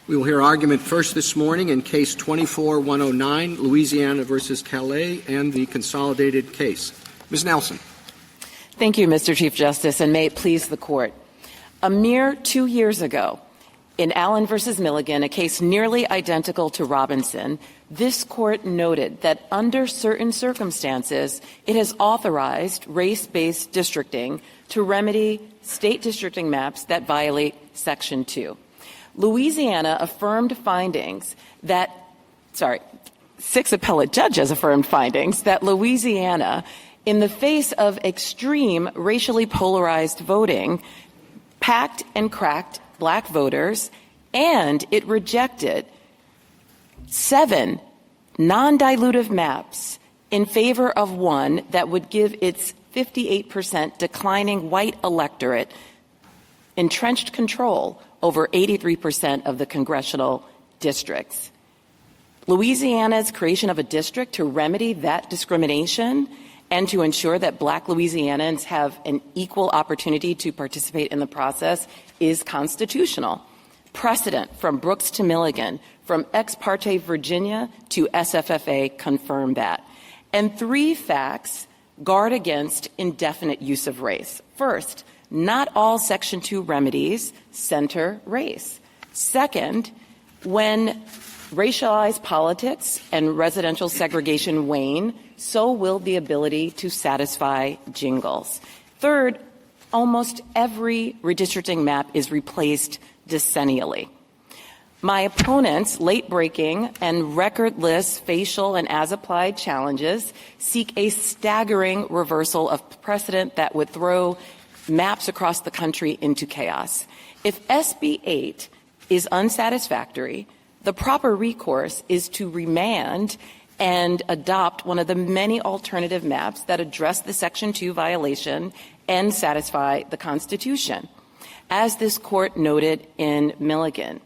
We will hear argument first this morning in Case 24-109, Louisiana versus Callais, and the consolidated case. Ms. Nelson. Thank you, Mr. Chief Justice, and may it please the Court. A mere 2 years ago, in Allen versus Milligan, a case nearly identical to Robinson, this Court noted that under certain circumstances, it has authorized race-based districting to remedy state districting maps that violate Section 2. Louisiana affirmed findings that, six appellate judges affirmed findings that Louisiana, in the face of extreme racially polarized voting, packed and cracked black voters, and it rejected 7 non-dilutive maps in favor of one that would give its 58% declining white electorate entrenched control over 83% of the congressional districts. Louisiana's creation of a district to remedy that discrimination and to ensure that black Louisianans have an equal opportunity to participate in the process is constitutional. Precedent from Brooks to Milligan, from Ex parte Virginia to SFFA confirm that. And 3 facts guard against indefinite use of race. First, not all Section 2 remedies center race. Second, when racialized politics and residential segregation wane, so will the ability to satisfy jingles. Third, almost every redistricting map is replaced decennially. My opponent's late-breaking and recordless facial and as-applied challenges seek a staggering reversal of precedent that would throw maps across the country into chaos. If SB 8 is unsatisfactory, the proper recourse is to remand and adopt one of the many alternative maps that address the Section 2 violation and satisfy the Constitution. As this Court noted in Milligan,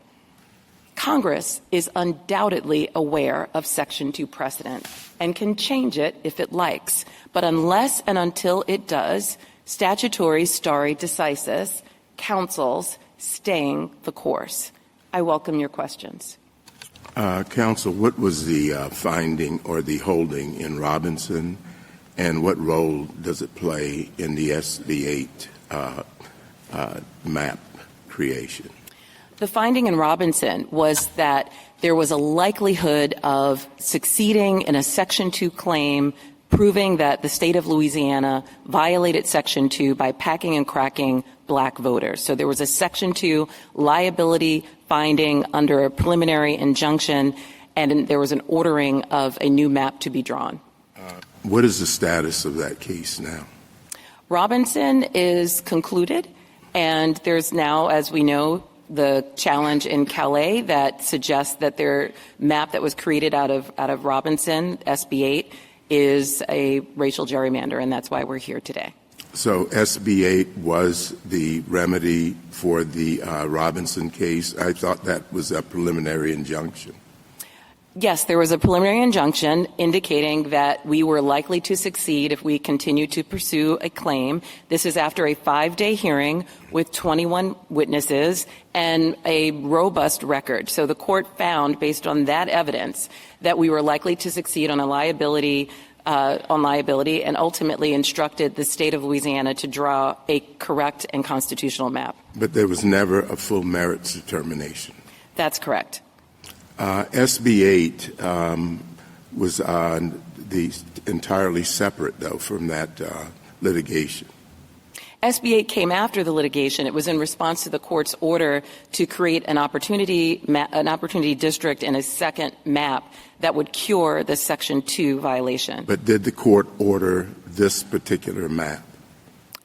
Congress is undoubtedly aware of Section 2 precedent and can change it if it likes. But unless and until it does, statutory stare decisis counsels staying the course. I welcome your questions. Counsel, what was the finding or the holding in Robinson, and what role does it play in the SB 8 map creation? The finding in Robinson was that there was a likelihood of succeeding in a Section 2 claim proving that the state of Louisiana violated Section 2 by packing and cracking black voters. So there was a Section 2 liability finding under a preliminary injunction, and there was an ordering of a new map to be drawn. What is the status of that case now? Robinson is concluded, and there's now, as we know, the challenge in Callais that suggests that their map that was created out of Robinson, SB 8, is a racial gerrymander, and that's why we're here today. So SB 8 was the remedy for the Robinson case. I thought that was a preliminary injunction. Yes, there was a preliminary injunction indicating that we were likely to succeed if we continued to pursue a claim. This is after a 5-day hearing with 21 witnesses and a robust record. So the court found, based on that evidence, that we were likely to succeed on liability and ultimately instructed the state of Louisiana to draw a correct and constitutional map. But there was never a full merits determination. That's correct. SB 8 was entirely separate, though, from that litigation. SB 8 came after the litigation. It was in response to the court's order to create an opportunity district and a second map that would cure the Section 2 violation. But did the court order this particular map?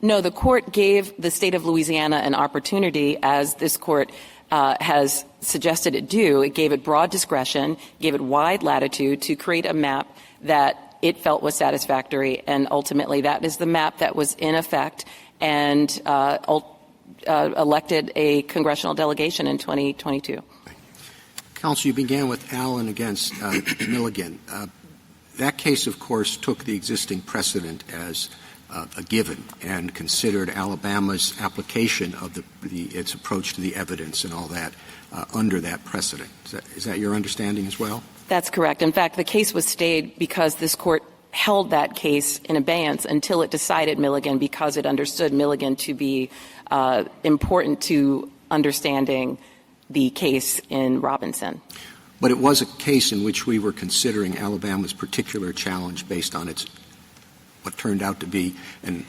No, the court gave the state of Louisiana an opportunity, as this court has suggested it do. It gave it broad discretion, gave it wide latitude to create a map that it felt was satisfactory, and ultimately that is the map that was in effect and elected a congressional delegation in 2022. Counsel, you began with Allen against Milligan. That case, of course, took the existing precedent as a given and considered Alabama's application of its approach to the evidence and all that under that precedent. Is that your understanding as well? That's correct. In fact, the case was stayed because this court held that case in abeyance until it decided Milligan, because it understood Milligan to be important to understanding the case in Robinson. But it was a case in which we were considering Alabama's particular challenge based on its what turned out to be an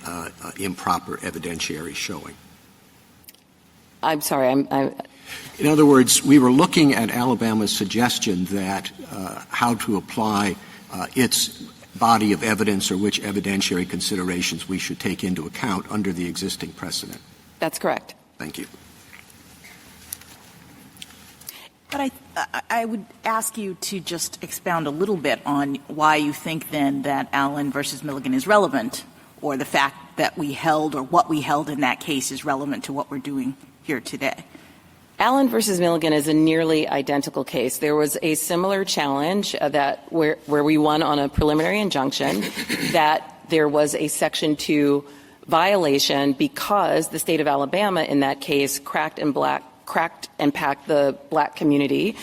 improper evidentiary showing. I'm sorry. In other words, we were looking at Alabama's suggestion that how to apply its body of evidence or which evidentiary considerations we should take into account under the existing precedent. That's correct. Thank you. But I would ask you to just expound a little bit on why you think then that Allen versus Milligan is relevant, or the fact that we held or what we held in that case is relevant to what we're doing here today. Allen versus Milligan is a nearly identical case. There was a similar challenge where we won on a preliminary injunction that there was a Section 2 violation because the state of Alabama in that case cracked and packed the black community,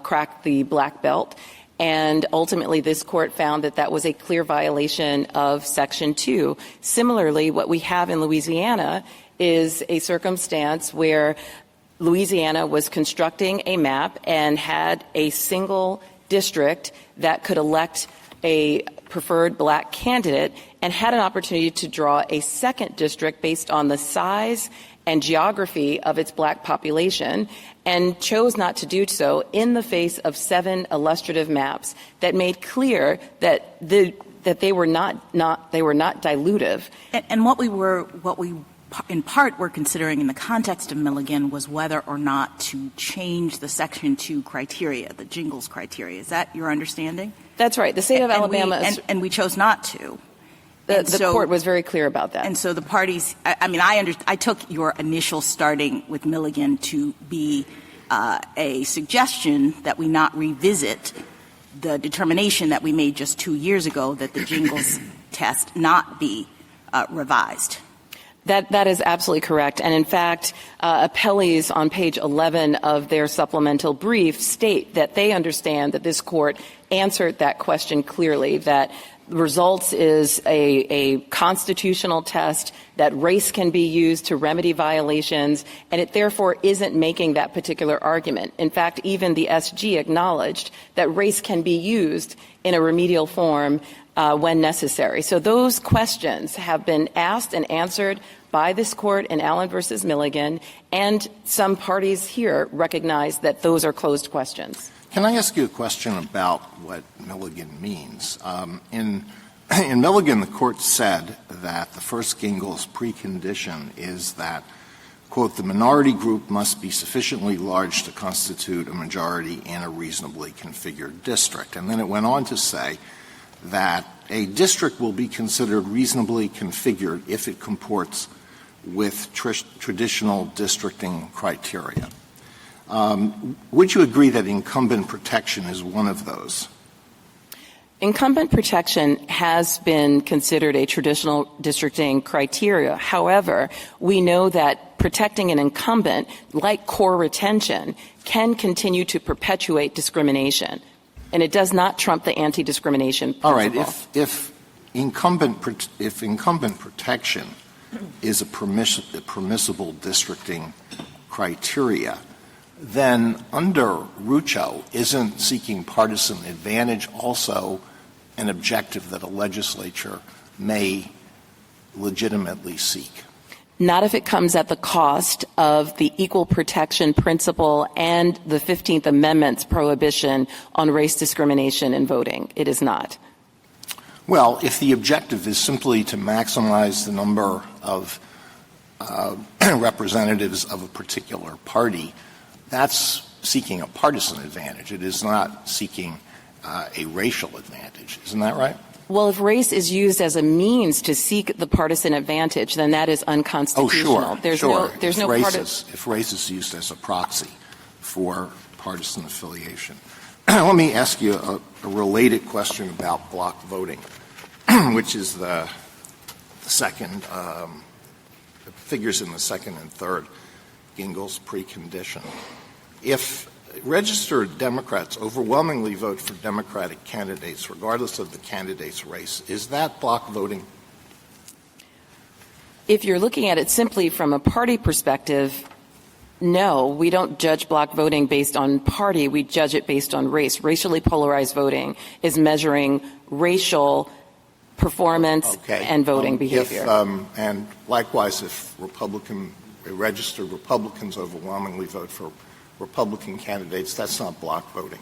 cracked the black belt, and ultimately this court found that that was a clear violation of Section 2. Similarly, what we have in Louisiana is a circumstance where Louisiana was constructing a map and had a single district that could elect a preferred black candidate and had an opportunity to draw a second district based on the size and geography of its black population, and chose not to do so in the face of 7 illustrative maps that made clear that they were not dilutive. And what we in part were considering in the context of Milligan was whether or not to change the Section 2 criteria, the Jingles criteria. Is that your understanding? That's right. The state of Alabama and we chose not to. The court was very clear about that. And so the parties, I took your initial starting with Milligan to be a suggestion that we not revisit the determination that we made just 2 years ago that the Jingles test not be revised. That is absolutely correct. And in fact, appellees on page 11 of their supplemental brief state that they understand that this court answered that question clearly, that results is a constitutional test, that race can be used to remedy violations, and it therefore isn't making that particular argument. In fact, even the SG acknowledged that race can be used in a remedial form when necessary. So those questions have been asked and answered by this court in Allen versus Milligan, and some parties here recognize that those are closed questions. Can I ask you a question about what Milligan means? In Milligan, the court said that the first Jingles precondition is that, quote, the minority group must be sufficiently large to constitute a majority in a reasonably configured district. And then it went on to say that a district will be considered reasonably configured if it comports with traditional districting criteria. Would you agree that incumbent protection is one of those? Incumbent protection has been considered a traditional districting criteria. However, we know that protecting an incumbent, like core retention, can continue to perpetuate discrimination. And it does not trump the anti-discrimination principle. All right. If incumbent protection is a permissible districting criteria, then under Rucho, isn't seeking partisan advantage also an objective that a legislature may legitimately seek? Not if it comes at the cost of the equal protection principle and the 15th Amendment's prohibition on race discrimination in voting. It is not. Well, if the objective is simply to maximize the number of representatives of a particular party, that's seeking a partisan advantage. It is not seeking a racial advantage. Isn't that right? Well, if race is used as a means to seek the partisan advantage, then that is unconstitutional. Oh, sure. There's no if race is used as a proxy for partisan affiliation. Let me ask you a related question about block voting, which is the second figures in the second and third Gingell's precondition. If registered Democrats overwhelmingly vote for Democratic candidates, regardless of the candidate's race, is that block voting? If you're looking at it simply from a party perspective, no, we don't judge block voting based on party. We judge it based on race. Racially polarized voting is measuring racial performance and voting behavior. And likewise, if registered Republicans overwhelmingly vote for Republican candidates, that's not block voting.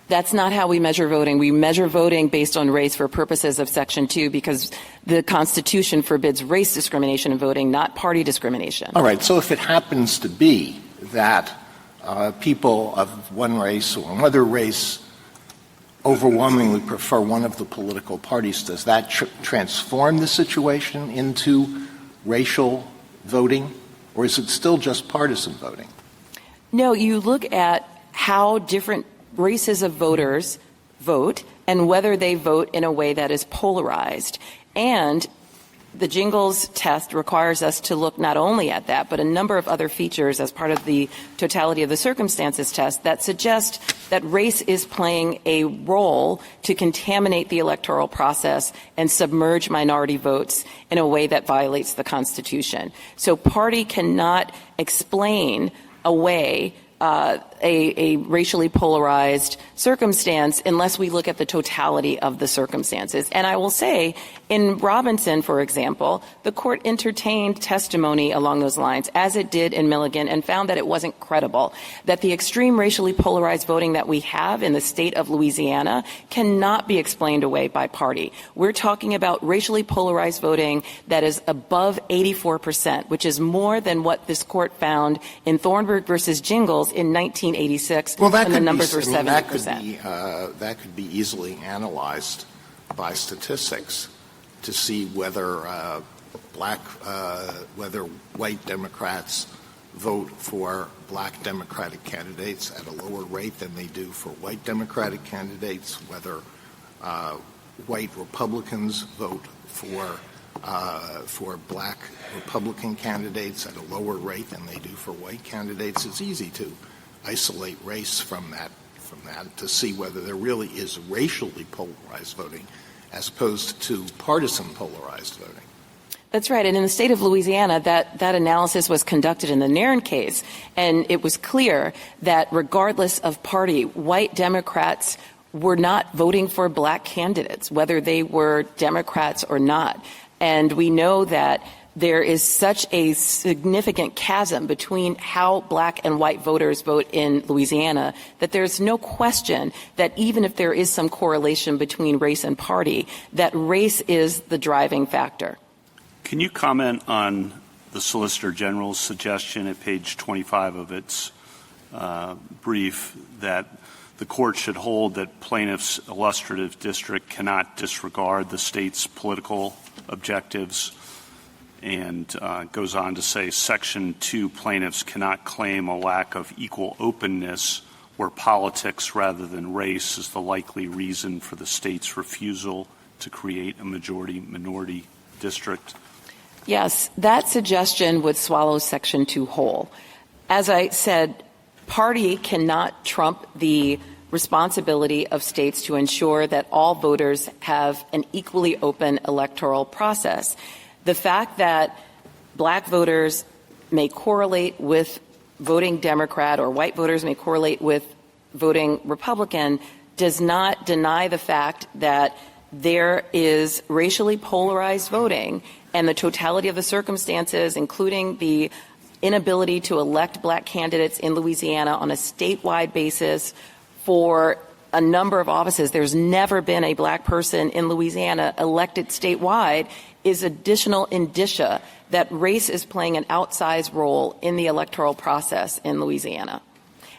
That's not how we measure voting. We measure voting based on race for purposes of Section 2 because the Constitution forbids race discrimination in voting, not party discrimination. All right. So if it happens to be that people of one race or another race overwhelmingly prefer one of the political parties, does that transform the situation into racial voting, or is it still just partisan voting? No, you look at how different races of voters vote and whether they vote in a way that is polarized. And the Gingell's test requires us to look not only at that, but a number of other features as part of the totality of the circumstances test that suggest that race is playing a role to contaminate the electoral process and submerge minority votes in a way that violates the Constitution. So party cannot explain away a racially polarized circumstance unless we look at the totality of the circumstances. And I will say, in Robinson, for example, the court entertained testimony along those lines, as it did in Milligan, and found that it wasn't credible, that the extreme racially polarized voting that we have in the state of Louisiana cannot be explained away by party. We're talking about racially polarized voting that is above 84%, which is more than what this court found in Thornburg versus Gingell's in 1986, when the numbers were 70%. That could be easily analyzed by statistics to see whether whether white Democrats vote for black Democratic candidates at a lower rate than they do for white Democratic candidates, whether white Republicans vote for black Republican candidates at a lower rate than they do for white candidates. It's easy to isolate race from that to see whether there really is racially polarized voting as opposed to partisan polarized voting. That's right. And in the state of Louisiana, that analysis was conducted in the Nairn case, and it was clear that regardless of party, white Democrats were not voting for black candidates, whether they were Democrats or not. And we know that there is such a significant chasm between how black and white voters vote in Louisiana that there's no question that even if there is some correlation between race and party, that race is the driving factor. Can you comment on the Solicitor General's suggestion at page 25 of its brief that the court should hold that plaintiff's illustrative district cannot disregard the state's political objectives, and goes on to say Section 2 plaintiffs cannot claim a lack of equal openness where politics rather than race is the likely reason for the state's refusal to create a majority-minority district? Yes, that suggestion would swallow Section 2 whole. As I said, party cannot trump the responsibility of states to ensure that all voters have an equally open electoral process. The fact that black voters may correlate with voting Democrat or white voters may correlate with voting Republican does not deny the fact that there is racially polarized voting, and the totality of the circumstances, including the inability to elect black candidates in Louisiana on a statewide basis for a number of offices. There's never been a black person in Louisiana elected statewide, is additional indicia that race is playing an outsized role in the electoral process in Louisiana.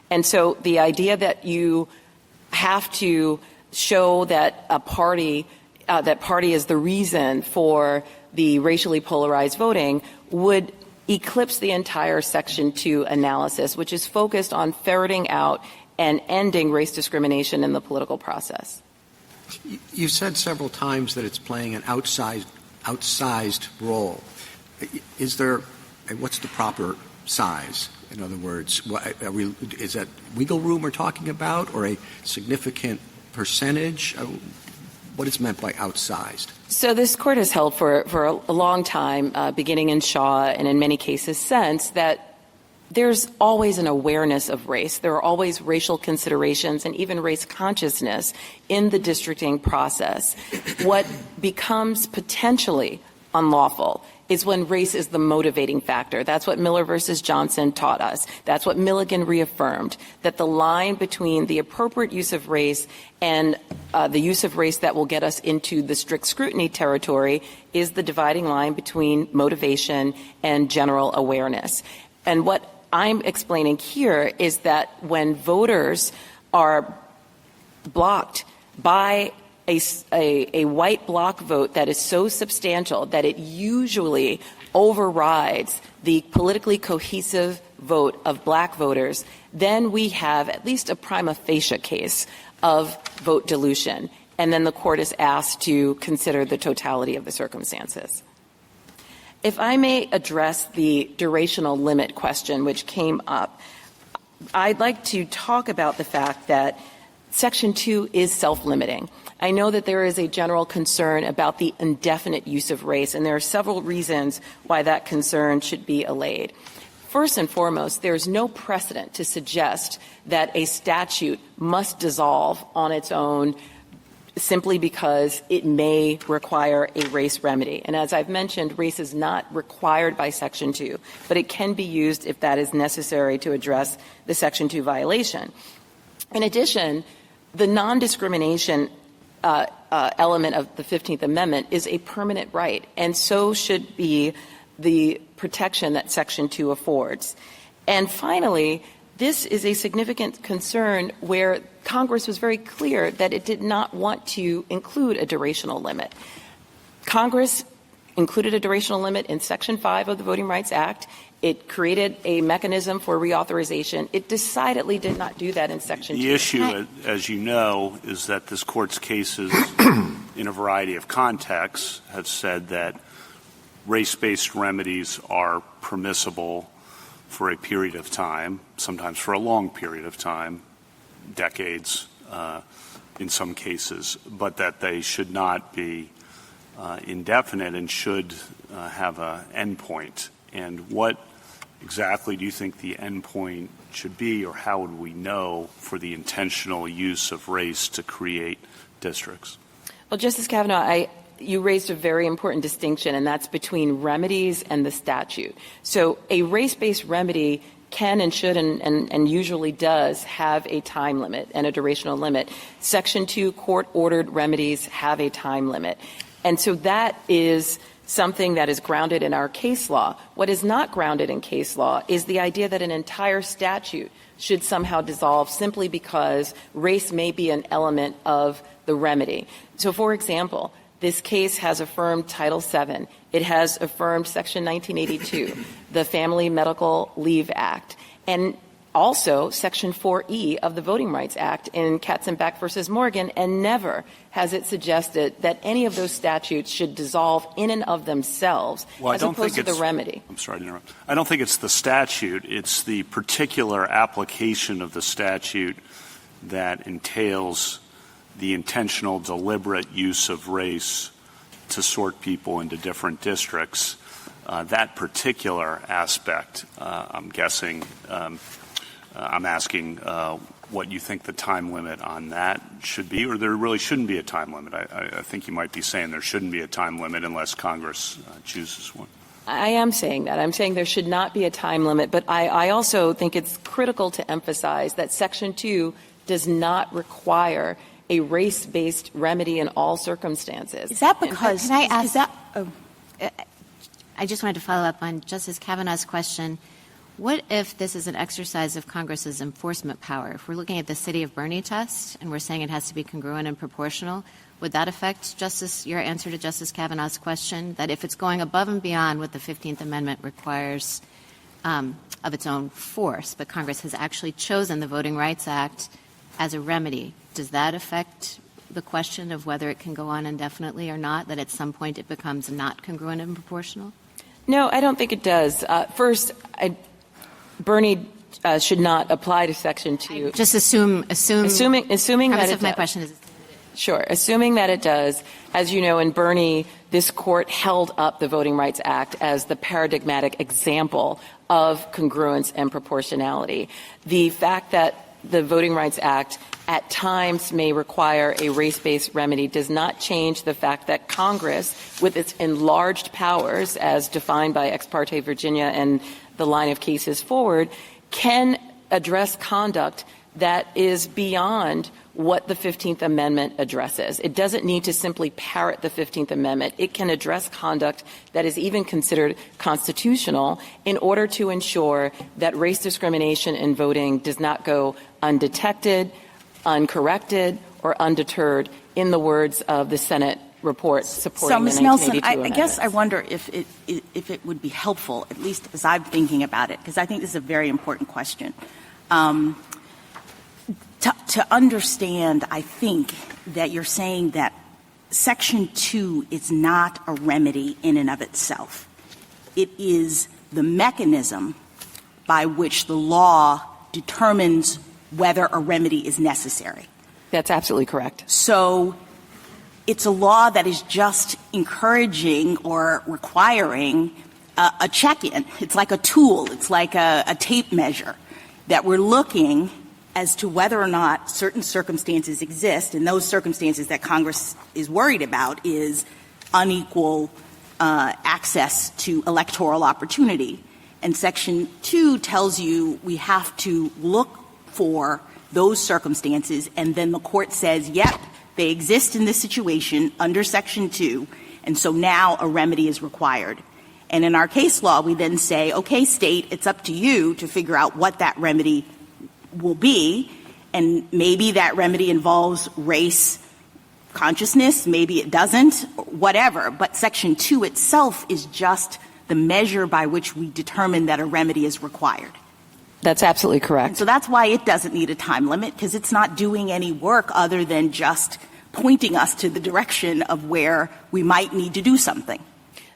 And so the idea that you have to show that a party is the reason for the racially polarized voting would eclipse the entire Section 2 analysis, which is focused on ferreting out and ending race discrimination in the political process. You said several times that it's playing an outsized outsized role. Is there – what's the proper size? In other words, is that wiggle room we're talking about, or a significant percentage? What is meant by outsized? So this Court has held for a long time, beginning in Shaw and in many cases since, that there's always an awareness of race. There are always racial considerations and even race consciousness in the districting process. What becomes potentially unlawful is when race is the motivating factor. That's what Miller versus Johnson taught us. That's what Milligan reaffirmed, that the line between the appropriate use of race and the use of race that will get us into the strict scrutiny territory is the dividing line between motivation and general awareness. And what I'm explaining here is that when voters are blocked by a white block vote that is so substantial that it usually overrides the politically cohesive vote of black voters, then we have at least a prima facie case of vote dilution. And then the Court is asked to consider the totality of the circumstances. If I may address the durational limit question which came up, I'd like to talk about the fact that Section 2 is self-limiting. I know that there is a general concern about the indefinite use of race, and there are several reasons why that concern should be allayed. First and foremost, there's no precedent to suggest that a statute must dissolve on its own simply because it may require a race remedy. And as I've mentioned, race is not required by Section 2, but it can be used if that is necessary to address the Section 2 violation. In addition, the non-discrimination element of the 15th Amendment is a permanent right, and so should be the protection that Section 2 affords. And finally, this is a significant concern where Congress was very clear that it did not want to include a durational limit. Congress included a durational limit in Section 5 of the Voting Rights Act. It created a mechanism for reauthorization. It decidedly did not do that in Section 2. The issue, as you know, is that this Court's cases in a variety of contexts have said that race-based remedies are permissible for a period of time, sometimes for a long period of time, decades in some cases, but that they should not be indefinite and should have an endpoint. And what exactly do you think the endpoint should be, or how would we know for the intentional use of race to create districts? Well, Justice Kavanaugh, you raised a very important distinction, and that's between remedies and the statute. So a race-based remedy can and should and usually does have a time limit and a durational limit. Section 2 court-ordered remedies have a time limit. And so that is something that is grounded in our case law. What is not grounded in case law is the idea that an entire statute should somehow dissolve simply because race may be an element of the remedy. So, for example, this case has affirmed Title VII. It has affirmed Section 1982, the Family Medical Leave Act, and also Section 4E of the Voting Rights Act in Katzenbach versus Morgan, and never has it suggested that any of those statutes should dissolve in and of themselves as opposed to the remedy. I'm sorry to interrupt. I don't think it's the statute. It's the particular application of the statute that entails the intentional, deliberate use of race to sort people into different districts. That particular aspect, I'm guessing, I'm asking what you think the time limit on that should be, or there really shouldn't be a time limit. I think you might be saying there shouldn't be a time limit unless Congress chooses one. I am saying that. I'm saying there should not be a time limit, but I also think it's critical to emphasize that Section 2 does not require a race-based remedy in all circumstances. Is that because – can I ask – I just wanted to follow up on Justice Kavanaugh's question. What if this is an exercise of Congress's enforcement power? If we're looking at the City of Bernie test and we're saying it has to be congruent and proportional, would that affect your answer to Justice Kavanaugh's question, that if it's going above and beyond what the 15th Amendment requires of its own force, but Congress has actually chosen the Voting Rights Act as a remedy, does that affect the question of whether it can go on indefinitely or not, that at some point it becomes not congruent and proportional? No, I don't think it does. First, Bernie should not apply to Section 2. Just assuming that it my does. question is. Sure. Assuming that it does, as you know, in Bernie, this court held up the Voting Rights Act as the paradigmatic example of congruence and proportionality. The fact that the Voting Rights Act at times may require a race-based remedy does not change the fact that Congress, with its enlarged powers as defined by Ex parte Virginia and the line of cases forward, can address conduct that is beyond what the 15th Amendment addresses. It doesn't need to simply parrot the 15th Amendment. It can address conduct that is even considered constitutional in order to ensure that race discrimination in voting does not go undetected, uncorrected, or undeterred, in the words of the Senate report supporting the 1982 Nelson, I amendments. guess I wonder if it would be helpful, at least as I'm thinking about it, because I think this is a very important question. To understand, I think, that you're saying that Section 2 is not a remedy in and of itself. It is the mechanism by which the law determines whether a remedy is necessary. That's absolutely correct. So it's a law that is just encouraging or requiring a check-in. It's like a tool. It's like a tape measure that we're looking as to whether or not certain circumstances exist, and those circumstances that Congress is worried about is unequal access to electoral opportunity. And Section 2 tells you we have to look for those circumstances, and then the court says, yep, they exist in this situation under Section 2, and so now a remedy is required. And in our case law, we then say, okay, state, it's up to you to figure out what that remedy will be, and maybe that remedy involves race consciousness, maybe it doesn't, whatever. But Section 2 itself is just the measure by which we determine that a remedy is required. That's absolutely correct. And so that's why it doesn't need a time limit, because it's not doing any work other than just pointing us to the direction of where we might need to do something.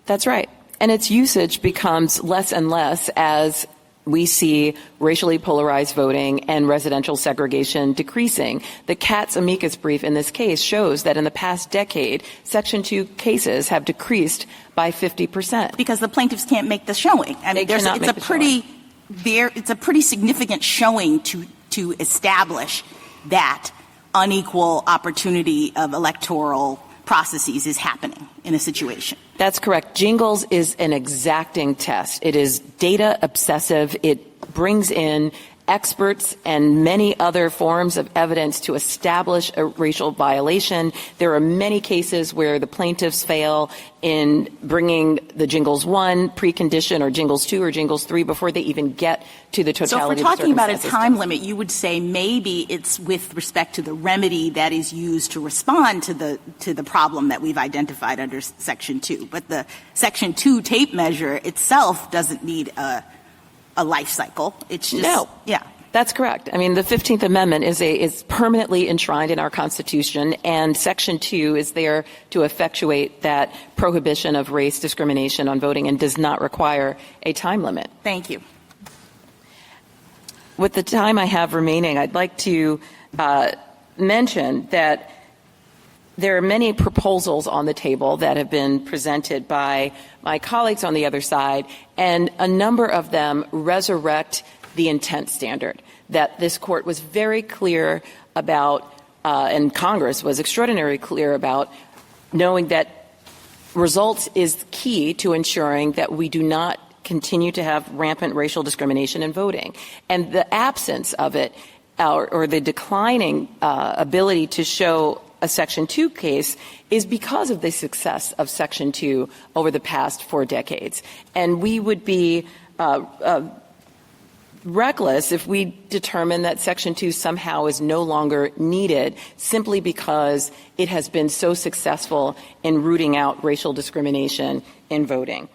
That's right. And its usage becomes less and less as we see racially polarized voting and residential segregation decreasing. The Katz amicus brief in this case shows that in the past decade, Section 2 cases have decreased by 50%. Because the plaintiffs can't make the showing. I mean, it's a pretty significant showing to establish that unequal opportunity of electoral processes is happening in a situation. That's correct. Jingles is an exacting test. It is data obsessive. It brings in experts and many other forms of evidence to establish a racial violation. There are many cases where the plaintiffs fail in bringing the Jingles 1 precondition or Jingles 2 or Jingles 3 before they even get to the totality of the circumstances. So if we're talking about a time limit, you would say maybe it's with respect to the remedy that is used to respond to the problem that we've identified under Section 2. But the Section 2 tape measure itself doesn't need a life cycle. It's just no. Yeah. That's correct. I mean, the 15th Amendment is permanently enshrined in our Constitution, and Section 2 is there to effectuate that prohibition of race discrimination on voting and does not require a time limit. Thank you. With the time I have remaining, I'd like to mention that there are many proposals on the table that have been presented by my colleagues on the other side, and a number of them resurrect the intent standard that this court was very clear about, and Congress was extraordinarily clear about, knowing that results is key to ensuring that we do not continue to have rampant racial discrimination in voting. And the absence of it, or the declining ability to show a Section 2 case is because of the success of Section 2 over the past 4 decades. And we would be reckless if we determine that Section 2 somehow is no longer needed simply because it has been so successful in rooting out racial discrimination in voting.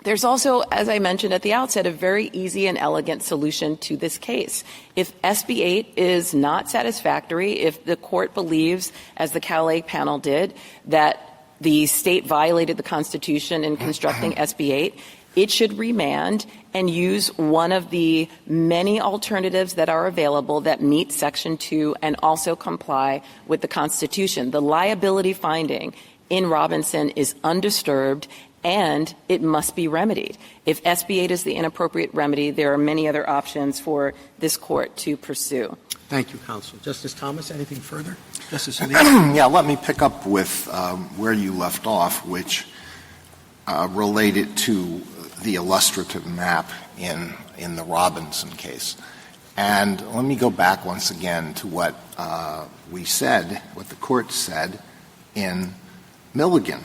There's also, as I mentioned at the outset, a very easy and elegant solution to this case. If SB 8 is not satisfactory, if the court believes, as the Callais panel did, that the state violated the Constitution in constructing SB 8, it should remand and use one of the many alternatives that are available that meet Section 2 and also comply with the Constitution. The liability finding in Robinson is undisturbed, and it must be remedied. If SB 8 is the inappropriate remedy, there are many other options for this court to pursue. Thank you, counsel. Justice Thomas, anything further? Justice Alito? Yeah, let me pick up with where you left off, which related to the illustrative map in the Robinson case. And let me go back once again to what we said, what the court said in Milligan.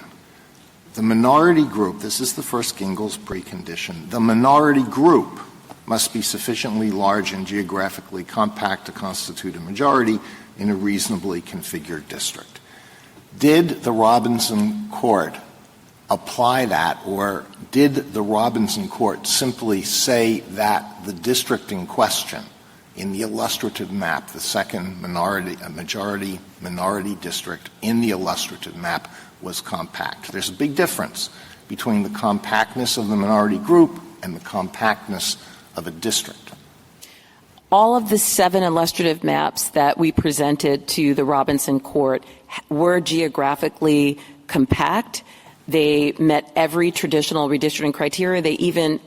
The minority group, this is the first Gingell's precondition, the minority group must be sufficiently large and geographically compact to constitute a majority in a reasonably configured district. Did the Robinson court apply that, or did the Robinson court simply say that the district in question in the illustrative map, the second majority district in the illustrative map, was compact? There's a big difference between the compactness of the minority group and the compactness of a district. All of the 7 illustrative maps that we presented to the Robinson court were geographically compact. They met every traditional redistricting criteria. They even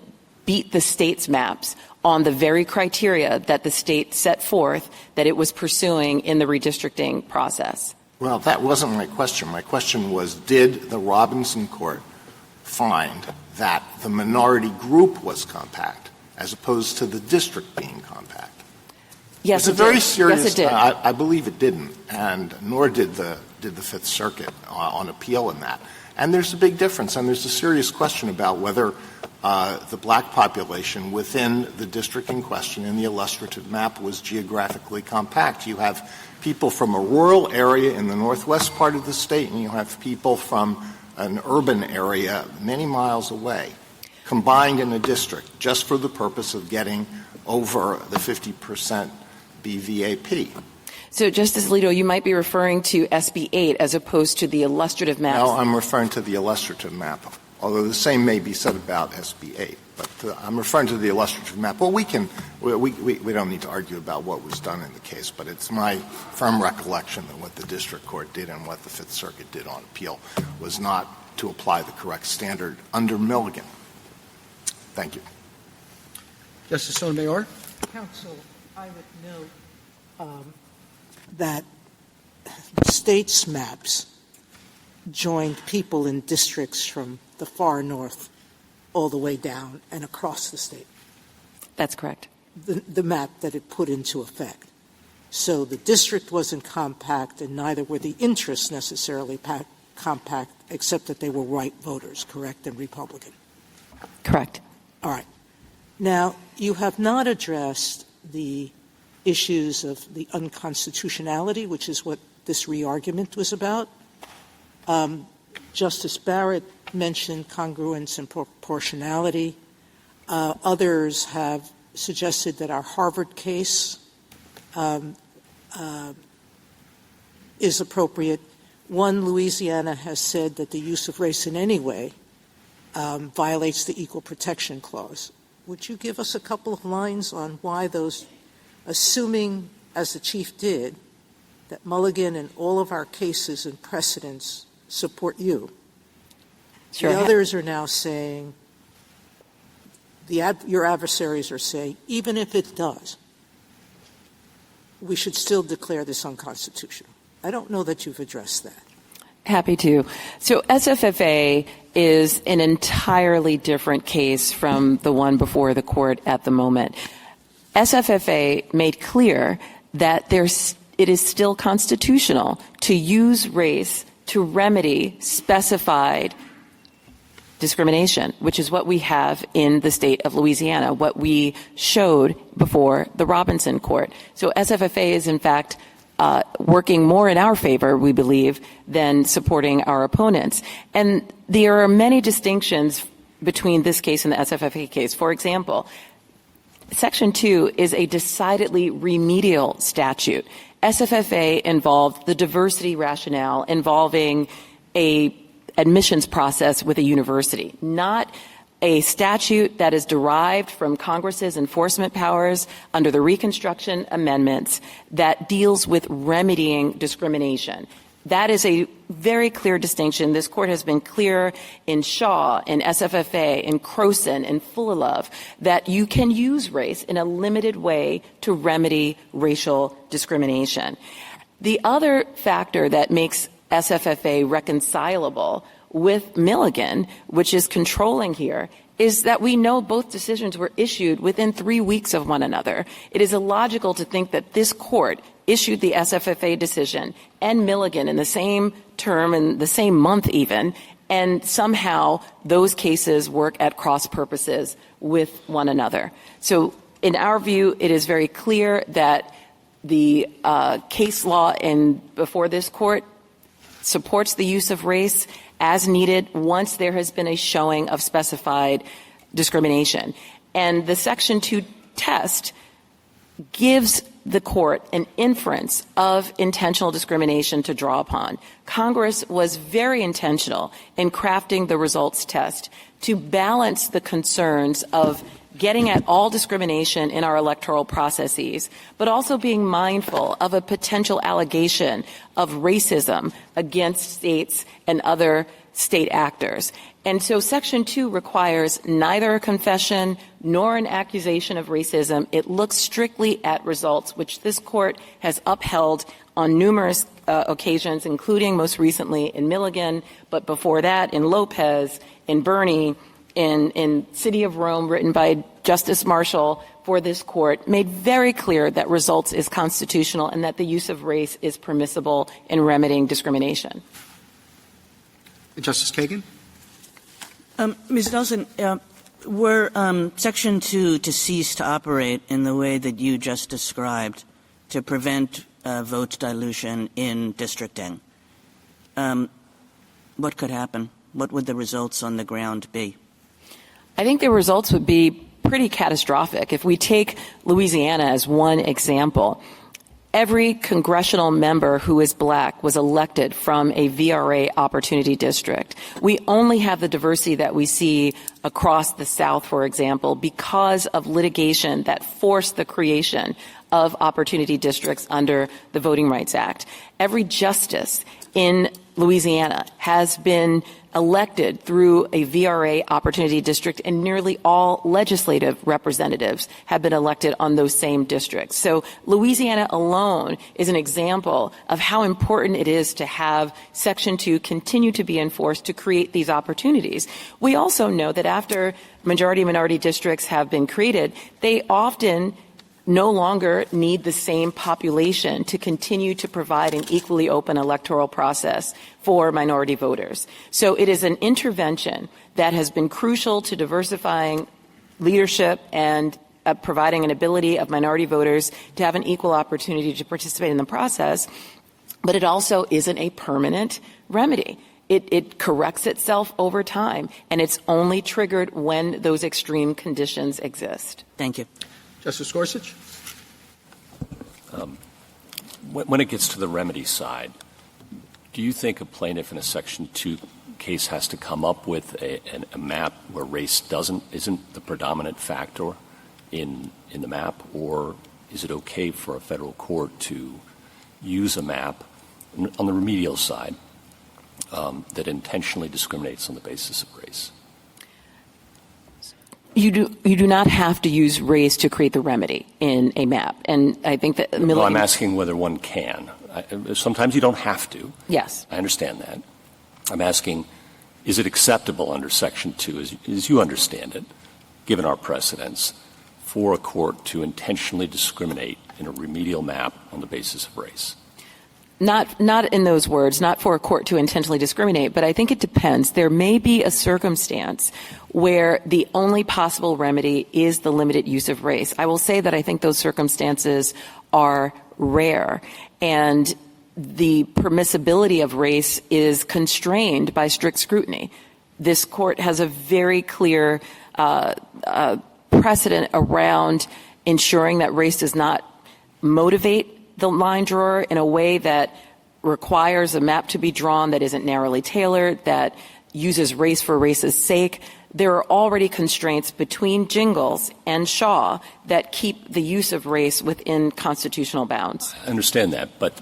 beat the state's maps on the very criteria that the state set forth that it was pursuing in the redistricting process. Well, that wasn't my question. My question was, did the Robinson court find that the minority group was compact as opposed to the district being compact? Yes, it's a very serious. Yes, it did. I believe it didn't, and nor did the Fifth Circuit on appeal in that. And there's a big difference, and there's a serious question about whether the black population within the district in question in the illustrative map was geographically compact. You have people from a rural area in the northwest part of the state, and you have people from an urban area many miles away, combined in a district just for the purpose of getting over the 50% BVAP. So, Justice Alito, you might be referring to SB 8 as opposed to the illustrative maps. No, I'm referring to the illustrative map, although the same may be said about SB 8. But I'm referring to the illustrative map. Well, we don't need to argue about what was done in the case, but it's my firm recollection that what the district court did and what the Fifth Circuit did on appeal was not to apply the correct standard under Milligan. Thank you. Justice Sotomayor? Counsel, I would note that the state's maps joined people in districts from the far north all the way down and across the state. That's correct. The map that it put into effect. So the district wasn't compact, and neither were the interests necessarily compact, except that they were white voters, correct, and Republican. Correct. All right. Now, you have not addressed the issues of the unconstitutionality, which is what this re-argument was about. Justice Barrett mentioned congruence and proportionality. Others have suggested that our Harvard case is appropriate. One, Louisiana has said that the use of race in any way violates the Equal Protection Clause. Would you give us a couple of lines on why those, assuming, as the Chief did, that Mulligan and all of our cases and precedents support you? Sure. The others are now saying, your adversaries are saying, even if it does, we should still declare this unconstitutional. I don't know that you've addressed that. Happy to. So SFFA is an entirely different case from the one before the court at the moment. SFFA made clear that it is still constitutional to use race to remedy specified discrimination, which is what we have in the state of Louisiana, what we showed before the Robinson court. So SFFA is, in fact, working more in our favor, we believe, than supporting our opponents. And there are many distinctions between this case and the SFFA case. For example, Section 2 is a decidedly remedial statute. SFFA involved the diversity rationale involving a admissions process with a university, not a statute that is derived from Congress's enforcement powers under the Reconstruction Amendments that deals with remedying discrimination. That is a very clear distinction. This Court has been clear in Shaw, in SFFA, in Croson, in Fullalove, that you can use race in a limited way to remedy racial discrimination. The other factor that makes SFFA reconcilable with Milligan, which is controlling here, is that we know both decisions were issued within 3 weeks of one another. It is illogical to think that this Court issued the SFFA decision and Milligan in the same term, in the same month even, and somehow those cases work at cross purposes with one another. So in our view, it is very clear that the case law before this Court supports the use of race as needed once there has been a showing of specified discrimination. And the Section 2 test gives the Court an inference of intentional discrimination to draw upon. Congress was very intentional in crafting the results test to balance the concerns of getting at all discrimination in our electoral processes, but also being mindful of a potential allegation of racism against states and other state actors. And so Section 2 requires neither a confession nor an accusation of racism. It looks strictly at results, which this Court has upheld on numerous occasions, including most recently in Milligan, but before that in Lopez, in Birney, in City of Rome, written by Justice Marshall for this Court, made very clear that results is constitutional and that the use of race is permissible in remedying discrimination. Justice Kagan? Ms. Nelson, were Section 2 to cease to operate in the way that you just described to prevent vote dilution in districting, what could happen? What would the results on the ground be? I think the results would be pretty catastrophic. If we take Louisiana as one example, every congressional member who is black was elected from a VRA opportunity district. We only have the diversity that we see across the South, for example, because of litigation that forced the creation of opportunity districts under the Voting Rights Act. Every justice in Louisiana has been elected through a VRA opportunity district, and nearly all legislative representatives have been elected on those same districts. So Louisiana alone is an example of how important it is to have Section 2 continue to be enforced to create these opportunities. We also know that after majority-minority districts have been created, they often no longer need the same population to continue to provide an equally open electoral process for minority voters. So it is an intervention that has been crucial to diversifying leadership and providing an ability of minority voters to have an equal opportunity to participate in the process, but it also isn't a permanent remedy. It corrects itself over time, and it's only triggered when those extreme conditions exist. Thank you. Justice Gorsuch? When it gets to the remedy side, do you think a plaintiff in a Section 2 case has to come up with a map where race isn't the predominant factor in the map, or is it okay for a federal court to use a map on the remedial side that intentionally discriminates on the basis of race? You do not have to use race to create the remedy in a map. And I think that No, I'm asking whether one can. Sometimes you don't have to. Yes. I understand that. I'm asking, is it acceptable under Section 2, as you understand it, given our precedents, for a court to intentionally discriminate in a remedial map on the basis of race? Not in those words, not for a court to intentionally discriminate, but I think it depends. There may be a circumstance where the only possible remedy is the limited use of race. I will say that I think those circumstances are rare, and the permissibility of race is constrained by strict scrutiny. This court has a very clear precedent around ensuring that race does not motivate the line drawer in a way that requires a map to be drawn that isn't narrowly tailored, that uses race for race's sake. There are already constraints between Jingles and Shaw that keep the use of race within constitutional bounds. I understand that, but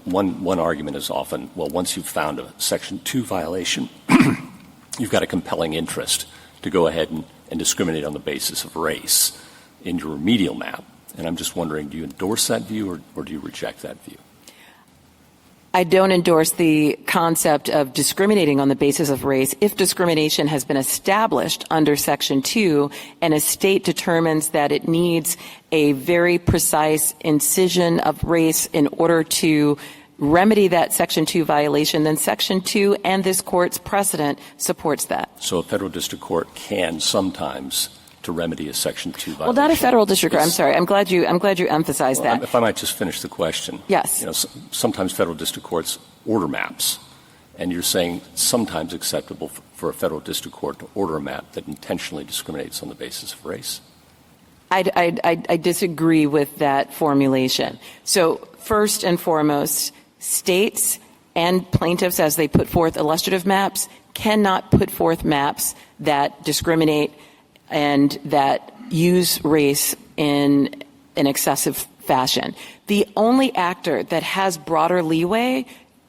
one argument is often, well, once you've found a Section 2 violation, you've got a compelling interest to go ahead and discriminate on the basis of race in your remedial map. And I'm just wondering, do you endorse that view or do you reject that view? I don't endorse the concept of discriminating on the basis of race if discrimination has been established under Section 2 and a state determines that it needs a very precise incision of race in order to remedy that Section 2 violation, then Section 2 and this court's precedent supports that. So a federal district court can sometimes to remedy a Section 2 violation. Well, not a federal district court. I'm sorry. I'm glad you emphasized that. If I might just finish the question. Yes. Sometimes federal district courts order maps, and you're saying sometimes acceptable for a federal district court to order a map that intentionally discriminates on the basis of race. I disagree with that formulation. So first and foremost, states and plaintiffs, as they put forth illustrative maps, cannot put forth maps that discriminate and that use race in an excessive fashion. The only actor that has broader leeway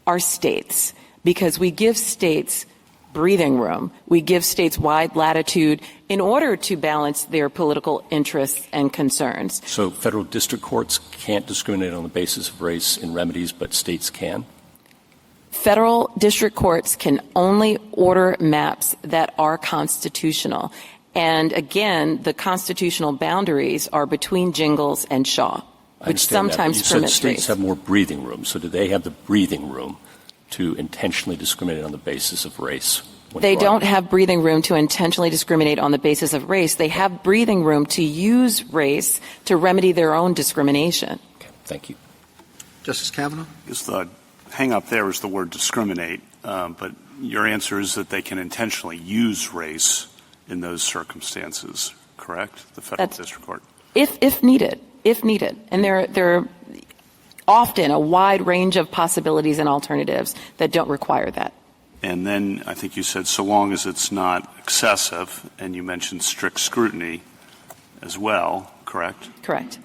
are states, because we give states breathing room. We give states wide latitude in order to balance their political interests and concerns. So federal district courts can't discriminate on the basis of race in remedies, but states can? Federal district courts can only order maps that are constitutional. And again, the constitutional boundaries are between Jingles and Shaw, which sometimes permits race. You said states have more breathing room. So do they have the breathing room to intentionally discriminate on the basis of race? They don't have breathing room to intentionally discriminate on the basis of race. They have breathing room to use race to remedy their own discrimination. Okay, thank you. Justice Kavanaugh? The hang-up there is the word discriminate, but your answer is that they can intentionally use race in those circumstances, correct? The federal district court. If needed. And there are often a wide range of possibilities and alternatives that don't require that. And then I think you said so long as it's not excessive, and you mentioned strict scrutiny as well, correct? Correct.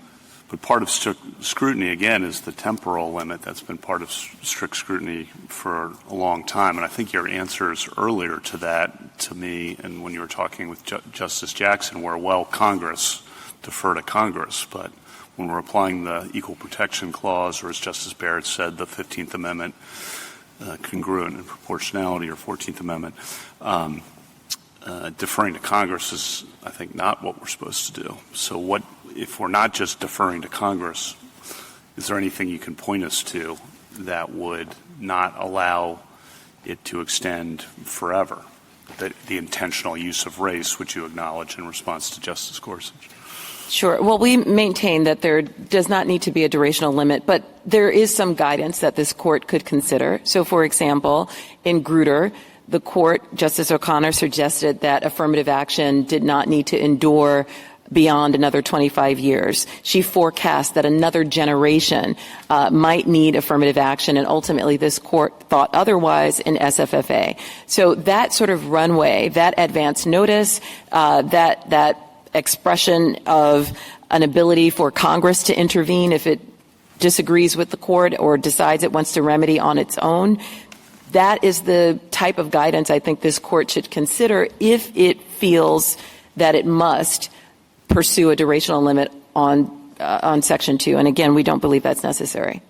But part of strict scrutiny, again, is the temporal limit. That's been part of strict scrutiny for a long time. And I think your answers earlier to that, to me, and when you were talking with Justice Jackson, were, well, Congress, defer to Congress. But when we're applying the Equal Protection Clause, or as Justice Barrett said, the 15th Amendment, congruent in proportionality, or 14th Amendment, deferring to Congress is, I think, not what we're supposed to do. So if we're not just deferring to Congress, is there anything you can point us to that would not allow it to extend forever, the intentional use of race, which you acknowledge in response to Justice Gorsuch? Sure. Well, we maintain that there does not need to be a durational limit, but there is some guidance that this court could consider. So, for example, in Grutter, the court, Justice O'Connor, suggested that affirmative action did not need to endure beyond another 25 years. She forecast that another generation might need affirmative action, and ultimately this court thought otherwise in SFFA. So that sort of runway, that advance notice, that expression of an ability for Congress to intervene if it disagrees with the court or decides it wants to remedy on its own, that is the type of guidance I think this court should consider if it feels that it must pursue a durational limit on Section 2. And again, we don't believe that's necessary.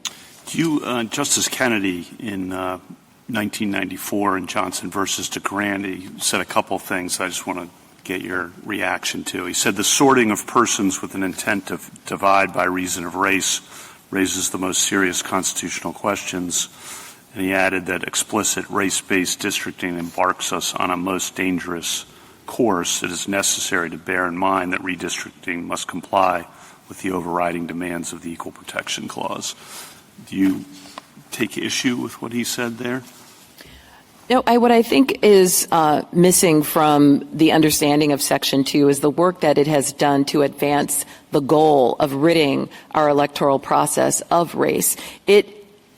Justice Kennedy in 1994 in Johnson versus DeGrande said a couple of things I just want to get your reaction to. He said the sorting of persons with an intent to divide by reason of race raises the most serious constitutional questions. And he added that explicit race-based districting embarks us on a most dangerous course. It is necessary to bear in mind that redistricting must comply with the overriding demands of the Equal Protection Clause. Do you take issue with what he said there? No, what I think is missing from the understanding of Section 2 is the work that it has done to advance the goal of ridding our electoral process of race. It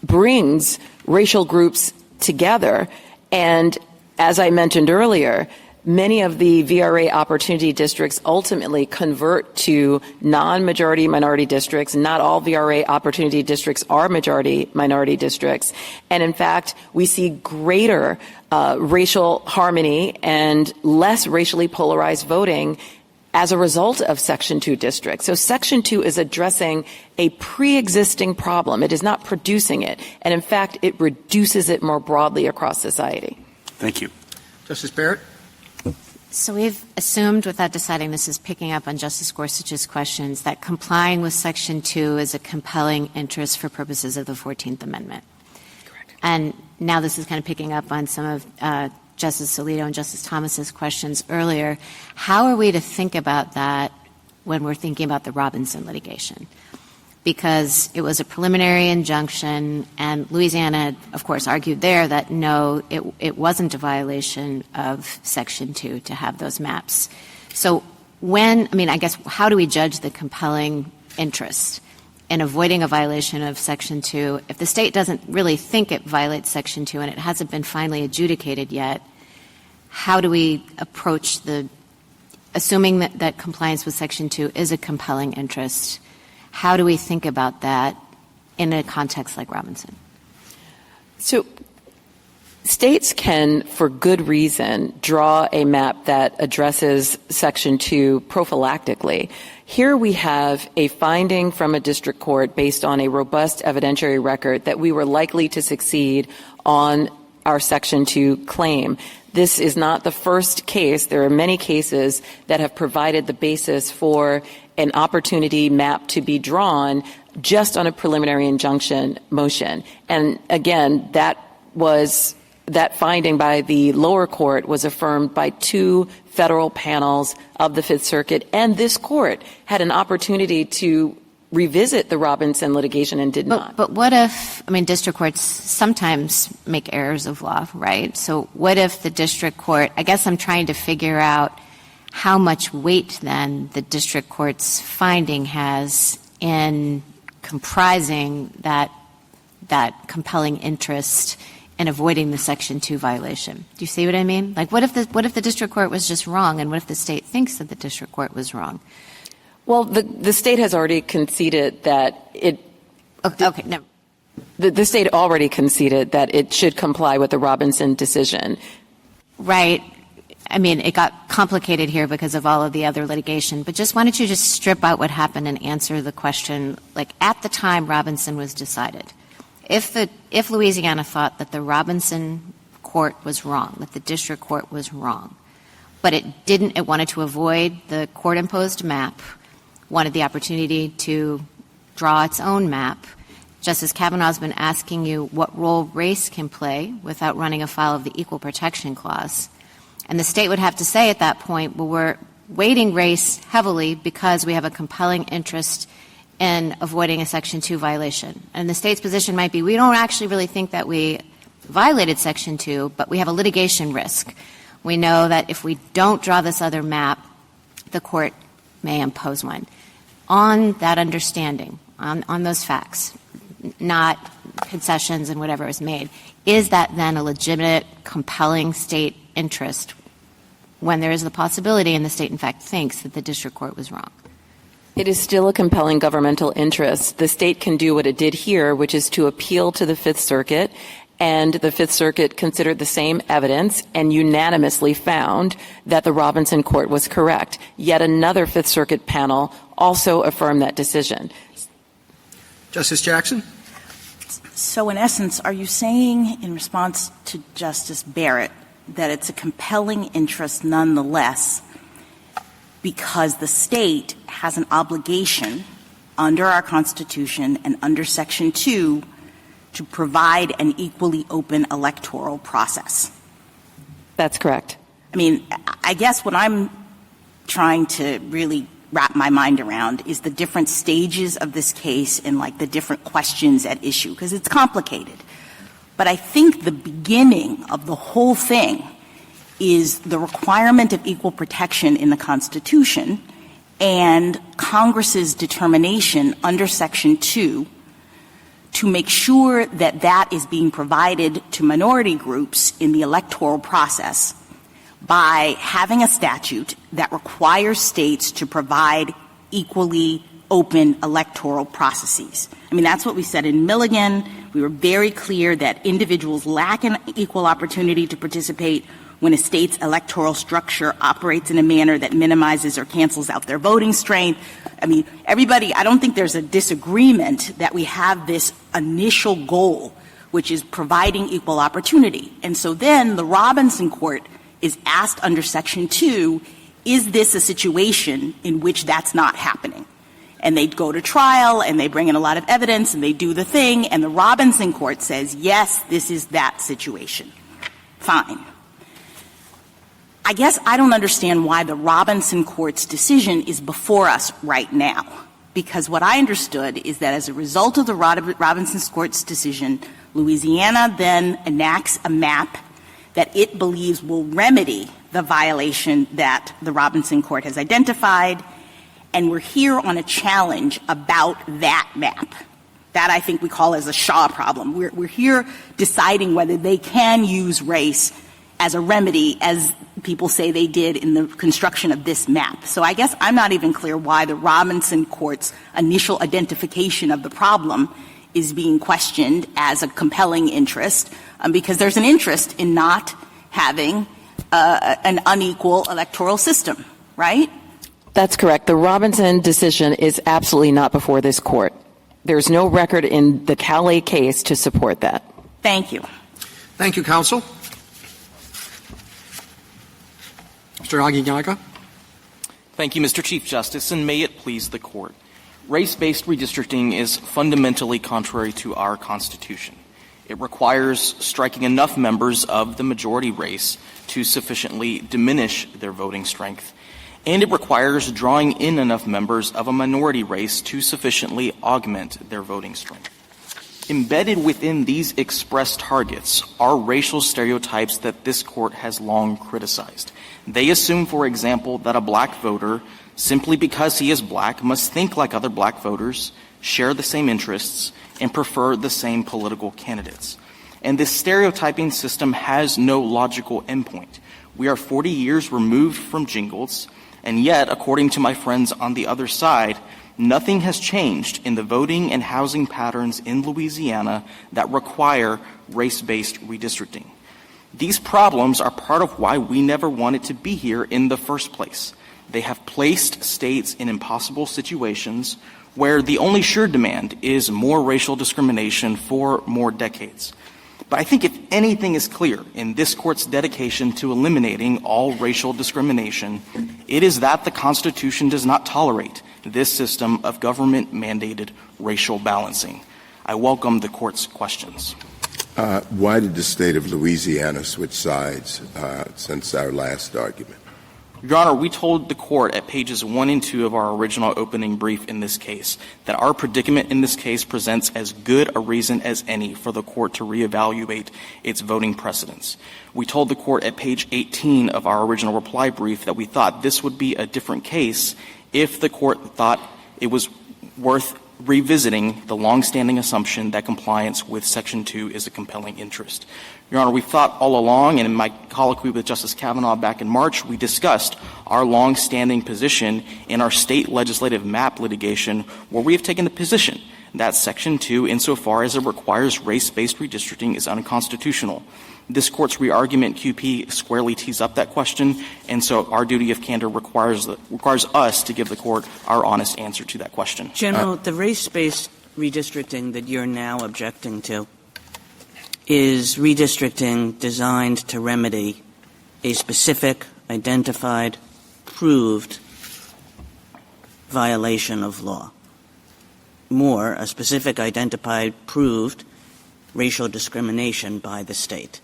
brings racial groups together, and as I mentioned earlier, many of the VRA opportunity districts ultimately convert to non-majority minority districts. Not all VRA opportunity districts are majority minority districts. And in fact, we see greater racial harmony and less racially polarized voting as a result of Section 2 districts. So Section 2 is addressing a pre-existing problem. It is not producing it. And in fact, it reduces it more broadly across society. Thank you. Justice Barrett? So we've assumed, without deciding, this is picking up on Justice Gorsuch's questions, that complying with Section 2 is a compelling interest for purposes of the 14th Amendment. Correct. And now this is kind of picking up on some of Justice Alito and Justice Thomas's questions earlier. How are we to think about that when we're thinking about the Robinson litigation? Because it was a preliminary injunction, and Louisiana, of course, argued there that no, it wasn't a violation of Section 2 to have those maps. So how do we judge the compelling interest in avoiding a violation of Section 2? If the state doesn't really think it violates Section 2 and it hasn't been finally adjudicated yet, how do we approach assuming that compliance with Section 2 is a compelling interest? How do we think about that in a context like Robinson? So states can, for good reason, draw a map that addresses Section 2 prophylactically. Here we have a finding from a district court based on a robust evidentiary record that we were likely to succeed on our Section 2 claim. This is not the first case. There are many cases that have provided the basis for an opportunity map to be drawn just on a preliminary injunction motion. And again, that finding by the lower court was affirmed by 2 federal panels of the Fifth Circuit, and this court had an opportunity to revisit the Robinson litigation and did not. But what if, district courts sometimes make errors of law, right? So what if the district court, I guess I'm trying to figure out how much weight then the district court's finding has in comprising that compelling interest in avoiding the Section 2 violation. Do you see what I mean? Like, what if the district court was just wrong, and what if the state thinks that the district court was wrong? Well, the state has already conceded that it. Okay, no. The state already conceded that it should comply with the Robinson decision. Right. It got complicated here because of all of the other litigation, but why don't you just strip out what happened and answer the question, like, at the time Robinson was decided, if Louisiana thought that the Robinson court was wrong, that the district court was wrong, but it wanted to avoid the court-imposed map, wanted the opportunity to draw its own map. Justice Kavanaugh's been asking you what role race can play without running afoul of the Equal Protection Clause. And the state would have to say at that point, well, we're weighting race heavily because we have a compelling interest in avoiding a Section 2 violation. And the state's position might be, we don't actually really think that we violated Section 2, but we have a litigation risk. We know that if we don't draw this other map, the court may impose one. On that understanding, on those facts, not concessions and whatever is made, is that then a legitimate, compelling state interest when there is the possibility and the state, in fact, thinks that the district court was wrong? It is still a compelling governmental interest. The state can do what it did here, which is to appeal to the Fifth Circuit, and the Fifth Circuit considered the same evidence and unanimously found that the Robinson court was correct. Yet another Fifth Circuit panel also affirmed that decision. Justice Jackson? So in essence, are you saying in response to Justice Barrett that it's a compelling interest nonetheless because the state has an obligation under our Constitution and under Section 2 to provide an equally open electoral process? That's correct. I guess what I'm trying to really wrap my mind around is the different stages of this case and, like, the different questions at issue, because it's complicated. But I think the beginning of the whole thing is the requirement of equal protection in the Constitution and Congress's determination under Section 2 to make sure that that is being provided to minority groups in the electoral process by having a statute that requires states to provide equally open electoral processes. I mean, that's what we said in Milligan. We were very clear that individuals lack an equal opportunity to participate when a state's electoral structure operates in a manner that minimizes or cancels out their voting strength. I mean, everybody, I don't think there's a disagreement that we have this initial goal, which is providing equal opportunity. And so then the Robinson Court is asked under Section 2, is this a situation in which that's not happening? And they go to trial, and they bring in a lot of evidence, and they do the thing, and the Robinson Court says, yes, this is that situation. Fine. I guess I don't understand why the Robinson Court's decision is before us right now, because what I understood is that as a result of the Robinson Court's decision, Louisiana then enacts a map that it believes will remedy the violation that the Robinson Court has identified, and we're here on a challenge about that map. That I think we call as a Shaw problem. We're here deciding whether they can use race as a remedy, as people say they did in the construction of this map. So I guess I'm not even clear why the Robinson Court's initial identification of the problem is being questioned as a compelling interest, because there's an interest in not having an unequal electoral system, right? That's correct. The Robinson decision is absolutely not before this court. There's no record in the Callais case to support that. Thank you. Thank you, counsel. Mr. Aguinaga. Thank you, Mr. Chief Justice, and may it please the Court. Race-based redistricting is fundamentally contrary to our Constitution. It requires striking enough members of the majority race to sufficiently diminish their voting strength, and it requires drawing in enough members of a minority race to sufficiently augment their voting strength. Embedded within these express targets are racial stereotypes that this Court has long criticized. They assume, for example, that a black voter, simply because he is black, must think like other black voters, share the same interests, and prefer the same political candidates. And this stereotyping system has no logical endpoint. We are 40 years removed from Jingles, and yet, according to my friends on the other side, nothing has changed in the voting and housing patterns in Louisiana that require race-based redistricting. These problems are part of why we never wanted to be here in the first place. They have placed states in impossible situations where the only sure demand is more racial discrimination for more decades. But I think if anything is clear in this Court's dedication to eliminating all racial discrimination, it is that the Constitution does not tolerate this system of government-mandated racial balancing. I welcome the Court's questions. Why did the state of Louisiana switch sides since our last argument? Your Honor, we told the Court at pages 1 and 2 of our original opening brief in this case that our predicament in this case presents as good a reason as any for the Court to reevaluate its voting precedents. We told the Court at page 18 of our original reply brief that we thought this would be a different case if the Court thought it was worth revisiting the longstanding assumption that compliance with Section 2 is a compelling interest. Your Honor, we've thought all along, and in my colloquy with Justice Kavanaugh back in March, we discussed our longstanding position in our state legislative map litigation, where we have taken the position that Section 2, insofar as it requires race-based redistricting, is unconstitutional. This Court's re-argument QP squarely tees up that question, and so our duty of candor requires us to give the Court our honest answer to that question. General, the race-based redistricting that you're now objecting to is redistricting designed to remedy a specific, identified, proved violation of law. More, a specific, identified, proved racial discrimination by the state.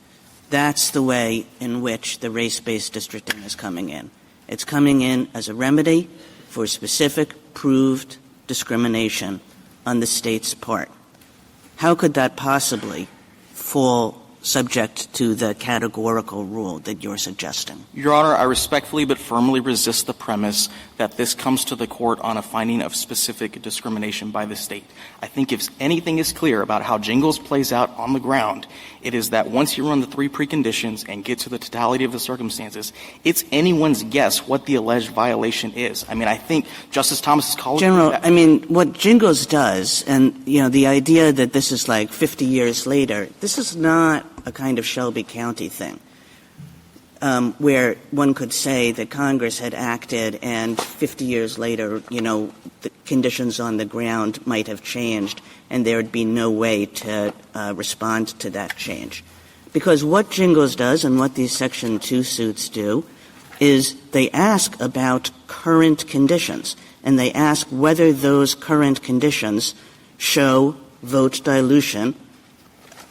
That's the way in which the race-based districting is coming in. It's coming in as a remedy for specific, proved discrimination on the state's part. How could that possibly fall subject to the categorical rule that you're suggesting? Your Honor, I respectfully but firmly resist the premise that this comes to the court on a finding of specific discrimination by the state. I think if anything is clear about how Jingles plays out on the ground, it is that once you run the three preconditions and get to the totality of the circumstances, it's anyone's guess what the alleged violation is. I mean, I think Justice Thomas's colleague— General, I mean, what Jingles does, and, you know, the idea that this is like 50 years later, this is not a kind of Shelby County thing, where one could say that Congress had acted and 50 years later, you know, the conditions on the ground might have changed and there would be no way to respond to that change. Because what Jingles does and what these Section 2 suits do is they ask about current conditions, and they ask whether those current conditions show vote dilution,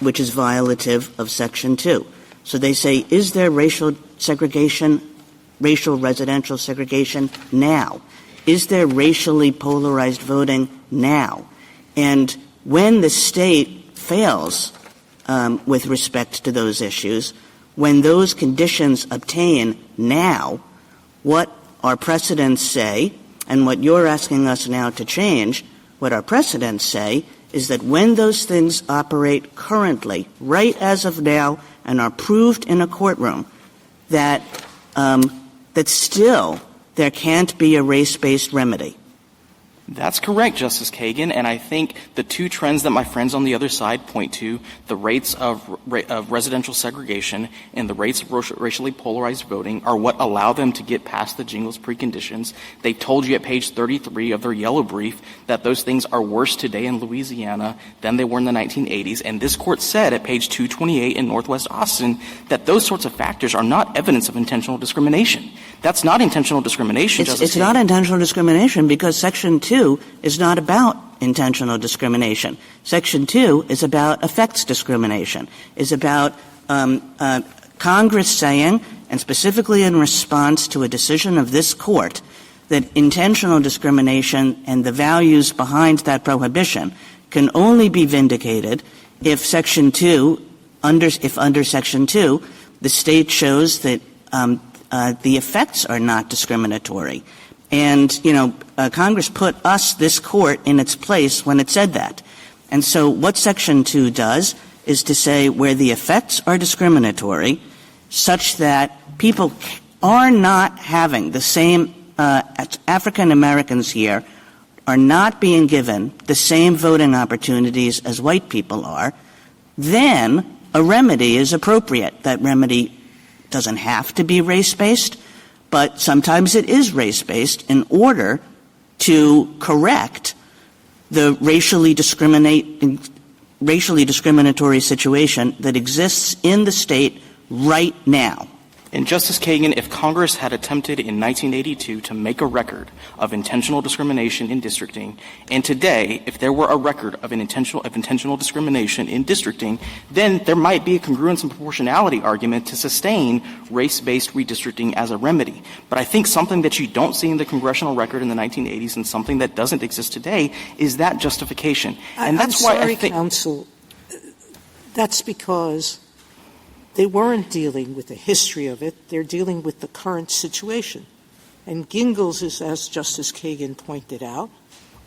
which is violative of Section 2. So they say, is there racial segregation, racial residential segregation now? Is there racially polarized voting now? And when the state fails with respect to those issues, when those conditions obtain now, what our precedents say, and what you're asking us now to change, what our precedents say is that when those things operate currently, right as of now, and are proved in a courtroom, that still there can't be a race-based remedy. That's correct, Justice Kagan, and I think the two trends that my friends on the other side point to, the rates of residential segregation and the rates of racially polarized voting, are what allow them to get past the Jingles preconditions. They told you at page 33 of their yellow brief that those things are worse today in Louisiana than they were in the 1980s, and this court said at page 228 in Northwest Austin that those sorts of factors are not evidence of intentional discrimination. That's not intentional discrimination, Justice Kagan. It's not intentional discrimination because Section 2 is not about intentional discrimination. Section 2 is about effects discrimination, is about Congress saying, and specifically in response to a decision of this court, that intentional discrimination and the values behind that prohibition can only be vindicated if Section 2, under Section 2, the state shows that the effects are not discriminatory. And, you know, Congress put us, this court, in its place when it said that. And so what Section 2 does is to say where the effects are discriminatory, such that people are not having the same African Americans here are not being given the same voting opportunities as white people are, then a remedy is appropriate. That remedy doesn't have to be race-based, but sometimes it is race-based in order to correct the racially discriminatory situation that exists in the state right now. And Justice Kagan, if Congress had attempted in 1982 to make a record of intentional discrimination in districting, and today, if there were a record of intentional discrimination in districting, then there might be a congruence and proportionality argument to sustain race-based redistricting as a remedy. But I think something that you don't see in the congressional record in the 1980s and something that doesn't exist today is that justification. And that's why I think— Counsel, that's because they weren't dealing with the history of it. They're dealing with the current situation. And Gingles is, as Justice Kagan pointed out,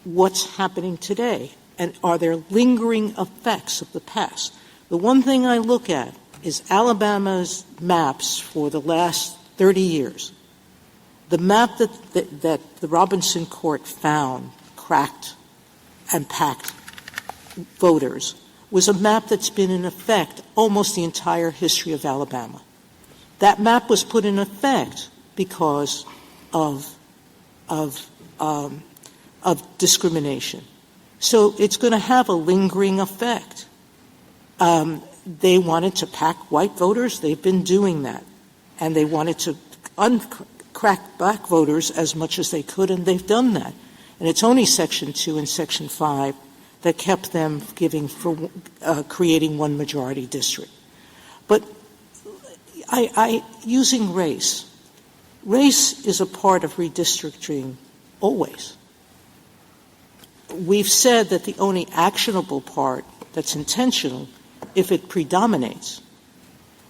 what's happening today. And are there lingering effects of the past? The one thing I look at is Alabama's maps for the last 30 years. The map that the Robinson Court found cracked and packed voters was a map that's been in effect almost the entire history of Alabama. That map was put in effect because of discrimination. So it's going to have a lingering effect. They wanted to pack white voters. They've been doing that. And they wanted to crack black voters as much as they could, and they've done that. And it's only Section 2 and Section 5 that kept them creating one majority district. But using race is a part of redistricting always. We've said that the only actionable part that's intentional if it predominates.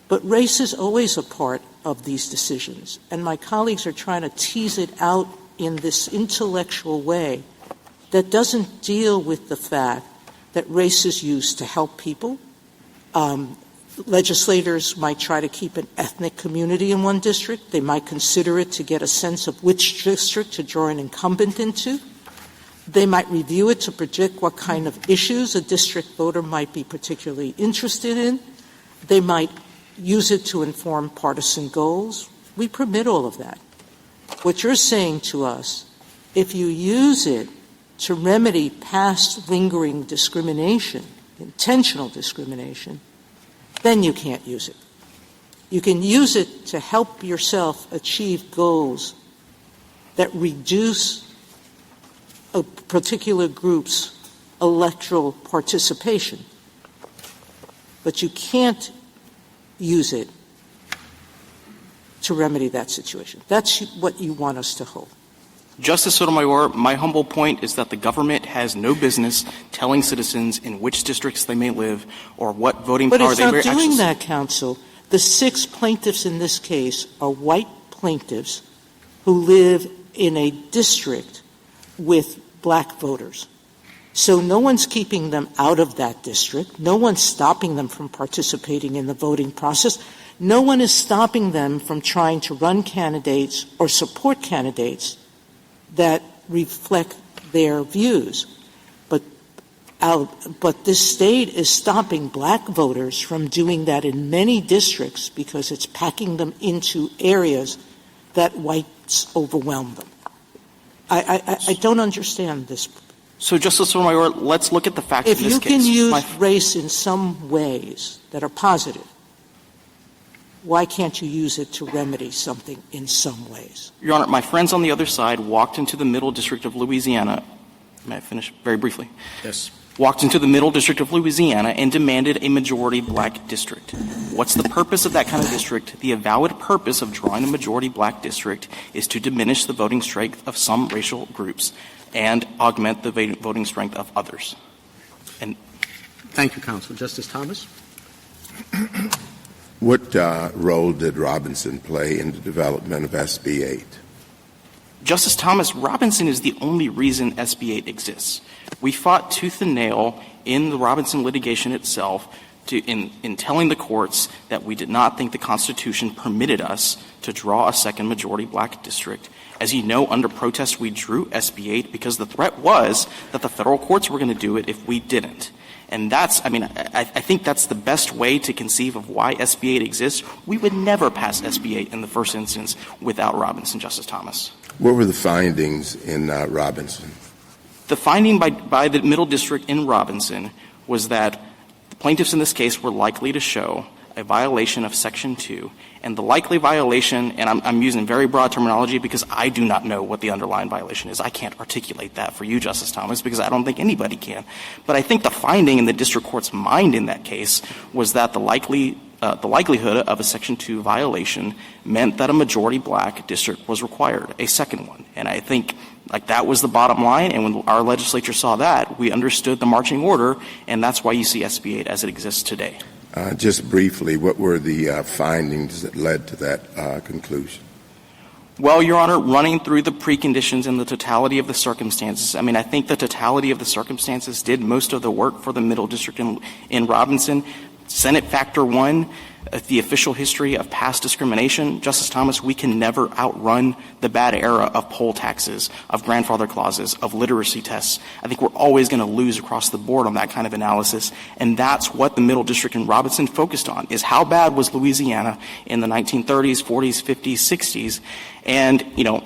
But race is always a part of these decisions, and my colleagues are trying to tease it out in this intellectual way that doesn't deal with the fact that race is used to help people. Legislators might try to keep an ethnic community in one district. They might consider it to get a sense of which district to draw an incumbent into. They might review it to predict what kind of issues a district voter might be particularly interested in. They might use it to inform partisan goals. We permit all of that. What you're saying to us, if you use it to remedy past lingering discrimination, intentional discrimination, then you can't use it. You can use it to help yourself achieve goals that reduce a particular group's electoral participation. But you can't use it to remedy that situation. That's what you want us to hold. Justice Sotomayor, my humble point is that the government has no business telling citizens in which districts they may live or what voting power they may exercise. But it's not doing that, counsel. The 6 plaintiffs in this case are white plaintiffs who live in a district with black voters. So no one's keeping them out of that district. No one's stopping them from participating in the voting process. No one is stopping them from trying to run candidates or support candidates that reflect their views. But this state is stopping black voters from doing that in many districts because it's packing them into areas that whites overwhelm them. I don't understand this. So, Justice Sotomayor, let's look at the facts in this case. If you can use race in some ways that are positive, why can't you use it to remedy something in some ways? Your Honor, my friends on the other side walked into the Middle District of Louisiana. May I finish very briefly? Yes. Walked into the Middle District of Louisiana and demanded a majority black district. What's the purpose of that kind of district? The avowed purpose of drawing a majority black district is to diminish the voting strength of some racial groups and augment the voting strength of others. And thank you, counsel. Justice Thomas? What role did Robinson play in the development of SB 8? Justice Thomas, Robinson is the only reason SB 8 exists. We fought tooth and nail in the Robinson litigation itself in telling the courts that we did not think the Constitution permitted us to draw a second majority black district. As you know, under protest, we drew SB 8 because the threat was that the federal courts were going to do it if we didn't. And I think that's the best way to conceive of why SB 8 exists. We would never pass SB 8 in the first instance without Robinson, Justice Thomas. What were the findings in Robinson? The finding by the Middle District in Robinson was that the plaintiffs in this case were likely to show a violation of Section 2, and the likely violation, and I'm using very broad terminology because I do not know what the underlying violation is. I can't articulate that for you, Justice Thomas, because I don't think anybody can. But I think the finding in the district court's mind in that case was that the likelihood of a Section 2 violation meant that a majority black district was required, a second one. And I think that was the bottom line, and when our legislature saw that, we understood the marching order, and that's why you see SB 8 as it exists today. Just briefly, what were the findings that led to that conclusion? Well, Your Honor, running through the preconditions and the totality of the circumstances, I think the totality of the circumstances did most of the work for the Middle District in Robinson. Senate Factor 1, the official history of past discrimination, Justice Thomas, we can never outrun the bad era of poll taxes, of grandfather clauses, of literacy tests. I think we're always going to lose across the board on that kind of analysis, and that's what the Middle District in Robinson focused on, is how bad was Louisiana in the 1930s, 40s, 50s, 60s, and,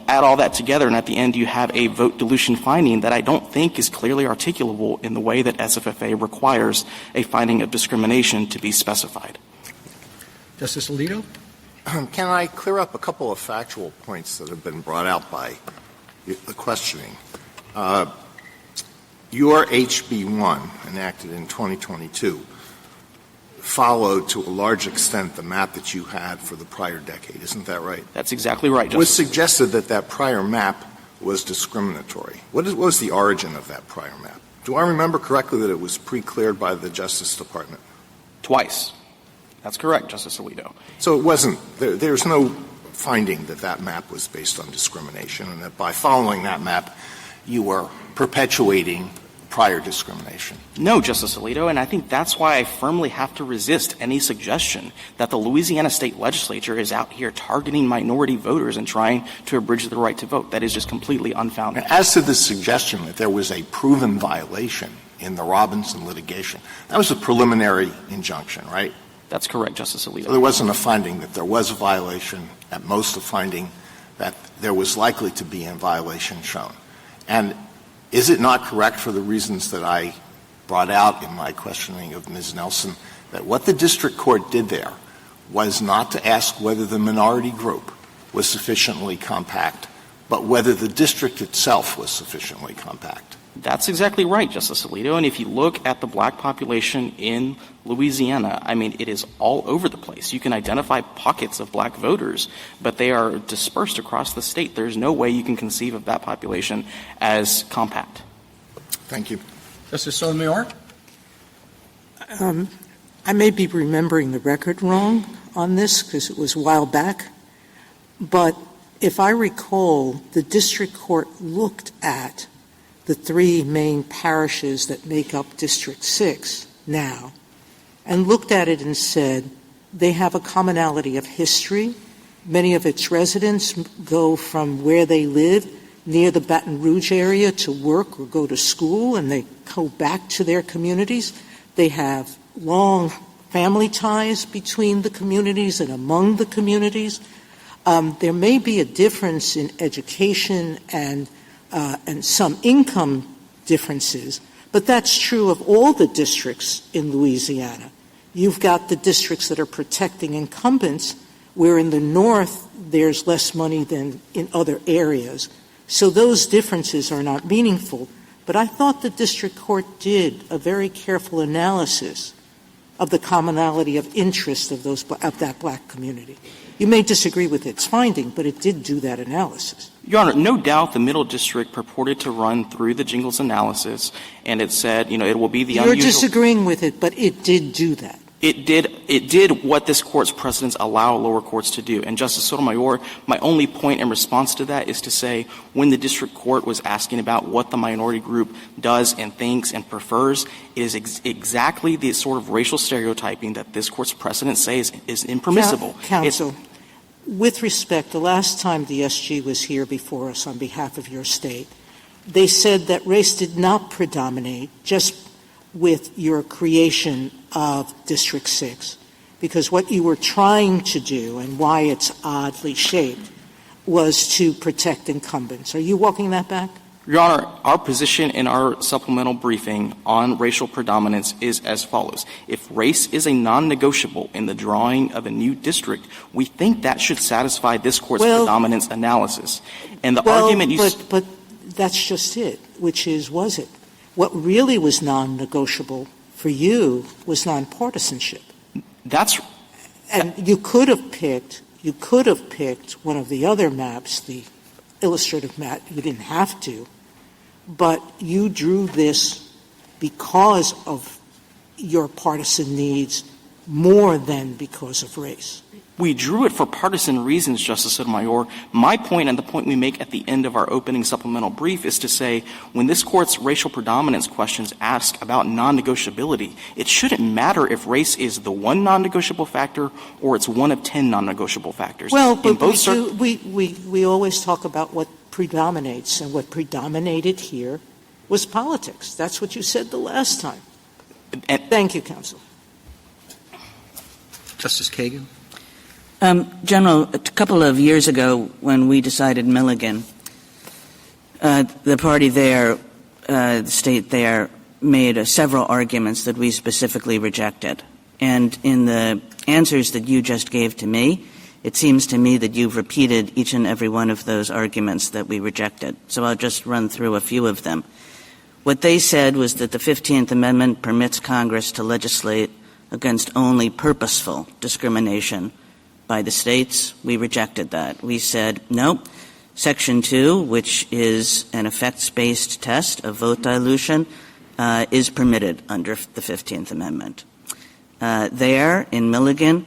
add all that together, and at the end you have a vote dilution finding that I don't think is clearly articulable in the way that SFFA requires a finding of discrimination to be specified. Justice Alito? Can I clear up a couple of factual points that have been brought out by the questioning? Your HB 1, enacted in 2022, followed to a large extent the map that you had for the prior decade. Isn't that right? That's exactly right, Justice. It was suggested that prior map was discriminatory. What was the origin of that prior map? Do I remember correctly that it was pre-cleared by the Justice Department? Twice. That's correct, Justice Alito. So it wasn't – there's no finding that that map was based on discrimination, and that by following that map you were perpetuating prior discrimination. No, Justice Alito, and I think that's why I firmly have to resist any suggestion that the Louisiana State Legislature is out here targeting minority voters and trying to abridge the right to vote. That is just completely unfounded. As to the suggestion that there was a proven violation in the Robinson litigation, that was a preliminary injunction, right? That's correct, Justice Alito. So there wasn't a finding that there was a violation, at most a finding that there was likely to be a violation shown. And is it not correct, for the reasons that I brought out in my questioning of Ms. Nelson, that what the district court did there was not to ask whether the minority group was sufficiently compact, but whether the district itself was sufficiently compact? That's exactly right, Justice Alito. And if you look at the black population in Louisiana, I mean, it is all over the place. You can identify pockets of black voters, but they are dispersed across the state. There's no way you can conceive of that population as compact. Thank you. Justice Sotomayor? I may be remembering the record wrong on this because it was a while back, but if I recall, the district court looked at the three main parishes that make up District 6 now, and looked at it and said they have a commonality of history. Many of its residents go from where they live near the Baton Rouge area to work or go to school, and they go back to their communities. They have long family ties between the communities and among the communities. There may be a difference in education and some income differences, but that's true of all the districts in Louisiana. You've got the districts that are protecting incumbents, where in the north there's less money than in other areas. So those differences are not meaningful. But I thought the district court did a very careful analysis of the commonality of interest of that black community. You may disagree with its finding, but it did do that analysis. Your Honor, no doubt the Middle District purported to run through the Jingles analysis, and it said, it will be the unusual. You're disagreeing with it, but it did do that. It did what this Court's precedents allow lower courts to do. And, Justice Sotomayor, my only point in response to that is to say when the district court was asking about what the minority group does and thinks and prefers, it is exactly the sort of racial stereotyping that this Court's precedents say is impermissible. Counsel, with respect, the last time the SG was here before us on behalf of your state, they said that race did not predominate just with your creation of District 6, because what you were trying to do and why it's oddly shaped was to protect incumbents. Are you walking that back? Your Honor, our position in our supplemental briefing on racial predominance is as follows. If race is a non-negotiable in the drawing of a new district, we think that should satisfy this Court's predominance analysis. And the argument you but that's just it, which is, was it? What really was non-negotiable for you was nonpartisanship. And you could have picked one of the other maps, the illustrative map. You didn't have to, but you drew this because of your partisan needs more than because of race. We drew it for partisan reasons, Justice Sotomayor. My point and the point we make at the end of our opening supplemental brief is to say when this Court's racial predominance questions ask about non-negotiability, it shouldn't matter if race is the one non-negotiable factor or it's one of 10 non-negotiable factors. Well, but we always talk about what predominates, and what predominated here was politics. That's what you said the last time. Thank you, counsel. Justice Kagan? General, a couple of years ago when we decided Milligan, the party there, the state there, made several arguments that we specifically rejected. And in the answers that you just gave to me, it seems to me that you've repeated each and every one of those arguments that we rejected. So I'll just run through a few of them. What they said was that the 15th Amendment permits Congress to legislate against only purposeful discrimination by the states. We rejected that. We said, no, Section 2, which is an effects-based test of vote dilution, is permitted under the 15th Amendment. There, in Milligan,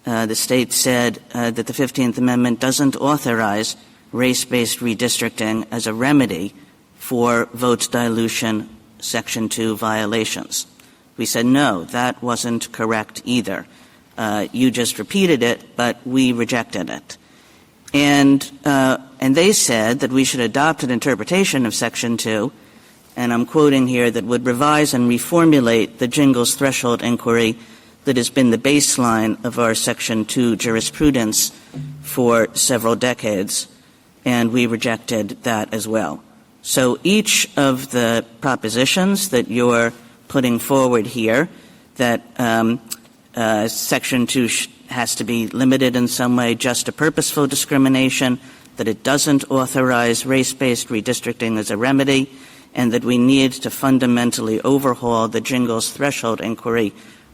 the state said that the 15th Amendment doesn't authorize race-based redistricting as a remedy for vote dilution Section 2 violations. We said, no, that wasn't correct either. You just repeated it, but we rejected it. And they said that we should adopt an interpretation of Section 2, and I'm quoting here, that would revise and reformulate the Jingles threshold inquiry that has been the baseline of our Section 2 jurisprudence for several decades, and we rejected that as well. So each of the propositions that you're putting forward here, that Section 2 has to be limited in some way just to purposeful discrimination, that it doesn't authorize race-based redistricting as a remedy, and that we need to fundamentally overhaul the Jingles threshold inquiry,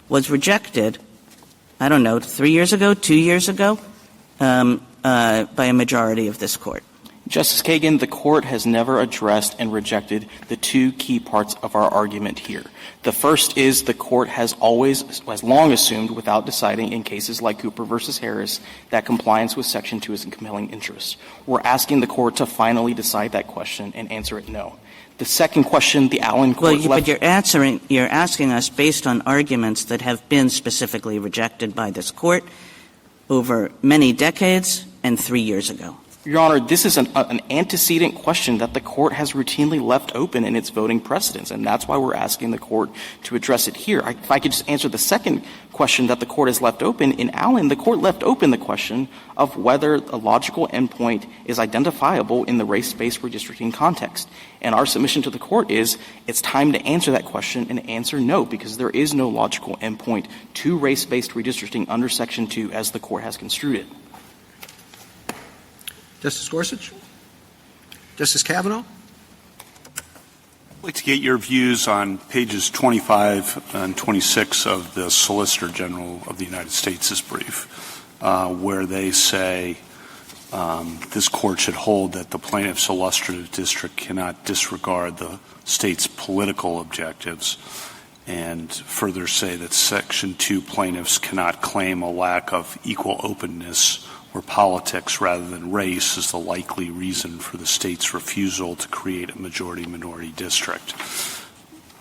was rejected, 3 years ago, 2 years ago, by a majority of this Court. Justice Kagan, the Court has never addressed and rejected the two key parts of our argument here. The first is the Court has long assumed, without deciding in cases like Cooper versus Harris, that compliance with Section 2 is in compelling interest. We're asking the Court to finally decide that question and answer it no. The second question, the Allen Court but you're asking us based on arguments that have been specifically rejected by this Court over many decades and 3 years ago. Your Honor, this is an antecedent question that the Court has routinely left open in its voting precedents, and that's why we're asking the Court to address it here. If I could just answer the second question that the Court has left open, in Allen, the Court left open the question of whether a logical endpoint is identifiable in the race-based redistricting context. And our submission to the Court is it's time to answer that question and answer no, because there is no logical endpoint to race-based redistricting under Section 2 as the Court has construed it. Justice Gorsuch? Justice Kavanaugh? I'd like to get your views on pages 25 and 26 of the Solicitor General of the United States' brief, where they say this Court should hold that the plaintiff's illustrative district cannot disregard the state's political objectives, and further say that Section 2 plaintiffs cannot claim a lack of equal openness where politics rather than race is the likely reason for the state's refusal to create a majority-minority district.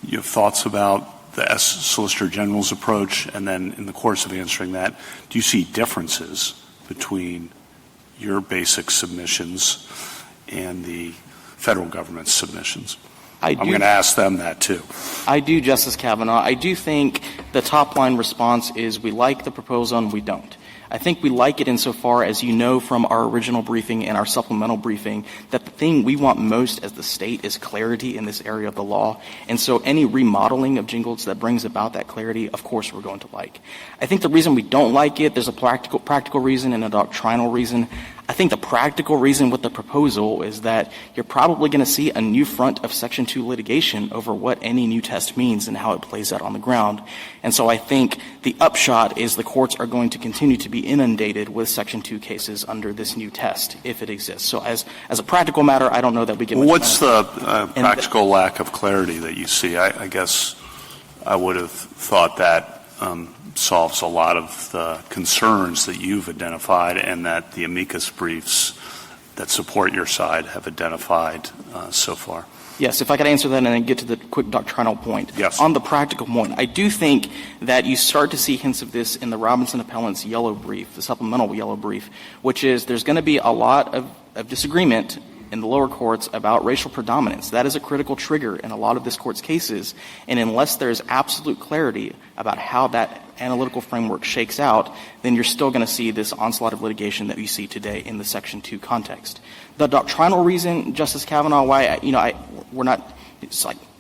You have thoughts about the Solicitor General's approach? And then in the course of answering that, do you see differences between your basic submissions and the federal government's submissions? I'm going to ask them that, too. I do, Justice Kavanaugh. I do think the top-line response is we like the proposal and we don't. I think we like it insofar as you know from our original briefing and our supplemental briefing that the thing we want most as the state is clarity in this area of the law. And so any remodeling of Jingles that brings about that clarity, of course, we're going to like. I think the reason we don't like it, there's a practical reason and a doctrinal reason. I think the practical reason with the proposal is that you're probably going to see a new front of Section 2 litigation over what any new test means and how it plays out on the ground. And so I think the upshot is the courts are going to continue to be inundated with Section 2 cases under this new test, if it exists. So as a practical matter, I don't know that we get much What's the practical lack of clarity that you see? I guess I would have thought that solves a lot of the concerns that you've identified and that the amicus briefs that support your side have identified so far. Yes, if I could answer that and then get to the quick doctrinal point. Yes. On the practical point, I do think that you start to see hints of this in the Robinson Appellant's yellow brief, the supplemental yellow brief, which is there's going to be a lot of disagreement in the lower courts about racial predominance. That is a critical trigger in a lot of this Court's cases, and unless there's absolute clarity about how that analytical framework shakes out, then you're still going to see this onslaught of litigation that we see today in the Section 2 context. The doctrinal reason, Justice Kavanaugh, why we're not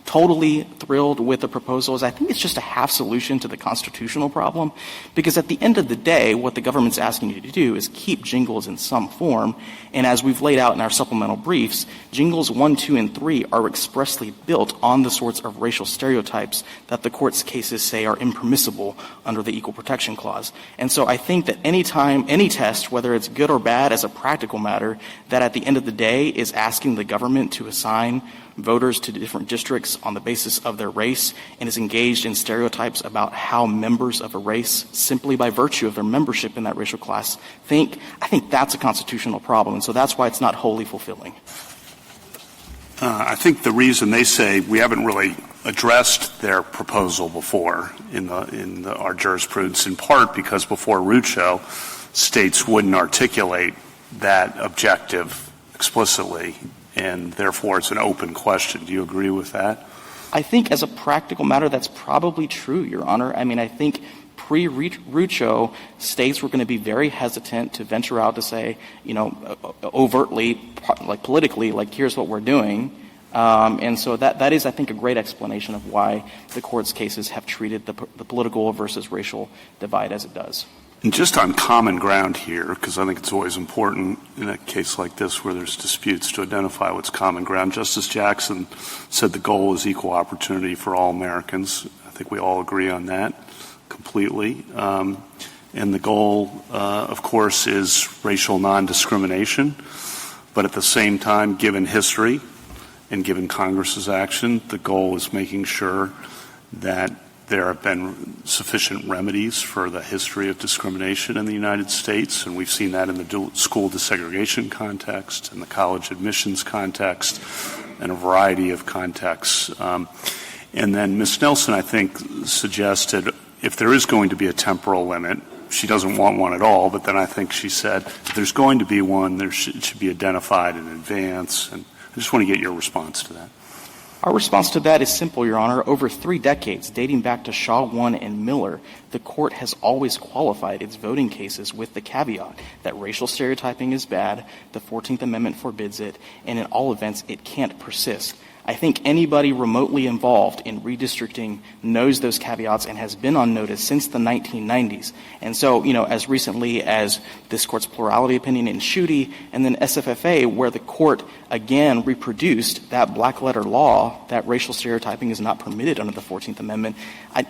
totally thrilled with the proposal is I think it's just a half solution to the constitutional problem, because at the end of the day, what the government's asking you to do is keep Jingles in some form, and as we've laid out in our supplemental briefs, Jingles 1, 2, and 3 are expressly built on the sorts of racial stereotypes that the Court's cases say are impermissible under the Equal Protection Clause. And so I think that any test, whether it's good or bad as a practical matter, that at the end of the day is asking the government to assign voters to different districts on the basis of their race and is engaged in stereotypes about how members of a race, simply by virtue of their membership in that racial class, think, I think that's a constitutional problem. And so that's why it's not wholly fulfilling. I think the reason they say we haven't really addressed their proposal before in our jurisprudence, in part because before Rucho, states wouldn't articulate that objective explicitly, and therefore it's an open question. Do you agree with that? I think as a practical matter, that's probably true, Your Honor. I mean, I think pre-Rucho, states were going to be very hesitant to venture out to say, overtly, like politically, like, here's what we're doing. And so that is, I think, a great explanation of why the Court's cases have treated the political versus racial divide as it does. And just on common ground here, because I think it's always important in a case like this where there's disputes to identify what's common ground. Justice Jackson said the goal is equal opportunity for all Americans. I think we all agree on that completely. And the goal, of course, is racial non-discrimination. But at the same time, given history and given Congress's action, the goal is making sure that there have been sufficient remedies for the history of discrimination in the United States, and we've seen that in the school desegregation context, in the college admissions context, and a variety of contexts. And then Ms. Nelson, I think, suggested if there is going to be a temporal limit, she doesn't want one at all, but then I think she said if there's going to be one, it should be identified in advance. And I just want to get your response to that. Our response to that is simple, Your Honor. Over 3 decades, dating back to Shaw 1 and Miller, the Court has always qualified its voting cases with the caveat that racial stereotyping is bad, the 14th Amendment forbids it, and in all events, it can't persist. I think anybody remotely involved in redistricting knows those caveats and has been on notice since the 1990s. And so, as recently as this Court's plurality opinion in Schuette and then SFFA, where the Court again reproduced that black-letter law that racial stereotyping is not permitted under the 14th Amendment,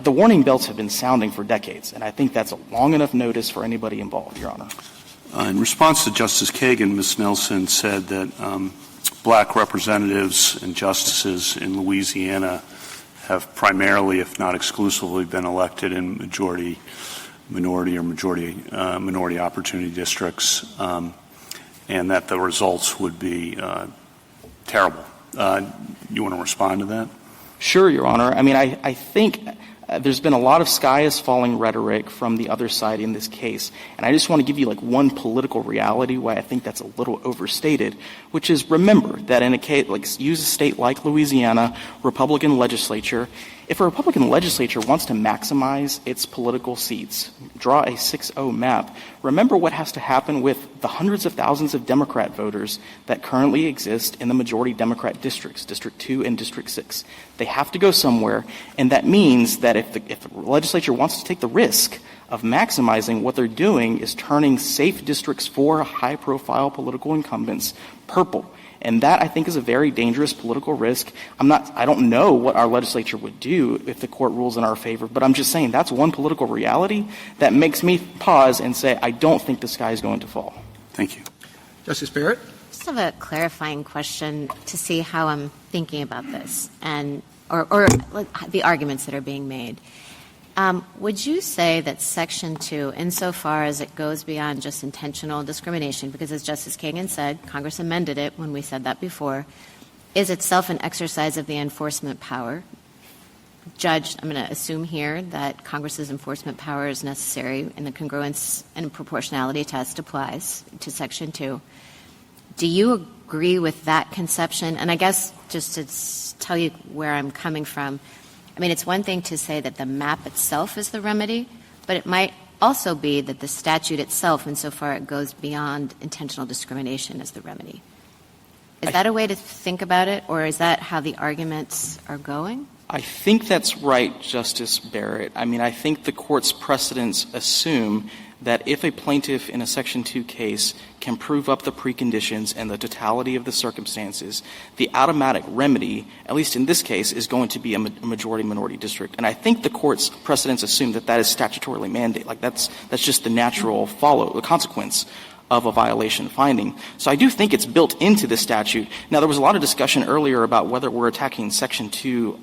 the warning bells have been sounding for decades, and I think that's a long enough notice for anybody involved, Your Honor. In response to Justice Kagan, Ms. Nelson said that black representatives and justices in Louisiana have primarily, if not exclusively, been elected in minority opportunity districts, and that the results would be terrible. You want to respond to that? Sure, Your Honor. I mean, I think there's been a lot of sky is falling rhetoric from the other side in this case. And I just want to give you one political reality why I think that's a little overstated, which is remember that in a case, use a state like Louisiana, Republican legislature. If a Republican legislature wants to maximize its political seats, draw a 6-0 map, remember what has to happen with the hundreds of thousands of Democrat voters that currently exist in the majority Democrat districts, District 2 and District 6. They have to go somewhere, and that means that if the legislature wants to take the risk of maximizing, what they're doing is turning safe districts for high-profile political incumbents purple. And that, I think, is a very dangerous political risk. I don't know what our legislature would do if the Court rules in our favor, but I'm just saying that's one political reality that makes me pause and say I don't think the sky is going to fall. Thank you. Justice Barrett? Just have a clarifying question to see how I'm thinking about this or the arguments that are being made. Would you say that Section 2, insofar as it goes beyond just intentional discrimination, because as Justice Kagan said, Congress amended it when we said that before, is itself an exercise of the enforcement power? Judge, I'm going to assume here that Congress's enforcement power is necessary and the congruence and proportionality test applies to Section 2. Do you agree with that conception? And I guess just to tell you where I'm coming from, I mean, it's one thing to say that the map itself is the remedy, but it might also be that the statute itself, insofar it goes beyond intentional discrimination, is the remedy. Is that a way to think about it, or is that how the arguments are going? I think that's right, Justice Barrett. I mean, I think the Court's precedents assume that if a plaintiff in a Section 2 case can prove up the preconditions and the totality of the circumstances, the automatic remedy, at least in this case, is going to be a majority-minority district. And I think the Court's precedents assume that that is statutorily mandated. That's just the natural the consequence of a violation finding. So I do think it's built into the statute. Now, there was a lot of discussion earlier about whether we're attacking Section 2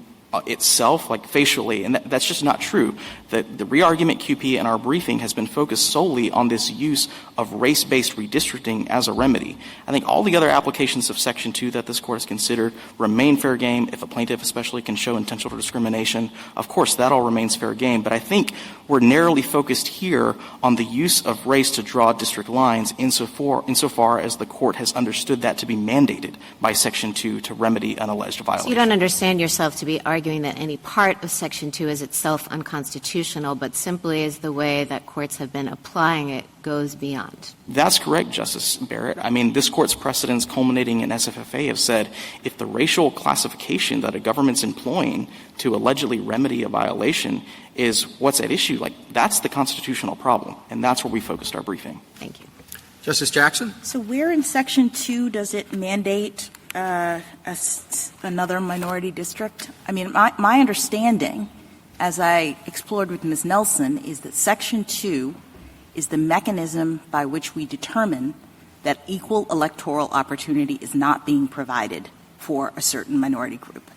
itself, like facially, and that's just not true. The re-argument QP in our briefing has been focused solely on this use of race-based redistricting as a remedy. I think all the other applications of Section 2 that this Court has considered remain fair game. If a plaintiff especially can show intentional discrimination, of course, that all remains fair game. But I think we're narrowly focused here on the use of race to draw district lines insofar as the Court has understood that to be mandated by Section 2 to remedy an alleged violation. So you don't understand yourself to be arguing that any part of Section 2 is itself unconstitutional, but simply is the way that courts have been applying it goes beyond. That's correct, Justice Barrett. I mean, this Court's precedents culminating in SFFA have said if the racial classification that a government's employing to allegedly remedy a violation is what's at issue, like that's the constitutional problem, and that's where we focused our briefing. Thank you. Justice Jackson? So where in Section 2 does it mandate another minority district? I mean, my understanding, as I explored with Ms. Nelson, is that Section 2 is the mechanism by which we determine that equal electoral opportunity is not being provided for a certain minority group.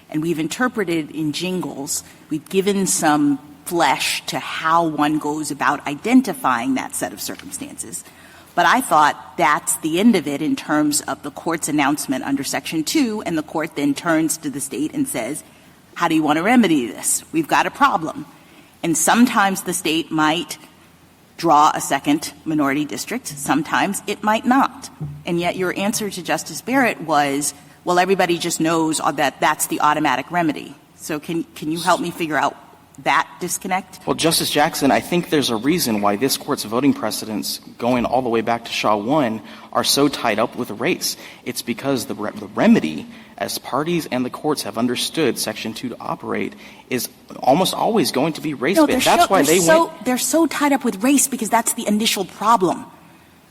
And we've interpreted in jingles, we've given some flesh to how one goes about identifying that set of circumstances. But I thought that's the end of it in terms of the Court's announcement under Section 2, and the Court then turns to the state and says, how do you want to remedy this? We've got a problem. And sometimes the state might draw a second minority district. Sometimes it might not. And yet your answer to Justice Barrett was, well, everybody just knows that that's the automatic remedy. So can you help me figure out that disconnect? Well, Justice Jackson, I think there's a reason why this Court's voting precedents going all the way back to Shaw 1 are so tied up with race. It's because the remedy, as parties and the courts have understood Section 2 to operate, is almost always going to be race-based. They're so tied up with race because that's the initial problem,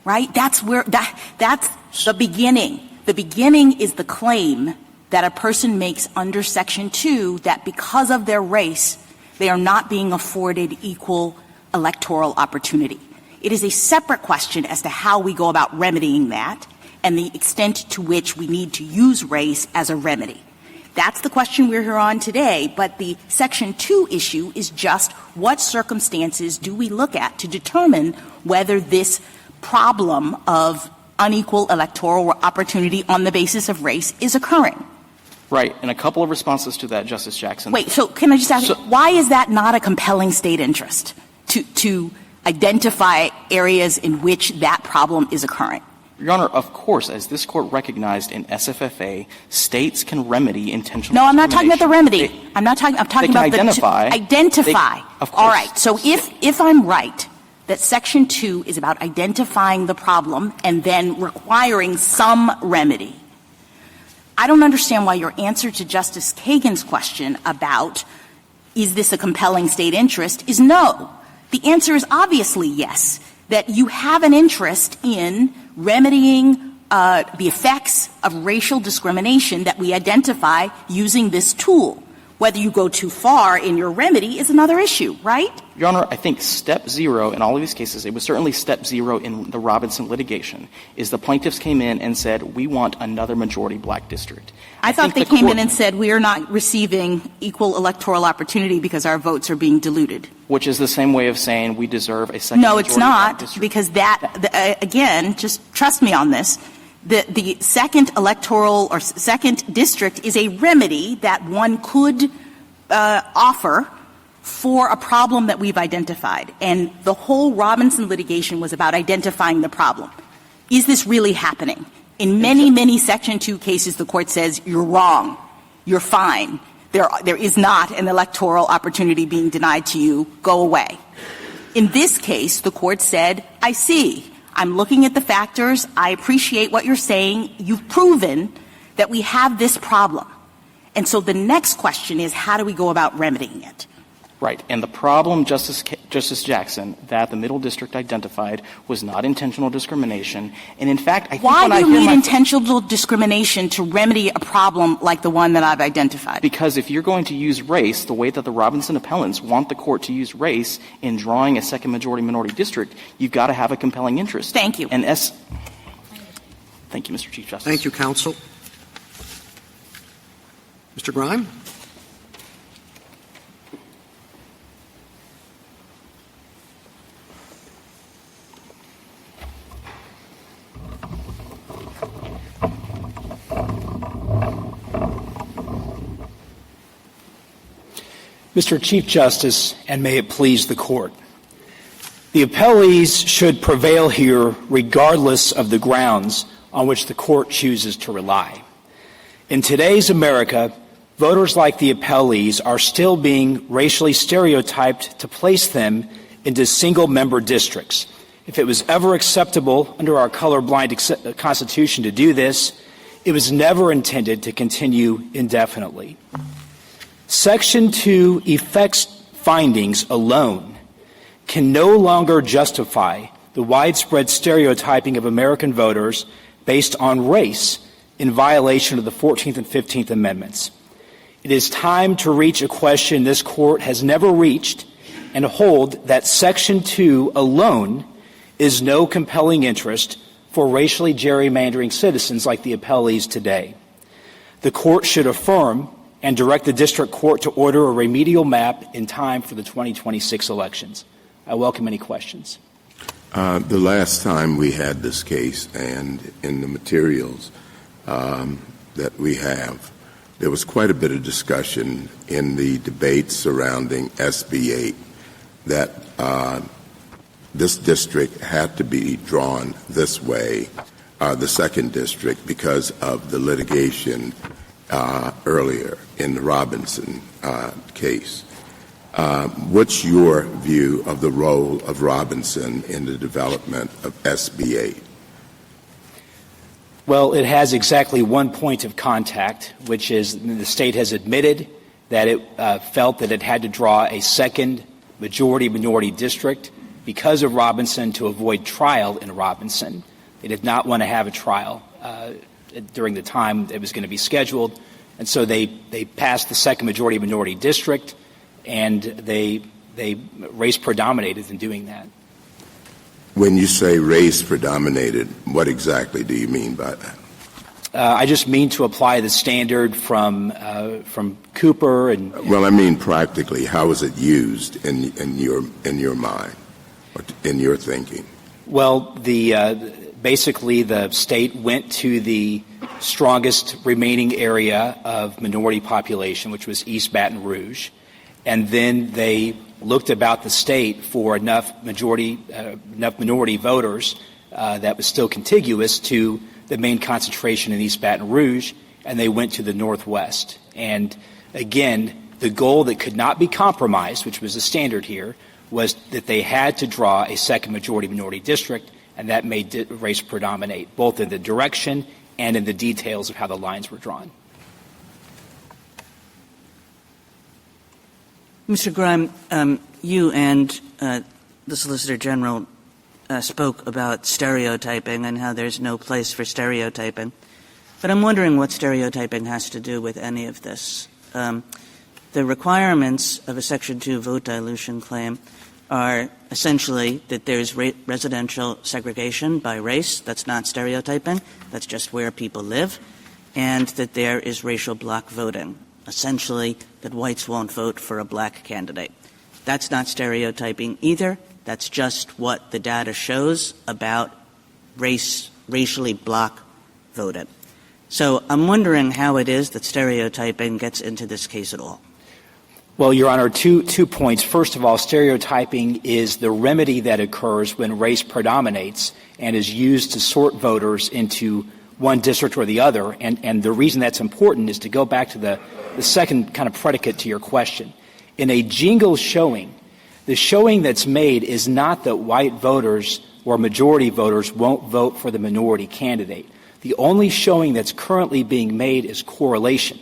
right? That's the beginning. The beginning is the claim that a person makes under Section 2 that because of their race, they are not being afforded equal electoral opportunity. It is a separate question as to how we go about remedying that and the extent to which we need to use race as a remedy. That's the question we're here on today, but the Section 2 issue is just what circumstances do we look at to determine whether this problem of unequal electoral opportunity on the basis of race is occurring. Right. And a couple of responses to that, Justice Jackson. Wait, so can I just ask, why is that not a compelling state interest to identify areas in which that problem is occurring? Your Honor, of course, as this Court recognized in SFFA, states can remedy intentional No, I'm not talking about the remedy. I'm talking they about can identify. Identify. Of course. All right. So if I'm right that Section 2 is about identifying the problem and then requiring some remedy, I don't understand why your answer to Justice Kagan's question about is this a compelling state interest is no. The answer is obviously yes, that you have an interest in remedying the effects of racial discrimination that we identify using this tool. Whether you go too far in your remedy is another issue, right? Your Honor, I think step zero in all of these cases, it was certainly step zero in the Robinson litigation, is the plaintiffs came in and said, we want another majority black district. I thought they came in and said, we are not receiving equal electoral opportunity because our votes are being diluted. Which is the same way of saying we deserve a second No, majority it's not, black district. because again, just trust me on this, the second electoral or second district is a remedy that one could offer for a problem that we've identified. And the whole Robinson litigation was about identifying the problem. Is this really happening? In many, many Section 2 cases, the Court says, you're wrong. You're fine. There is not an electoral opportunity being denied to you. Go away. In this case, the Court said, I see. I'm looking at the factors. I appreciate what you're saying. You've proven that we have this problem. And so the next question is, how do we go about remedying it? Right. And the problem, Justice Justice Jackson, that the Middle District identified was not intentional discrimination. And in fact, I think why when I do hear you need my intentional discrimination to remedy a problem like the one that I've identified? Because if you're going to use race the way that the Robinson appellants want the court to use race in drawing a second majority minority district, you've got to have a compelling interest. Thank you. And thank you, Mr. Chief Justice. Thank you, counsel. Mr. Grime? Mr. Chief Justice, and may it please the Court, the appellees should prevail here regardless of the grounds on which the Court chooses to rely. In today's America, voters like the appellees are still being racially stereotyped to place them into single-member districts. If it was ever acceptable under our colorblind Constitution to do this, it was never intended to continue indefinitely. Section 2 effects findings alone can no longer justify the widespread stereotyping of American voters based on race in violation of the 14th and 15th Amendments. It is time to reach a question this Court has never reached and hold that Section 2 alone is no compelling interest for racially gerrymandering citizens like the appellees today. The Court should affirm and direct the District Court to order a remedial map in time for the 2026 elections. I welcome any questions. The last time we had this case, and in the materials that we have, there was quite a bit of discussion in the debate surrounding SB 8 that this district had to be drawn this way, the second district, because of the litigation earlier in the Robinson case. What's your view of the role of Robinson in the development of SB 8? Well, it has exactly one point of contact, which is the state has admitted that it felt that it had to draw a second majority-minority district because of Robinson to avoid trial in Robinson. They did not want to have a trial during the time it was going to be scheduled, and so they passed the second majority-minority district, and they race predominated in doing that. When you say race predominated, what exactly do you mean by that? I just mean to apply the standard from Cooper and. Well, I mean practically, how is it used in your mind, or in your thinking? Well, basically the state went to the strongest remaining area of minority population, which was East Baton Rouge, and then they looked about the state for enough minority voters that was still contiguous to the main concentration in East Baton Rouge, and they went to the Northwest. And again, the goal that could not be compromised, which was the standard here, was that they had to draw a second majority-minority district, and that made race predominate, both in the direction and in the details of how the lines were drawn. Mr. Grime, you and the Solicitor General spoke about stereotyping and how there's no place for stereotyping. But I'm wondering what stereotyping has to do with any of this. The requirements of a Section 2 vote dilution claim are essentially that there's residential segregation by race. That's not stereotyping. That's just where people live. And that there is racial block voting. Essentially, that whites won't vote for a black candidate. That's not stereotyping either. That's just what the data shows about racially block voting. So I'm wondering how it is that stereotyping gets into this case at all. Well, Your Honor, two points. First of all, stereotyping is the remedy that occurs when race predominates and is used to sort voters into one district or the other. And the reason that's important is to go back to the second kind of predicate to your question. In a jingle showing, the showing that's made is not that white voters or majority voters won't vote for the minority candidate. The only showing that's currently being made is correlation.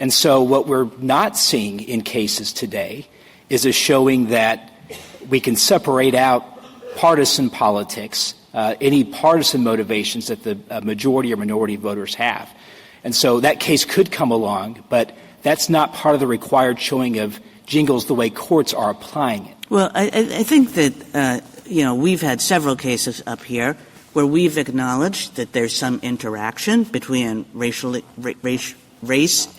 And so what we're not seeing in cases today is a showing that we can separate out partisan politics, any partisan motivations that the majority or minority voters have. And so that case could come along, but that's not part of the required showing of jingles the way courts are applying it. Well, I think that, we've had several cases up here where we've acknowledged that there's some interaction between race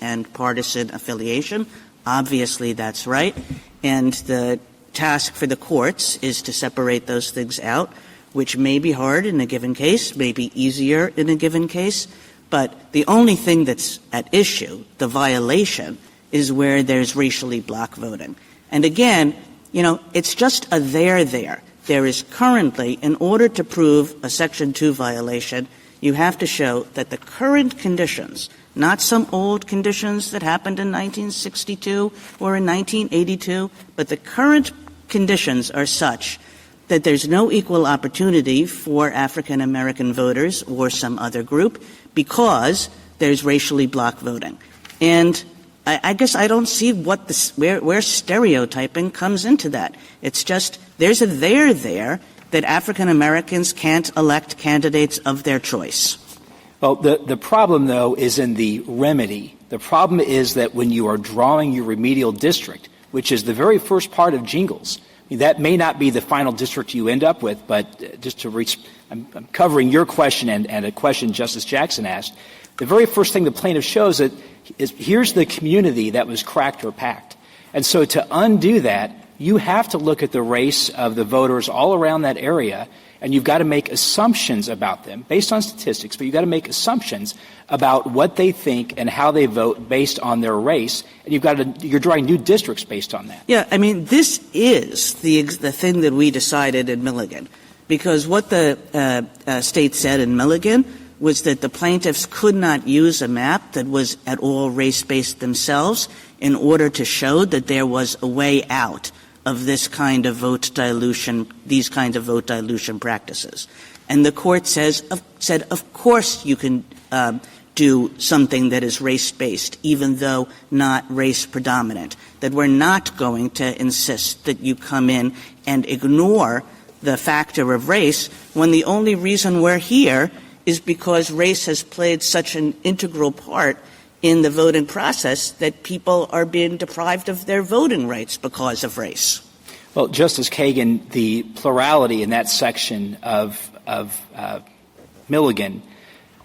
and partisan affiliation. Obviously, that's right. And the task for the courts is to separate those things out, which may be hard in a given case, may be easier in a given case. But the only thing that's at issue, the violation, is where there's racially block voting. And again, it's just a there. There is currently, in order to prove a Section 2 violation, you have to show that the current conditions, not some old conditions that happened in 1962 or in 1982, but the current conditions are such that there's no equal opportunity for African American voters or some other group because there's racially block voting. And I guess I don't see where stereotyping comes into that. It's just there's a there that African Americans can't elect candidates of their choice. Well, the problem, though, is in the remedy. The problem is that when you are drawing your remedial district, which is the very first part of jingles, that may not be the final district you end up with, but just to reach – I'm covering your question and a question Justice Jackson asked. The very first thing the plaintiff shows is here's the community that was cracked or packed. And so to undo that, you have to look at the race of the voters all around that area, and you've got to make assumptions about them based on statistics, but you've got to make assumptions about what they think and how they vote based on their race, and you're drawing new districts based on that. Yeah, I mean, this is the thing that we decided in Milligan, because what the state said in Milligan was that the plaintiffs could not use a map that was at all race-based themselves in order to show that there was a way out of this kind of vote dilution, these kinds of vote dilution practices. And the court said, of course you can do something that is race-based, even though not race-predominant, that we're not going to insist that you come in and ignore the factor of race when the only reason we're here is because race has played such an integral part in the voting process that people are being deprived of their voting rights because of race. Well, Justice Kagan, the plurality in that section of Milligan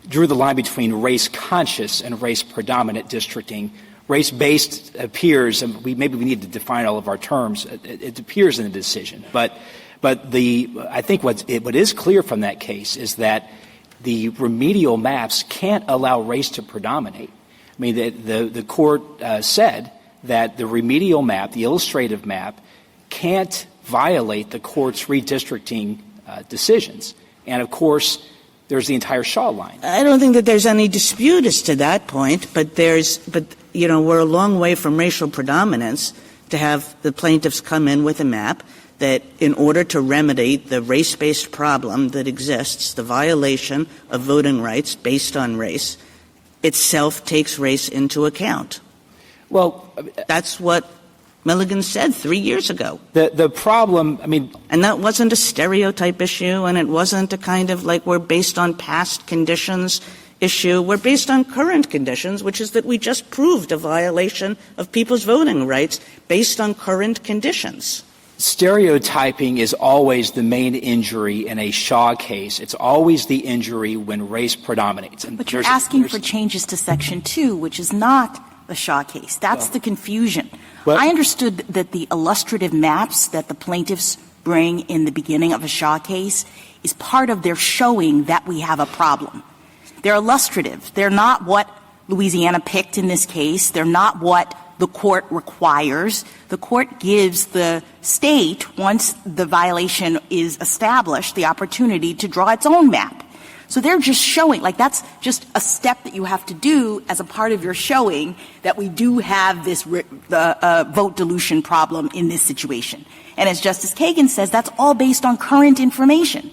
drew the line between race-conscious and race-predominant districting. Race-based appears, and maybe we need to define all of our terms. It appears in the decision, but I think what is clear from that case is that the remedial maps can't allow race to predominate. I mean, the court said that the remedial map, the illustrative map, can't violate the court's redistricting decisions. And, of course, there's the entire Shaw line. I don't think that there's any dispute as to that point, but we're a long way from racial predominance to have the plaintiffs come in with a map that in order to remedy the race-based problem that exists, the violation of voting rights based on race, itself takes race into account. Well, that's what Milligan said 3 years ago. The problem, and that wasn't a stereotype issue, and it wasn't a kind of like we're based on past conditions issue. We're based on current conditions, which is that we just proved a violation of people's voting rights based on current conditions. Stereotyping is always the main injury in a Shaw case. It's always the injury when race predominates. But you're asking for changes to Section 2, which is not the Shaw case. That's the confusion. I understood that the illustrative maps that the plaintiffs bring in the beginning of a Shaw case is part of their showing that we have a problem. They're illustrative. They're not what Louisiana picked in this case. They're not what the court requires. The court gives the state, once the violation is established, the opportunity to draw its own map. So they're just showing, that's just a step that you have to do as a part of your showing that we do have this vote dilution problem in this situation. And as Justice Kagan says, that's all based on current information.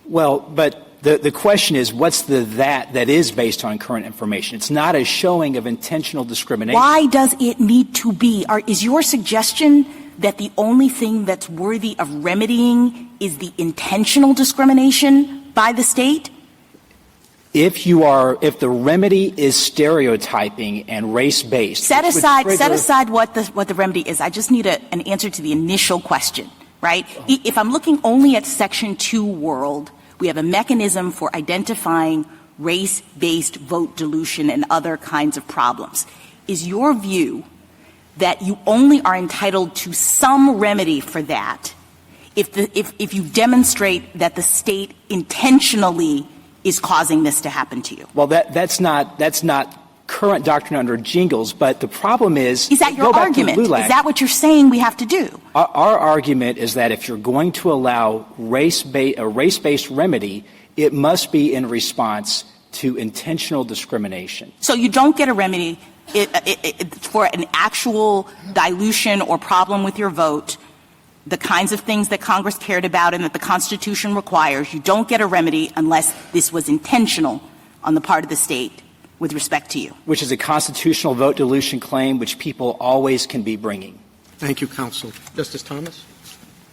Well, but the question is, what's that is based on current information? It's not a showing of intentional discrimination. Why does it need to be? Is your suggestion that the only thing that's worthy of remedying is the intentional discrimination by the state? If the remedy is stereotyping and race-based. Set aside what the remedy is. I just need an answer to the initial question, right? If I'm looking only at Section 2 world, we have a mechanism for identifying race-based vote dilution and other kinds of problems. Is your view that you only are entitled to some remedy for that if you demonstrate that the state intentionally is causing this to happen to you? Well, that's not current doctrine under Jingles, but the problem is that your argument? Is that what you're saying we have to do? Our argument is that if you're going to allow a race-based remedy, it must be in response to intentional discrimination. So you don't get a remedy for an actual dilution or problem with your vote, the kinds of things that Congress cared about and that the Constitution requires. You don't get a remedy unless this was intentional on the part of the state with respect to you. Which is a constitutional vote dilution claim which people always can be bringing. Thank you, counsel. Justice Thomas?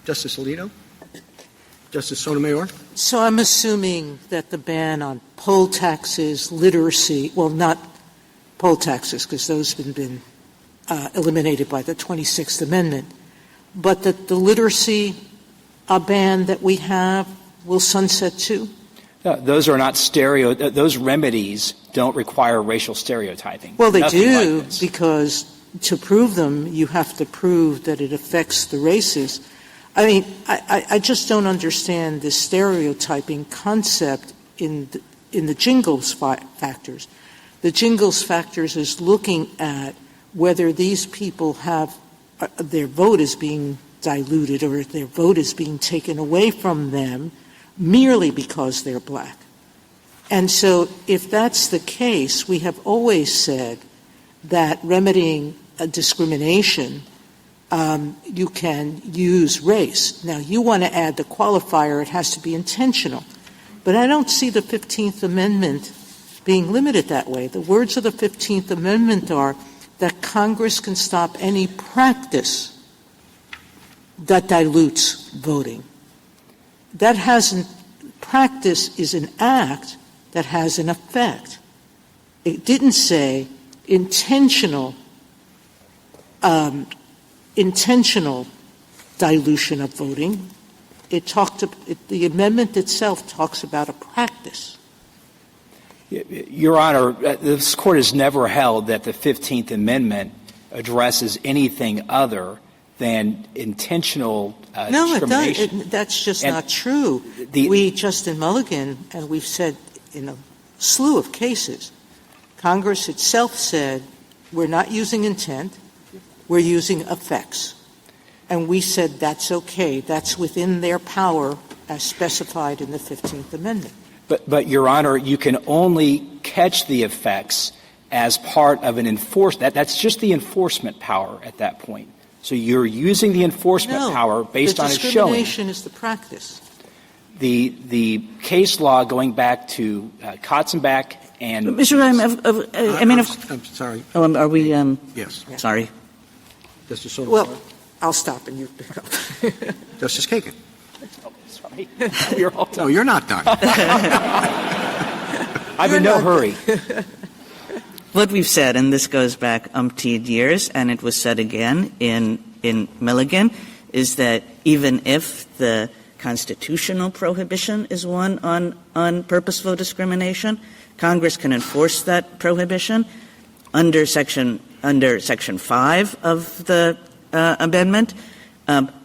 Justice Alito? Justice Sotomayor? So I'm assuming that the ban on poll taxes, literacy, well, not poll taxes because those have been eliminated by the 26th Amendment, but that the literacy ban that we have will sunset too? No, those are not those remedies don't require racial stereotyping. Well, they Nothing do like because to prove them, you have to prove that it affects the races. I mean, I just don't understand this stereotyping concept in the Jingles factors. The Jingles factors is looking at whether these people have their vote is being diluted or their vote is being taken away from them merely because they're black. And so if that's the case, we have always said that remedying a discrimination, you can use race. Now, you want to add the qualifier, it has to be intentional. But I don't see the 15th Amendment being limited that way. The words of the 15th Amendment are that Congress can stop any practice that dilutes voting. Practice is an act that has an effect. It didn't say intentional dilution of voting. The amendment itself talks about a practice. Your Honor, this Court has never held that the 15th Amendment addresses anything other than intentional discrimination. No, it does. That's just not true. Just in Mulligan, and we've said in a slew of cases, Congress itself said we're not using intent, we're using effects. And we said that's okay. That's within their power as specified in the 15th Amendment. But Your Honor, you can only catch the effects as part of an enforcement. That's just the enforcement power at that point. So you're using the enforcement power based on a showing. The discrimination is the practice. The case law going back to Katzenbach and Mr. Ryan, I'm sorry. Oh, are we? Yes. Sorry. Justice Sotomayor? Well, I'll stop and you pick up. Justice Kagan? Sorry. No, you're not done. I'm in no hurry. What we've said, and this goes back umpteen years, and it was said again in Milligan, is that even if the constitutional prohibition is one on purposeful discrimination, Congress can enforce that prohibition under Section 5 of the amendment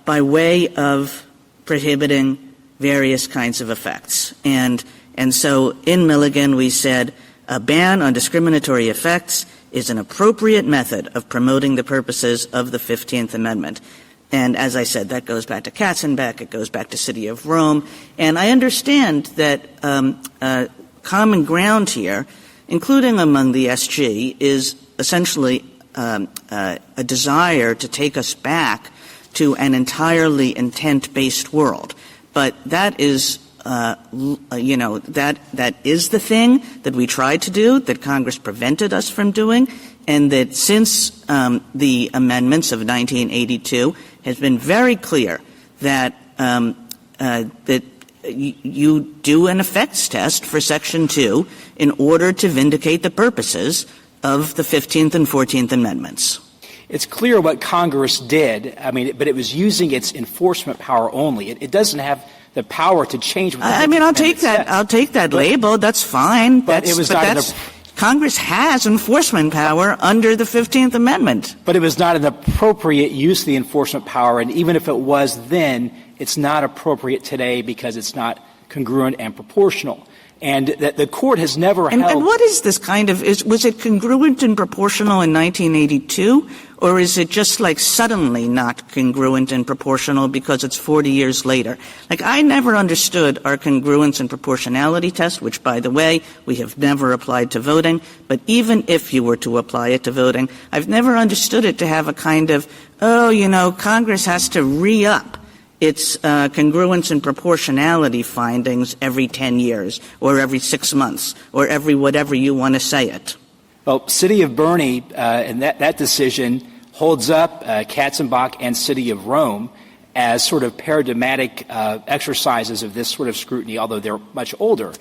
by way of prohibiting various kinds of effects. And so in Milligan we said a ban on discriminatory effects is an appropriate method of promoting the purposes of the 15th Amendment. And as I said, that goes back to Katzenbach, it goes back to City of Rome. And I understand that common ground here, including among the SG, is essentially a desire to take us back to an entirely intent-based world. But that is that is the thing that we tried to do, that Congress prevented us from doing and that since the amendments of 1982 has been very clear that that you do an effects test for Section 2 in order to vindicate the purposes of the 15th and 14th Amendments. It's clear what Congress did, but it was using its enforcement power only. It doesn't have the power to change what the I'll take that. says. I'll take that label. That's fine. But it was not Congress has enforcement power under the 15th Amendment. But it was not an appropriate use of the enforcement power, and even if it was then, it's not appropriate today because it's not congruent and proportional. And that the court has never held. And what is this kind of? Was it congruent and proportional in 1982, or is it just like suddenly not congruent and proportional because it's 40 years later? Like, I never understood our congruence and proportionality test, which, by the way, we have never applied to voting. But even if you were to apply it to voting, I've never understood it to have a kind of, Congress has to re-up its congruence and proportionality findings every 10 years or every 6 months or every whatever you want to say it. Well, City of Bernie and that decision holds up Katzenbach and City of Rome as sort of paradigmatic exercises of this sort of scrutiny, although they're much older.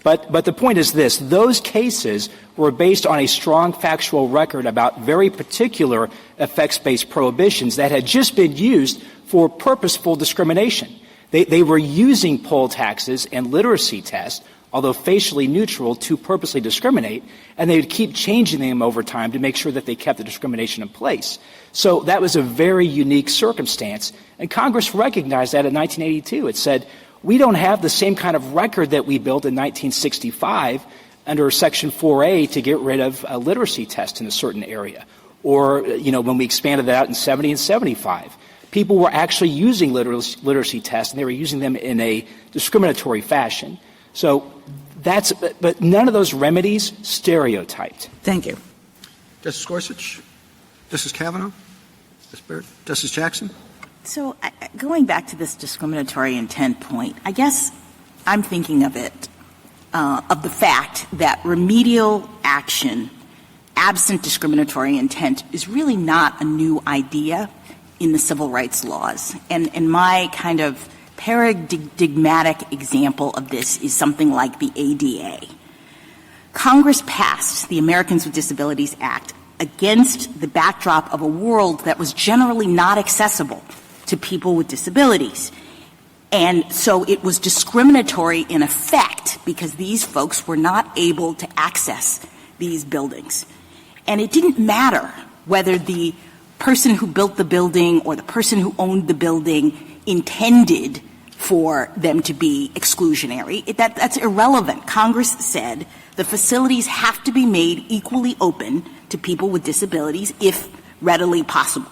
But the point is this. Those cases were based on a strong factual record about very particular effects-based prohibitions that had just been used for purposeful discrimination. They were using poll taxes and literacy tests, although facially neutral, to purposely discriminate, and they would keep changing them over time to make sure that they kept the discrimination in place. So that was a very unique circumstance, and Congress recognized that in 1982. It said, we don't have the same kind of record that we built in 1965 under Section 4A to get rid of a literacy test in a certain area, or, when we expanded that out in 70 and 75. People were actually using literacy tests, and they were using them in a discriminatory fashion. So but none of those remedies stereotyped. Thank you. Justice Gorsuch? Justice Kavanaugh? Justice Barrett? Justice Jackson? So going back to this discriminatory intent point, I guess I'm thinking of it, of the fact that remedial action absent discriminatory intent is really not a new idea in the civil rights laws. And my kind of paradigmatic example of this is something like the ADA. Congress passed the Americans with Disabilities Act against the backdrop of a world that was generally not accessible to people with disabilities. And so it was discriminatory in effect because these folks were not able to access these buildings. And it didn't matter whether the person who built the building or the person who owned the building intended for them to be exclusionary. That's irrelevant. Congress said the facilities have to be made equally open to people with disabilities if readily possible.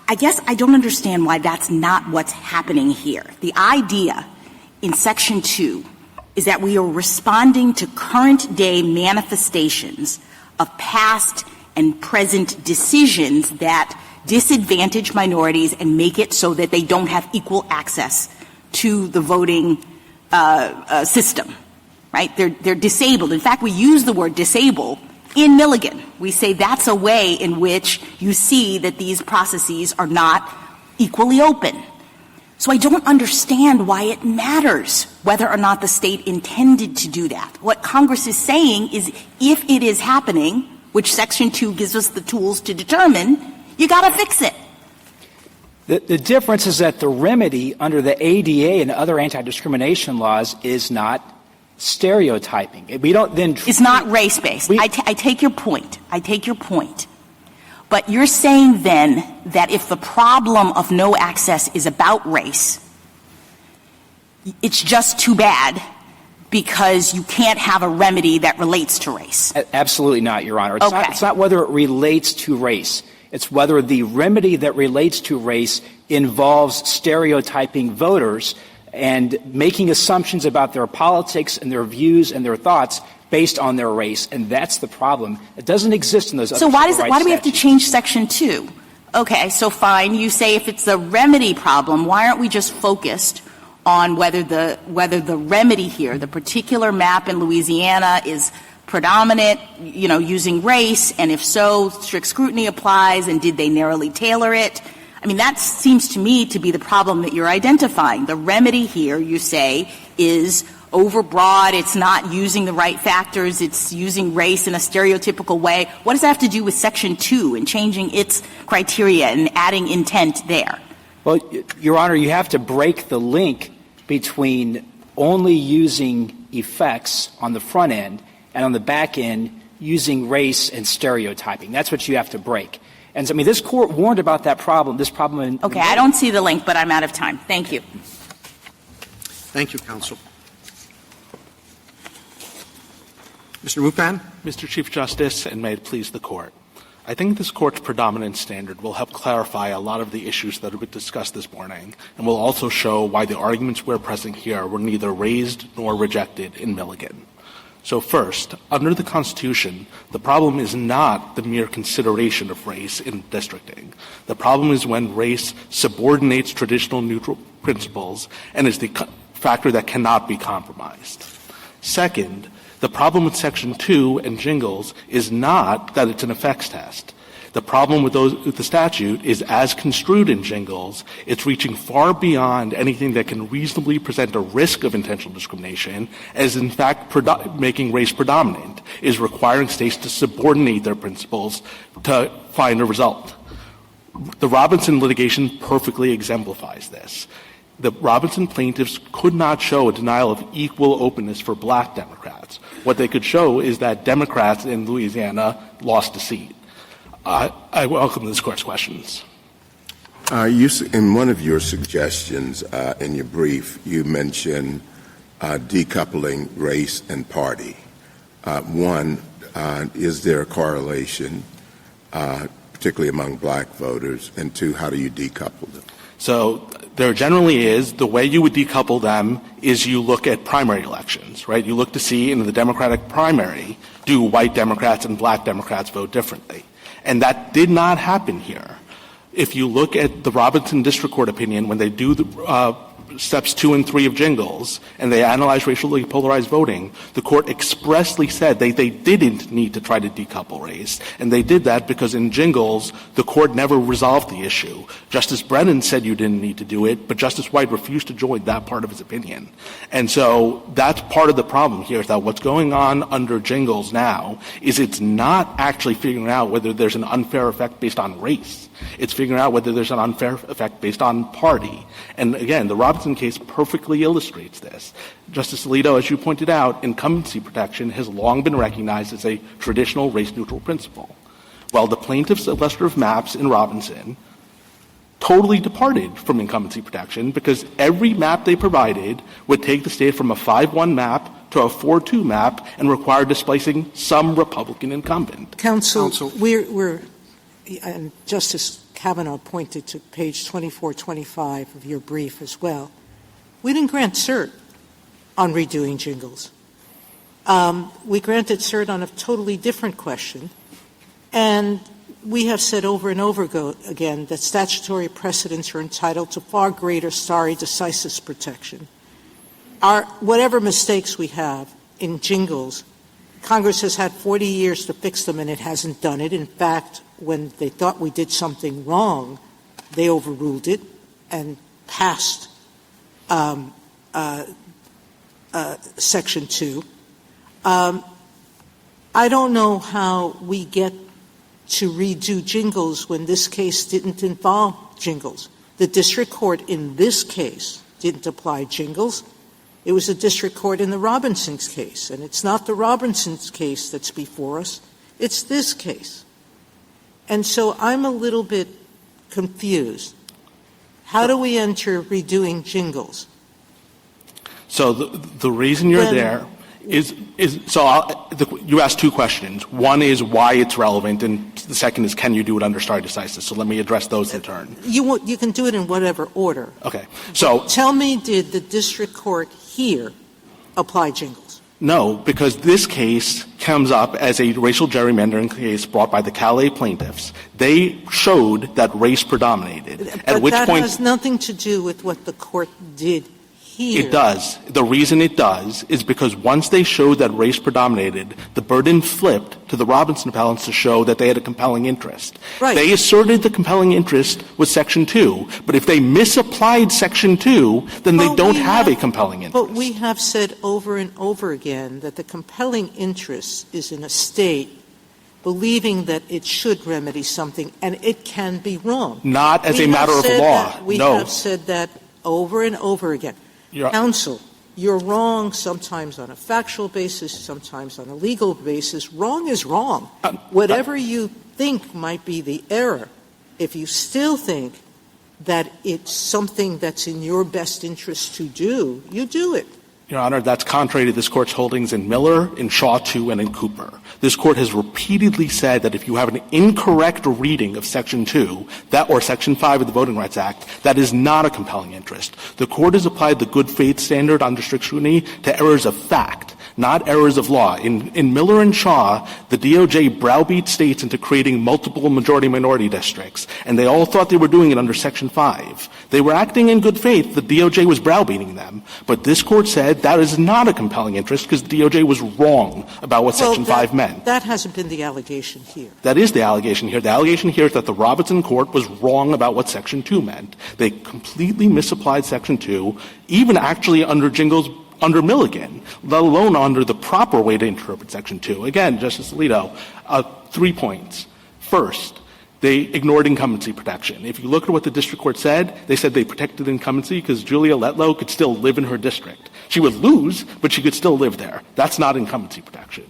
I guess I don't understand why that's not what's happening here. The idea in Section 2 is that we are responding to current-day manifestations of past and present decisions that disadvantage minorities and make it so that they don't have equal access to the voting system, right? They're disabled. In fact, we use the word disable in Milligan. We say that's a way in which you see that these processes are not equally open. So I don't understand why it matters whether or not the state intended to do that. What Congress is saying is if it is happening, which Section 2 gives us the tools to determine, you got to fix it. The difference is that the remedy under the ADA and other anti-discrimination laws is not stereotyping. We don't then it's not race-based. I take your point. I take your point. But you're saying then that if the problem of no access is about race, it's just too bad because you can't have a remedy that relates to race. Absolutely not, Your Honor. It's not whether it relates to race. It's whether the remedy that relates to race involves stereotyping voters and making assumptions about their politics and their views and their thoughts based on their race, and that's the problem. It doesn't exist in those other civil rights statutes. So why do we have to change Section 2? Okay, so fine. You say if it's a remedy problem, why aren't we just focused on whether the remedy here, the particular map in Louisiana, is predominant, using race? And if so, strict scrutiny applies, and did they narrowly tailor it? I mean, that seems to me to be the problem that you're identifying. The remedy here, you say, is overbroad. It's not using the right factors. It's using race in a stereotypical way. What does that have to do with Section 2 and changing its criteria and adding intent there? Well, Your Honor, you have to break the link between only using effects on the front end and on the back end using race and stereotyping. That's what you have to break. And so, this Court warned about that problem, Okay, I don't see the link, but I'm out of time. Thank you. Thank you, counsel. Mr. Rupan? Mr. Chief Justice, and may it please the Court. I think this Court's predominant standard will help clarify a lot of the issues that have been discussed this morning, and will also show why the arguments we're pressing here were neither raised nor rejected in Milligan. So first, under the Constitution, the problem is not the mere consideration of race in districting. The problem is when race subordinates traditional neutral principles and is the factor that cannot be compromised. Second, the problem with Section 2 and Jingles is not that it's an effects test. The problem with the statute is, as construed in Jingles, it's reaching far beyond anything that can reasonably present a risk of intentional discrimination, as in fact making race predominant, is requiring states to subordinate their principles to find a result. The Robinson litigation perfectly exemplifies this. The Robinson plaintiffs could not show a denial of equal openness for black Democrats. What they could show is that Democrats in Louisiana lost a seat. I welcome this Court's questions. In one of your suggestions in your brief, you mentioned decoupling race and party. One, is there a correlation, particularly among black voters? And two, how do you decouple them? So there generally is. The way you would decouple them is you look at primary elections, right? You look to see in the Democratic primary, do white Democrats and black Democrats vote differently? And that did not happen here. If you look at the Robinson District Court opinion, when they do the steps 2 and 3 of Jingles, and they analyze racially polarized voting, the Court expressly said they didn't need to try to decouple race. And they did that because in Jingles, the Court never resolved the issue. Justice Brennan said you didn't need to do it, but Justice White refused to join that part of his opinion. And so that's part of the problem here, is that what's going on under Jingles now is it's not actually figuring out whether there's an unfair effect based on race. It's figuring out whether there's an unfair effect based on party. And again, the Robinson case perfectly illustrates this. Justice Alito, as you pointed out, incumbency protection has long been recognized as a traditional race-neutral principle. Well, the plaintiffs' illustrative maps in Robinson totally departed from incumbency protection because every map they provided would take the state from a 5-1 map to a 4-2 map and require displacing some Republican incumbent. Counsel. And Justice Kavanaugh pointed to page 2425 of your brief as well. We didn't grant cert on redoing Jingles. We granted cert on a totally different question. And we have said over and over again that statutory precedents are entitled to far greater stare decisis protection. Whatever mistakes we have in Jingles, Congress has had 40 years to fix them, and it hasn't done it. In fact, when they thought we did something wrong, they overruled it and passed Section 2. I don't know how we get to redo Jingles when this case didn't involve Jingles. The district court in this case didn't apply Jingles. It was the district court in the Robinson's case, and it's not the Robinson's case that's before us. It's this case. And so I'm a little bit confused. How do we enter redoing Jingles? So the reason you're there is you asked two questions. One is why it's relevant, and the second is can you do it under stare decisis. So let me address those in turn. You can do it in whatever order. Okay. So tell me, did the district court here apply Jingles? No, because this case comes up as a racial gerrymandering case brought by the Callais plaintiffs. They showed that race predominated. But that has nothing to do with what the court did here. It does. The reason it does is because once they showed that race predominated, the burden flipped to the Robinson appellants to show that they had a compelling interest. Right. They asserted the compelling interest was Section 2, but if they misapplied Section 2, then they don't have a compelling interest. But we have said over and over again that the compelling interest is in a state believing that it should remedy something, and it can be wrong. Not as a matter of law. We have said that over and over again. Counsel, you're wrong sometimes on a factual basis, sometimes on a legal basis. Wrong is wrong. Whatever you think might be the error, if you still think that it's something that's in your best interest to do, you do it. Your Honor, that's contrary to this Court's holdings in Miller, in Shaw II, and in Cooper. This Court has repeatedly said that if you have an incorrect reading of Section 2, or Section 5 of the Voting Rights Act, that is not a compelling interest. The Court has applied the good faith standard under strict scrutiny to errors of fact, not errors of law. In Miller and Shaw, the DOJ browbeat states into creating multiple majority-minority districts, and they all thought they were doing it under Section 5. They were acting in good faith. The DOJ was browbeating them. But this Court said that is not a compelling interest because the DOJ was wrong about what Section 5 meant. That hasn't been the allegation here. That is the allegation here. The allegation here is that the Robinson Court was wrong about what Section 2 meant. They completely misapplied Section 2, even actually under Milligan, let alone under the proper way to interpret Section 2. Again, Justice Alito, 3 points. First, they ignored incumbency protection. If you look at what the district court said, they said they protected incumbency because Julia Letlow could still live in her district. She would lose, but she could still live there. That's not incumbency protection.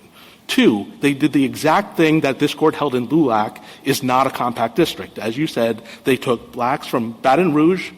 2, they did the exact thing that this Court held in LULAC is not a compact district. As you said, they took blacks from Baton Rouge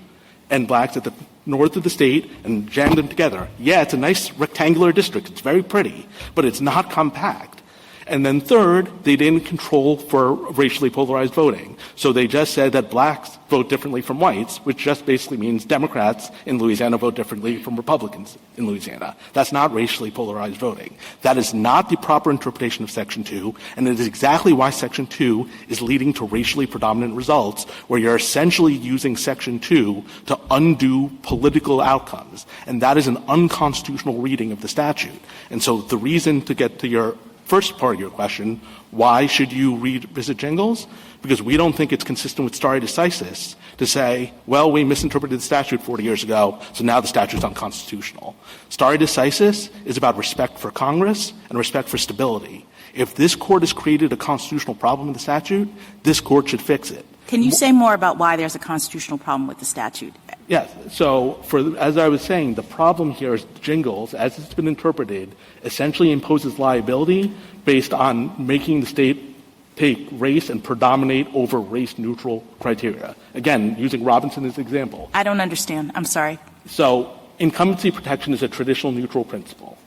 and blacks at the north of the state and jammed them together. Yeah, it's a nice rectangular district. It's very pretty, but it's not compact. And then third, they didn't control for racially polarized voting. So they just said that blacks vote differently from whites, which just basically means Democrats in Louisiana vote differently from Republicans in Louisiana. That's not racially polarized voting. That is not the proper interpretation of Section 2, and it is exactly why Section 2 is leading to racially predominant results, where you're essentially using Section 2 to undo political outcomes. And that is an unconstitutional reading of the statute. And so the reason to get to your first part of your question, why should you revisit Jingles? Because we don't think it's consistent with stare decisis to say, well, we misinterpreted the statute 40 years ago, so now the statute's unconstitutional. Stare decisis is about respect for Congress and respect for stability. If this Court has created a constitutional problem with the statute, this Court should fix it. Can you say more about why there's a constitutional problem with the statute? Yes. So, as I was saying, the problem here is Jingles, as it's been interpreted, essentially imposes liability based on making the state take race and predominate over race-neutral criteria. Again, using Robinson as an example. I don't understand. I'm sorry. So, incumbency protection is a traditional neutral principle.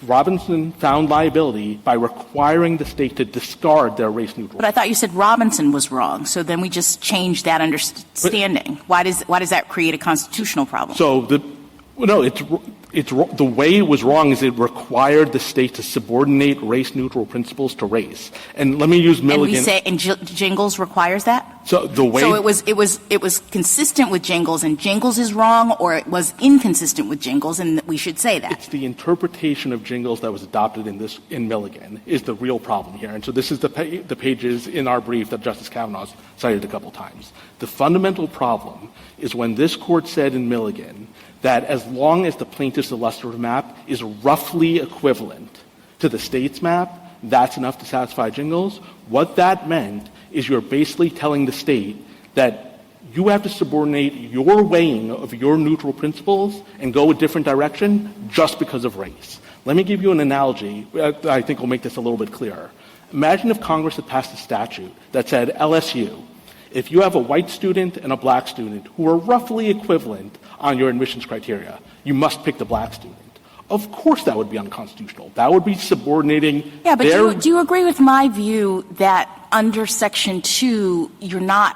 Robinson found liability by requiring the state to discard their race-neutral. But I thought you said Robinson was wrong, so then we just changed that understanding. Why does that create a constitutional problem? So the way it was wrong is it required the state to subordinate race-neutral principles to race. And let me use Milligan. And Jingles requires that? So the way. So it was consistent with Jingles, and Jingles is wrong, or it was inconsistent with Jingles, and we should say that. It's the interpretation of Jingles that was adopted in Milligan is the real problem here. And so this is the pages in our brief that Justice Kavanaugh cited a couple times. The fundamental problem is when this Court said in Milligan that as long as the plaintiff's illustrative map is roughly equivalent to the state's map, that's enough to satisfy Jingles. What that meant is you're basically telling the state that you have to subordinate your weighing of your neutral principles and go a different direction just because of race. Let me give you an analogy that I think will make this a little bit clearer. Imagine if Congress had passed a statute that said LSU, if you have a white student and a black student who are roughly equivalent on your admissions criteria, you must pick the black student. Of course that would be unconstitutional. That would be subordinating Yeah, but do you agree with my view that under Section 2, you're not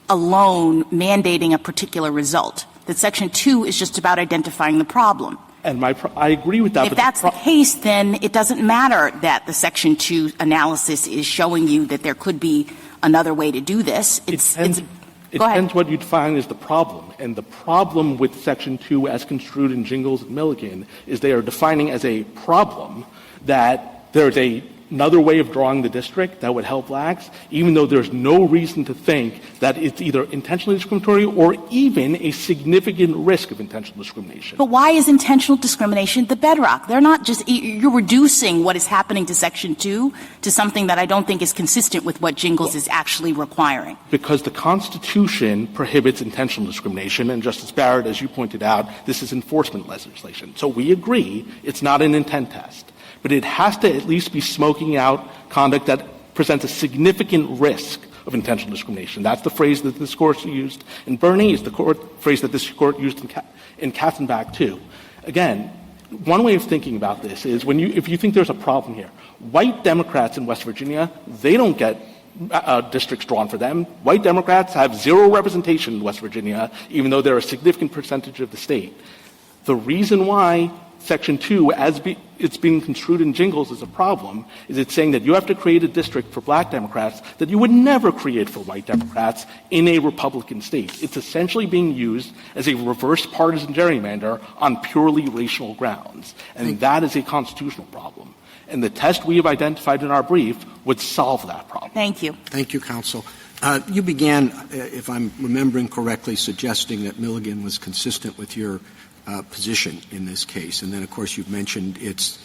alone mandating a particular result, that Section 2 is just about identifying the problem? And I agree with that. If that's the case, then it doesn't matter that the Section 2 analysis is showing you that there could be another way to do this. It Go ahead. depends what you define as the problem. And the problem with Section 2 as construed in Jingles and Milligan is they are defining as a problem that there's another way of drawing the district that would help blacks, even though there's no reason to think that it's either intentionally discriminatory or even a significant risk of intentional discrimination. But why is intentional discrimination the bedrock? They're not just – you're reducing what is happening to Section 2 to something that I don't think is consistent with what Jingles is actually requiring. Because the Constitution prohibits intentional discrimination, and Justice Barrett, as you pointed out, this is enforcement legislation. So we agree it's not an intent test. But it has to at least be smoking out conduct that presents a significant risk of intentional discrimination. That's the phrase that this Court used in Bernie. It's the phrase that this Court used in Katzenbach, too. Again, one way of thinking about this is if you think there's a problem here, white Democrats in West Virginia, they don't get districts drawn for them. White Democrats have zero representation in West Virginia, even though they're a significant percentage of the state. The reason why Section 2, as it's being construed in Jingles, is a problem, is it's saying that you have to create a district for black Democrats that you would never create for white Democrats in a Republican state. It's essentially being used as a reverse partisan gerrymander on purely racial grounds. And that is a constitutional problem. And the test we have identified in our brief would solve that problem. Thank you. Thank you, counsel. You began, if I'm remembering correctly, suggesting that Milligan was consistent with your position in this case. And then, of course, you've mentioned its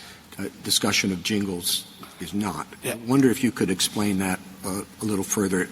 discussion of Jingles is not. Yeah. I wonder if you could explain that a little further,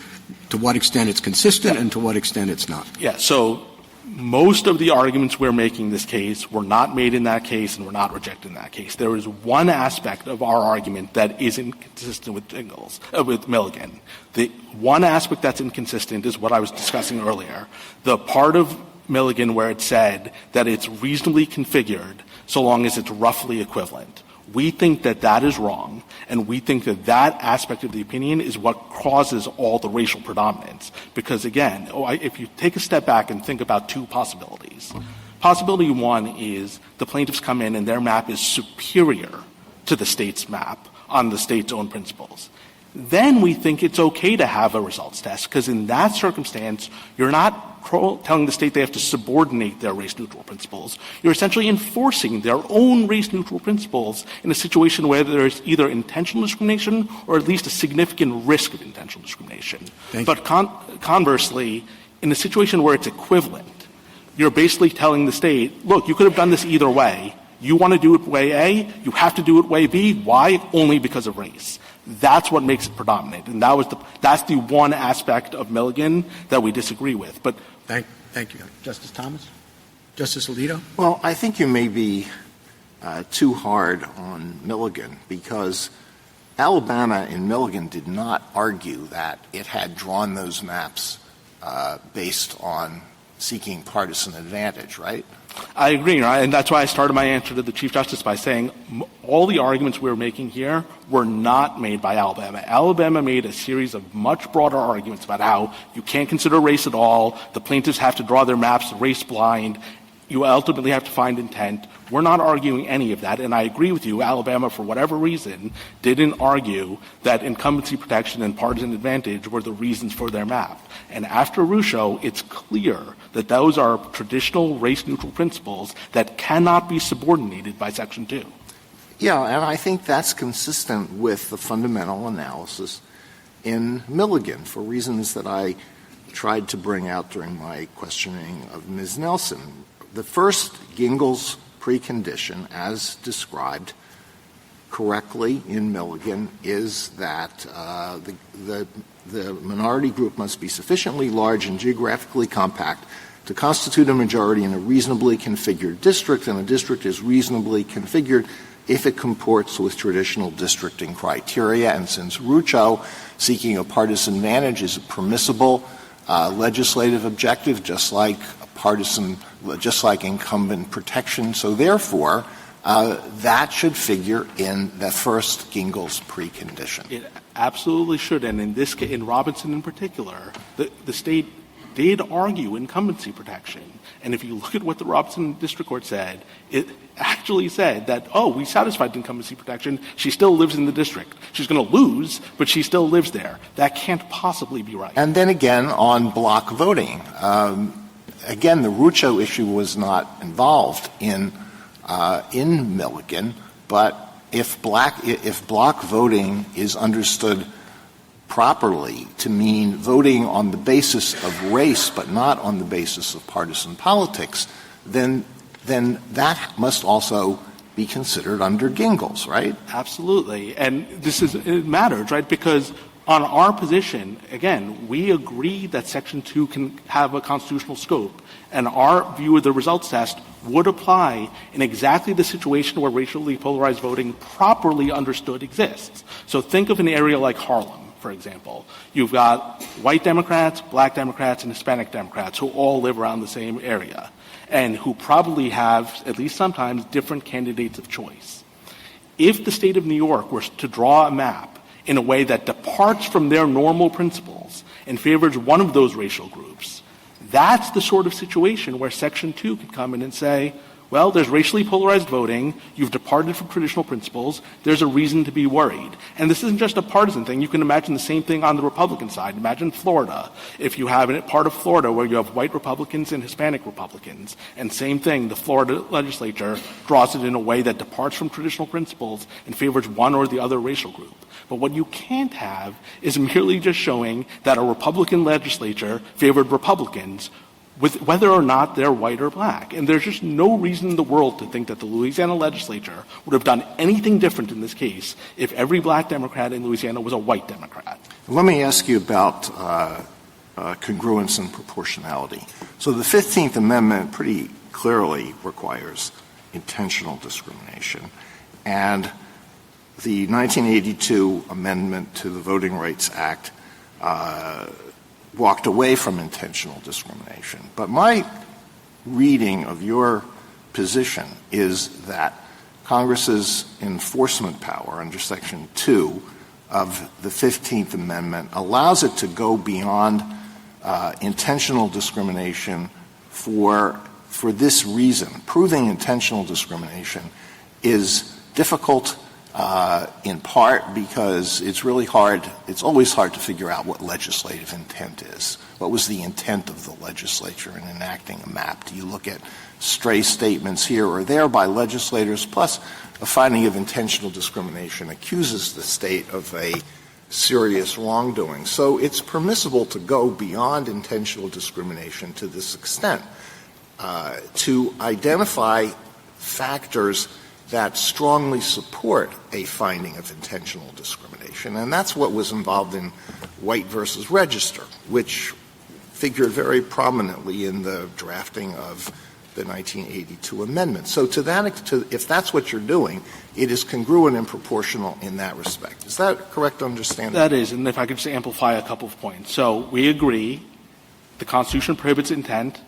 to what extent it's consistent and to what extent it's not. Yeah, so most of the arguments we're making in this case were not made in that case and were not rejected in that case. There is one aspect of our argument that is inconsistent with Jingles, with Milligan. The one aspect that's inconsistent is what I was discussing earlier. The part of Milligan where it said that it's reasonably configured so long as it's roughly equivalent. We think that that is wrong, and we think that that aspect of the opinion is what causes all the racial predominance. Because, again, if you take a step back and think about two possibilities, possibility one is the plaintiffs come in and their map is superior to the state's map on the state's own principles. Then we think it's okay to have a results test, because in that circumstance, you're not telling the state they have to subordinate their race-neutral principles. You're essentially enforcing their own race-neutral principles in a situation where there's either intentional discrimination or at least a significant risk of intentional discrimination. But conversely, in a situation where it's equivalent, you're basically telling the state, look, you could have done this either way. You want to do it way A, you have to do it way B. Why? Only because of race. That's what makes it predominant. And that's the one aspect of Milligan that we disagree with. But Thank you. Justice Thomas? Justice Alito? Well, I think you may be too hard on Milligan, because Alabama in Milligan did not argue that it had drawn those maps based on seeking partisan advantage, right? I agree, right? And that's why I started my answer to the Chief Justice by saying all the arguments we're making here were not made by Alabama. Alabama made a series of much broader arguments about how you can't consider race at all, the plaintiffs have to draw their maps race blind, you ultimately have to find intent. We're not arguing any of that, and I agree with you. Alabama, for whatever reason, didn't argue that incumbency protection and partisan advantage were the reasons for their map. And after Rucho, it's clear that those are traditional race-neutral principles that cannot be subordinated by Section 2. Yeah, and I think that's consistent with the fundamental analysis in Milligan for reasons that I tried to bring out during my questioning of Ms. Nelson. The first Gingell's precondition, as described correctly in Milligan, is that the minority group must be sufficiently large and geographically compact to constitute a majority in a reasonably configured district, and a district is reasonably configured if it comports with traditional districting criteria. And since Rucho, seeking a partisan advantage is a permissible legislative objective, just like incumbent protection. So therefore, that should figure in the first Gingell's precondition. It absolutely should. And in this case, in Robinson in particular, the state did argue incumbency protection. And if you look at what the Robinson District Court said, it actually said that, oh, we satisfied the incumbency protection. She still lives in the district. She's going to lose, but she still lives there. That can't possibly be right. And then again, on block voting, again, the Rucho issue was not involved in Milligan, but if block voting is understood properly to mean voting on the basis of race but not on the basis of partisan politics, then that must also be considered under Gingles, right? Absolutely. And it matters, right? Because on our position, again, we agree that Section 2 can have a constitutional scope, and our view of the results test would apply in exactly the situation where racially polarized voting properly understood exists. So think of an area like Harlem, for example. You've got white Democrats, black Democrats, and Hispanic Democrats who all live around the same area and who probably have, at least sometimes, different candidates of choice. If the state of New York were to draw a map in a way that departs from their normal principles and favors one of those racial groups, that's the sort of situation where Section 2 could come in and say, well, there's racially polarized voting. You've departed from traditional principles. There's a reason to be worried. And this isn't just a partisan thing. You can imagine the same thing on the Republican side. Imagine Florida. If you have a part of Florida where you have white Republicans and Hispanic Republicans, and same thing, the Florida legislature draws it in a way that departs from traditional principles and favors one or the other racial group. But what you can't have is merely just showing that a Republican legislature favored Republicans with whether or not they're white or black. And there's just no reason in the world to think that the Louisiana legislature would have done anything different in this case if every black Democrat in Louisiana was a white Democrat. Let me ask you about congruence and proportionality. So the 15th Amendment pretty clearly requires intentional discrimination. And the 1982 amendment to the Voting Rights Act walked away from intentional discrimination. But my reading of your position is that Congress's enforcement power under Section 2 of the 15th Amendment allows it to go beyond intentional discrimination for this reason. Proving intentional discrimination is difficult in part because it's really hard, it's always hard to figure out what legislative intent is. What was the intent of the legislature in enacting a map? Do you look at stray statements here or there by legislators, plus a finding of intentional discrimination accuses the state of a serious wrongdoing? So it's permissible to go beyond intentional discrimination to this extent, to identify factors that strongly support a finding of intentional discrimination. And that's what was involved in White versus Register, which figured very prominently in the drafting of the 1982 amendment. So if that's what you're doing, it is congruent and proportional in that respect. Is that correct understanding? That is, and if I could just amplify a couple of points. So we agree the Constitution prohibits intent.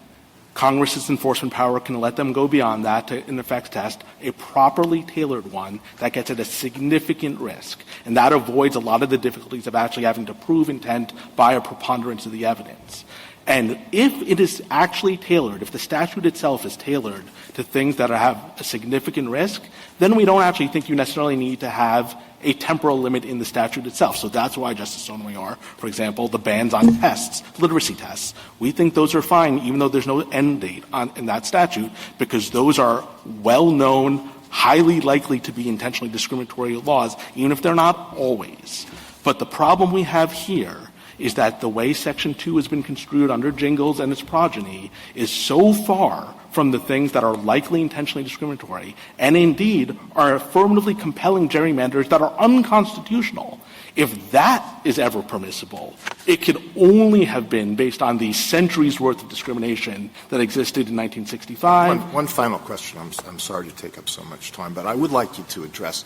Congress's enforcement power can let them go beyond that to, in effect, test a properly tailored one that gets at a significant risk. And that avoids a lot of the difficulties of actually having to prove intent by a preponderance of the evidence. And if it is actually tailored, if the statute itself is tailored to things that have a significant risk, then we don't actually think you necessarily need to have a temporal limit in the statute itself. So that's why, Justice Sotomayor, for example, the bans on tests, literacy tests, we think those are fine even though there's no end date in that statute, because those are well-known, highly likely to be intentionally discriminatory laws, even if they're not always. But the problem we have here is that the way Section 2 has been construed under Jingles and its progeny is so far from the things that are likely intentionally discriminatory, and indeed are affirmatively compelling gerrymanders that are unconstitutional. If that is ever permissible, it could only have been based on the centuries' worth of discrimination that existed in 1965. One final question. I'm sorry to take up so much time, but I would like you to address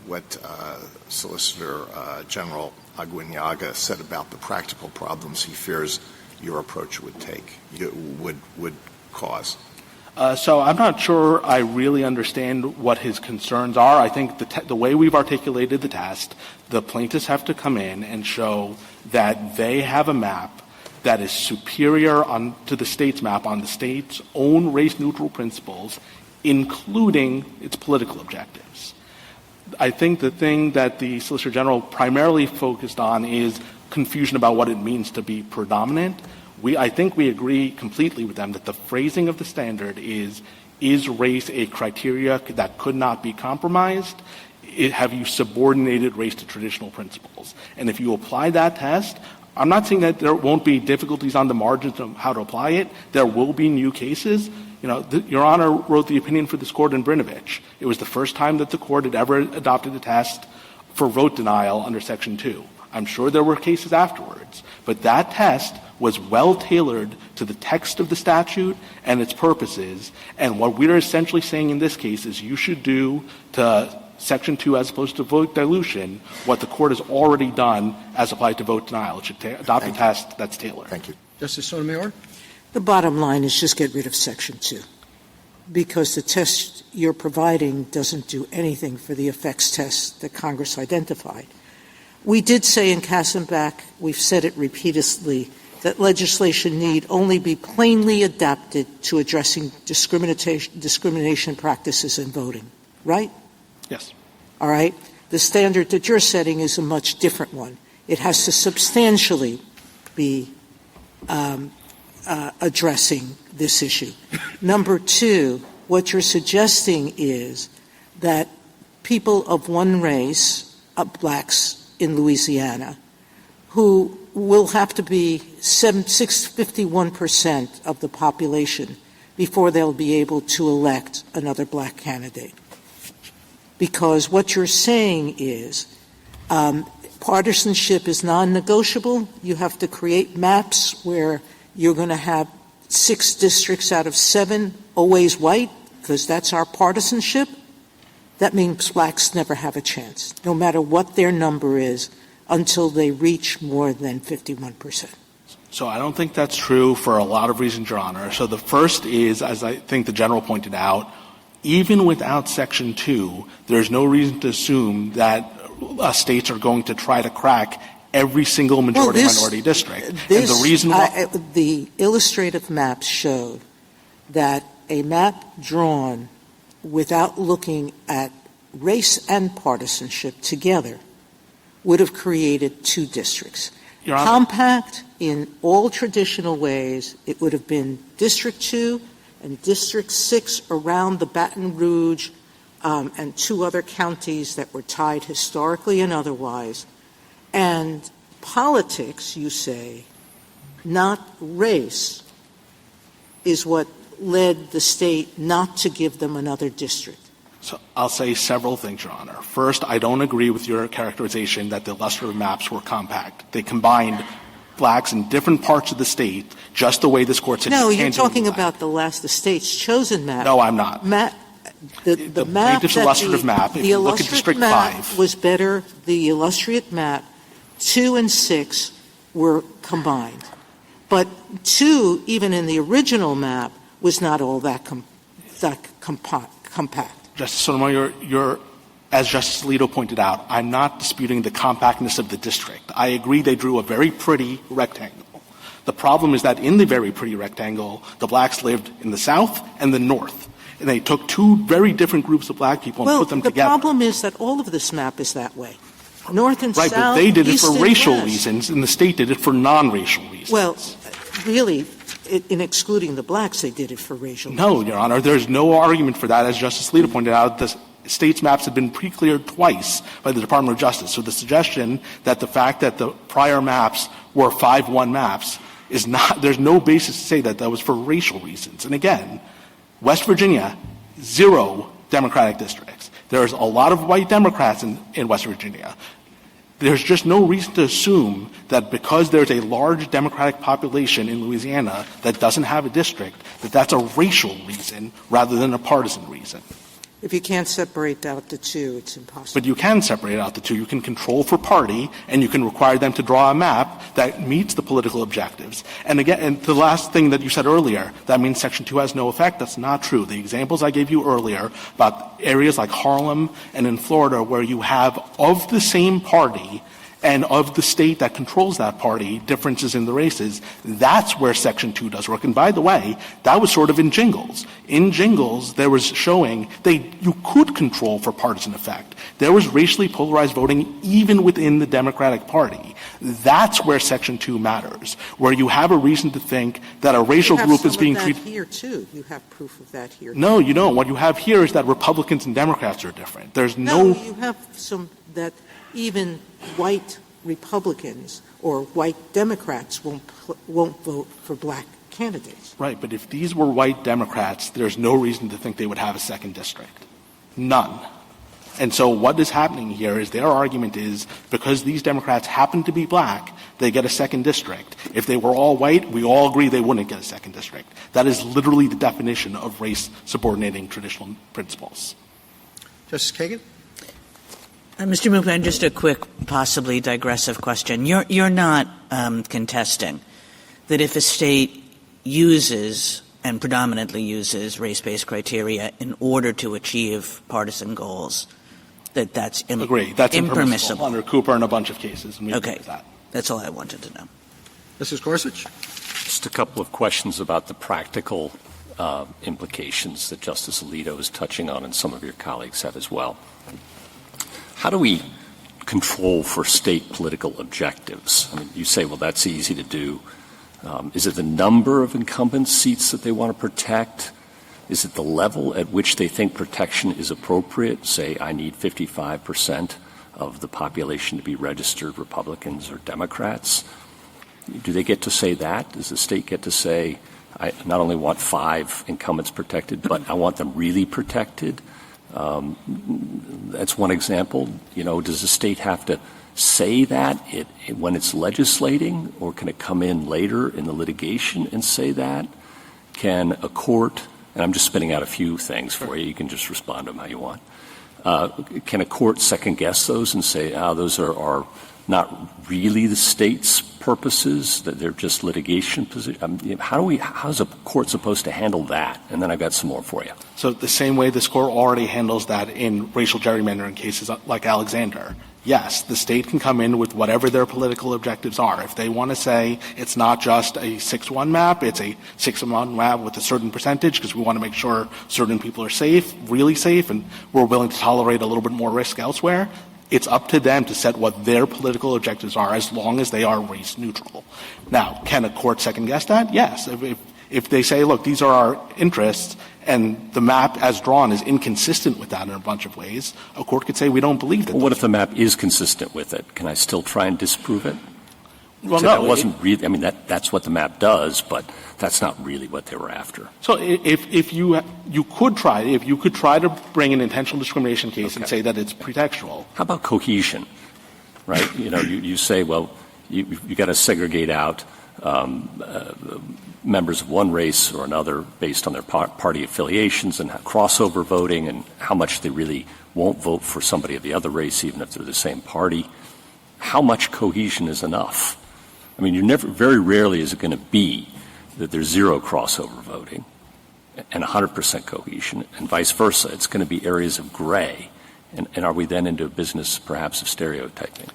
what Solicitor General Aguinaga said about the practical problems he fears your approach would cause. So I'm not sure I really understand what his concerns are. I think the way we've articulated the test, the plaintiffs have to come in and show that they have a map that is superior to the state's map on the state's own race-neutral principles, including its political objectives. I think the thing that the Solicitor General primarily focused on is confusion about what it means to be predominant. I think we agree completely with them that the phrasing of the standard is race a criteria that could not be compromised? Have you subordinated race to traditional principles? And if you apply that test, I'm not saying that there won't be difficulties on the margins of how to apply it. There will be new cases. Your Honor wrote the opinion for this court in Brinovich. It was the first time that the court had ever adopted a test for vote denial under Section 2. I'm sure there were cases afterwards, but that test was well tailored to the text of the statute and its purposes. And what we're essentially saying in this case is you should do to Section 2 as opposed to vote dilution what the court has already done as applied to vote denial. It should adopt a test that's tailored. Thank you. Justice Sotomayor? The bottom line is just get rid of Section 2, because the test you're providing doesn't do anything for the effects test that Congress identified. We did say in Kassenbach, we've said it repeatedly, that legislation need only be plainly adapted to addressing discrimination practices in voting, right? Yes. All right? The standard that you're setting is a much different one. It has to substantially be addressing this issue. Number two, what you're suggesting is that people of one race, blacks in Louisiana, who will have to be 51% of the population before they'll be able to elect another black candidate. Because what you're saying is partisanship is non-negotiable. You have to create maps where you're going to have 6 districts out of 7 always white, because that's our partisanship. That means blacks never have a chance, no matter what their number is, until they reach more than 51%. So I don't think that's true for a lot of reasons, Your Honor. So the first is, as I think the General pointed out, even without Section 2, there's no reason to assume that states are going to try to crack every single majority-minority district. And the reason why the illustrative maps showed that a map drawn without looking at race and partisanship together would have created 2 districts. Your Honor, Compact in all traditional ways, it would have been District 2 and District 6 around the Baton Rouge and 2 other counties that were tied historically and otherwise. And politics, you say, not race, is what led the state not to give them another district. So I'll say several things, Your Honor. First, I don't agree with your characterization that the illustrative maps were compact. They combined blacks in different parts of the state, just the way this Court said. No, you're talking about the state's chosen map. No, I'm not. The map plaintiff's illustrative map, if you look at District 5. Was better. The illustrative map, 2 and 6 were combined. But 2, even in the original map, was not all that compact. Justice Sotomayor, as Justice Alito pointed out, I'm not disputing the compactness of the district. I agree they drew a very pretty rectangle. The problem is that in the very pretty rectangle, the blacks lived in the south and the north. And they took 2 very different groups of black people and put them together. Well, the problem is that all of this map is that way. North and right, south, but they did it for racial west. reasons, and the state did it for non-racial reasons. Well, really, in excluding the blacks, they did it for racial reasons. No, Your Honor, there's no argument for that. As Justice Alito pointed out, the state's maps have been pre-cleared twice by the Department of Justice. So the suggestion that the fact that the prior maps were 5-1 maps is not – there's no basis to say that that was for racial reasons. And again, West Virginia, 0 Democratic districts. There's a lot of white Democrats in West Virginia. There's just no reason to assume that because there's a large Democratic population in Louisiana that doesn't have a district, that that's a racial reason rather than a partisan reason. If you can't separate out the 2, it's impossible. But you can separate out the 2. You can control for party, and you can require them to draw a map that meets the political objectives. And again, and the last thing that you said earlier, that means Section 2 has no effect. That's not true. The examples I gave you earlier about areas like Harlem and in Florida where you have of the same party and of the state that controls that party, differences in the races, that's where Section 2 does work. And by the way, that was sort of in Jingles. In Jingles, there was showing you could control for partisan effect. There was racially polarized voting even within the Democratic Party. That's where Section 2 matters, where you have a reason to think that a racial group is being treated. You have some of that here, too. You have proof of that here. No, you don't. What you have here is that Republicans and Democrats are different. There's no you have some that even white Republicans or white Democrats won't vote for black candidates. Right, but if these were white Democrats, there's no reason to think they would have a second district. None. And so what is happening here is their argument is because these Democrats happen to be black, they get a second district. If they were all white, we all agree they wouldn't get a second district. That is literally the definition of race subordinating traditional principles. Justice Kagan? Mr. Milkman, just a quick, possibly digressive question. You're not contesting that if a state uses and predominantly uses race-based criteria in order to achieve partisan goals, that's Agree. That's impermissible. Under Cooper and a bunch of cases. And we Okay. agree with that. That's all I wanted to know. Mrs. Gorsuch? Just a couple of questions about the practical implications that Justice Alito is touching on and some of your colleagues have as well. How do we control for state political objectives? I mean, you say, well, that's easy to do. Is it the number of incumbent seats that they want to protect? Is it the level at which they think protection is appropriate? Say, I need 55% of the population to be registered Republicans or Democrats. Do they get to say that? Does the state get to say, I not only want 5 incumbents protected, but I want them really protected? That's one example. Does the state have to say that when it's legislating, or can it come in later in the litigation and say that? Can a court, and I'm just spinning out a few things for you, you can just respond to them how you want. Can a court second-guess those and say, those are not really the state's purposes, that they're just litigation position? How's a court supposed to handle that? And then I've got some more for you. So the same way this court already handles that in racial gerrymandering cases like Alexander. Yes, the state can come in with whatever their political objectives are. If they want to say it's not just a 6-1 map, it's a 6-1 map with a certain percentage because we want to make sure certain people are safe, really safe, and we're willing to tolerate a little bit more risk elsewhere, it's up to them to set what their political objectives are as long as they are race neutral. Now, can a court second guess that? Yes. If they say, look, these are our interests, and the map as drawn is inconsistent with that in a bunch of ways, a court could say we don't believe that. Well, what if the map is consistent with it? Can I still try and disprove it? Well, so no. That wasn't really, I mean, that's what the map does, but that's not really what they were after. So if you could try to bring an intentional discrimination case and say that it's pretextual. How about cohesion? Right? You say, well, you got to segregate out members of one race or another based on their party affiliations and crossover voting and how much they really won't vote for somebody of the other race even if they're the same party. How much cohesion is enough? I mean, very rarely is it going to be that there's zero crossover voting and 100% cohesion, and vice versa. It's going to be areas of gray. And are we then into a business perhaps of stereotyping?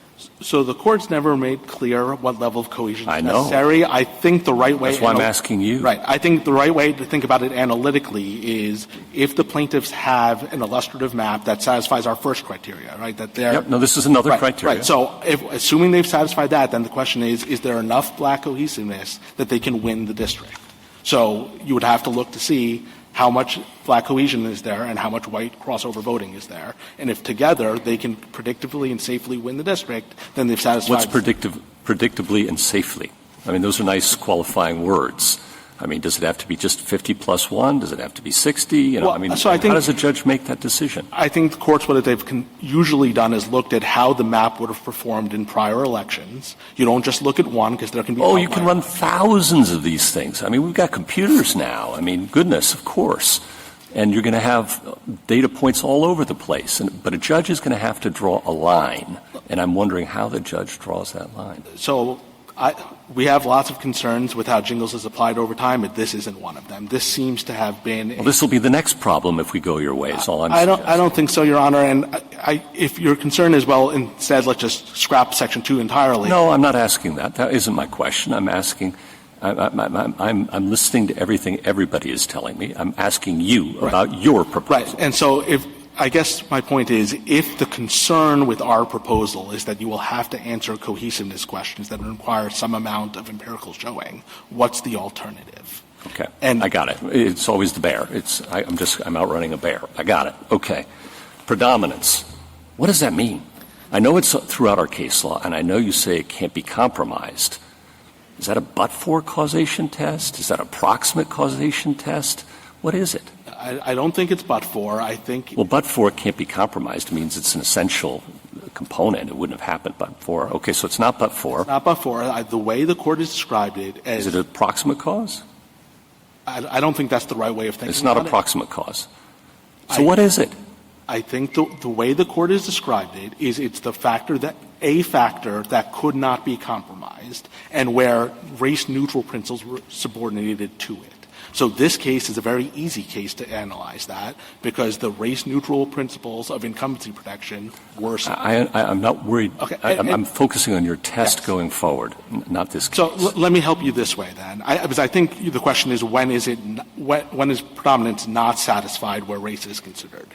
So the court's never made clear what level of cohesion is necessary. Know. I think the right way... That's why I'm asking you. Right. I think the right way to think about it analytically is if the plaintiffs have an illustrative map that satisfies our first criteria, right? That they're... Yep. No, this is another criteria. Right. So assuming they've satisfied that, then the question is there enough black cohesiveness that they can win the district? So you would have to look to see how much black cohesion is there and how much white crossover voting is there. And if together they can predictably and safely win the district, then they've satisfied... What's predictably and safely? I mean, those are nice qualifying words. I mean, does it have to be just 50 plus 1? Does it have to be 60? How does a judge make that decision? I think the courts, what they've usually done is looked at how the map would have performed in prior elections. You don't just look at one because there can be... Oh, you can run thousands of these things. I mean, we've got computers now. I mean, goodness, of course. And you're going to have data points all over the place. But a judge is going to have to draw a line. And I'm wondering how the judge draws that line. So We have lots of concerns with how Jingles is applied over time, but this isn't one of them. This seems to have been. Well, this will be the next problem if we go your way. Is all I'm suggesting. I don't think so, Your Honor. And if your concern is, well, instead, let's just scrap Section 2 entirely. No, I'm not asking that. That isn't my question. I'm asking. I'm listening to everything everybody is telling me. I'm asking you about your proposal. Right. And so I guess my point is, if the concern with our proposal is that you will have to answer cohesiveness questions that require some amount of empirical showing, what's the alternative? Okay. And I got it. It's always the bear. I'm outrunning a bear. I got it. Okay. Predominance. What does that mean? I know it's throughout our case law, and I know you say it can't be compromised. Is that a but-for causation test? Is that a proximate causation test? What is it? I don't think it's but-for. I think — Well, but-for can't be compromised. It means it's an essential component. It wouldn't have happened but-for. Okay, so it's not but-for. It's not but-for. The way the Court has described it as — Is it a proximate cause? I don't think that's the right way of thinking about it. It's not a proximate cause. So what is it? I think the way the Court has described it is it's a factor that could not be compromised and where race-neutral principles were subordinated to it. So this case is a very easy case to analyze that because the race-neutral principles of incumbency protection were — I'm not worried. Okay. I'm focusing on your test going forward, not this case. So let me help you this way then. Because I think the question is when is predominance not satisfied where race is considered?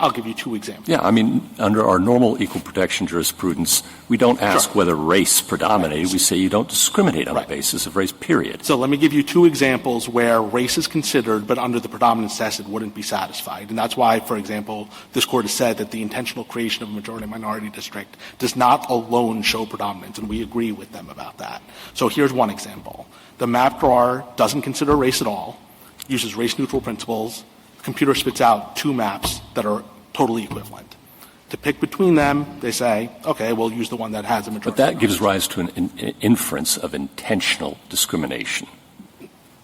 I'll give you two examples. Yeah, I mean, under our normal equal protection jurisprudence, we don't ask whether race predominated. Right. We say you don't discriminate on the basis of race, period. So let me give you two examples where race is considered, but under the predominance test it wouldn't be satisfied. And that's why, for example, this Court has said that the intentional creation of a majority-minority district does not alone show predominance, and we agree with them about that. So here's one example. The map drawer doesn't consider race at all, uses race-neutral principles. The computer spits out two maps that are totally equivalent. To pick between them, they say, okay, we'll use the one that has a majority. But that gives rise to an inference of intentional discrimination.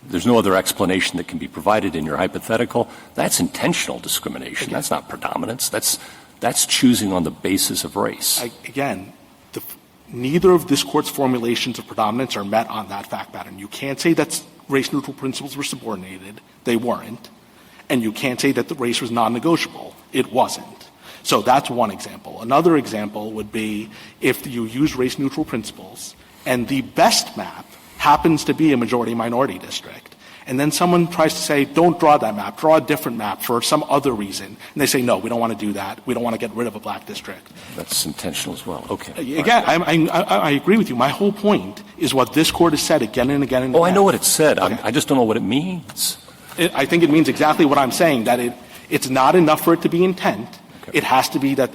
There's no other explanation that can be provided in your hypothetical. That's intentional discrimination. That's not predominance. That's choosing on the basis of race. Neither of this Court's formulations of predominance are met on that fact pattern. You can't say that race-neutral principles were subordinated. They weren't. And you can't say that the race was non-negotiable. It wasn't. So that's one example. Another example would be if you use race-neutral principles and the best map happens to be a majority-minority district, and then someone tries to say, don't draw that map, draw a different map for some other reason, and they say, no, we don't want to do that. We don't want to get rid of a black district. That's intentional as well. Okay. Again, I agree with you. My whole point is what this Court has said again and again and again. Oh, I know what it said. Okay. I just don't know what it means. I think it means exactly what I'm saying, that it's not enough for it to be intent. Okay. It has to be that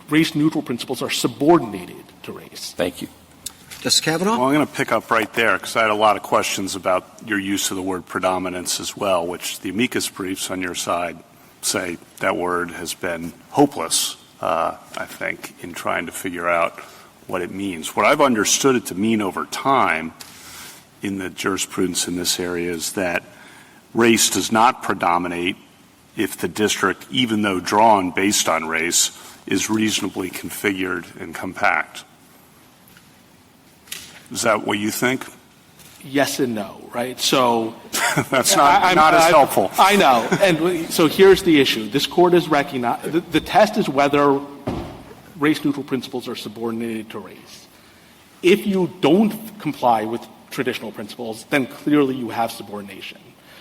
race-neutral principles are subordinated to race. Thank you. Justice Kavanaugh? Well, I'm going to pick up right there because I had a lot of questions about your use of the word predominance as well, which the amicus briefs on your side say that word has been hopeless, I think, in trying to figure out what it means. What I've understood it to mean over time in the jurisprudence in this area is that race does not predominate if the district, even though drawn based on race, is reasonably configured and compact. Is that what you think? Yes and no, right? So that's not as helpful. I know. And so here's the issue. This Court has recognized the test is whether race-neutral principles are subordinated to race. If you don't comply with traditional principles, then clearly you have subordination.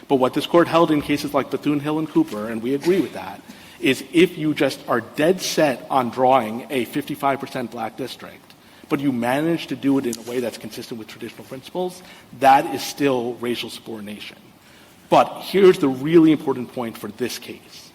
But what this Court held in cases like Bethune, Hill, and Cooper, and we agree with that, is if you just are dead set on drawing a 55% black district, but you manage to do it in a way that's consistent with traditional principles, that is still racial subordination. But here's the really important point for this case.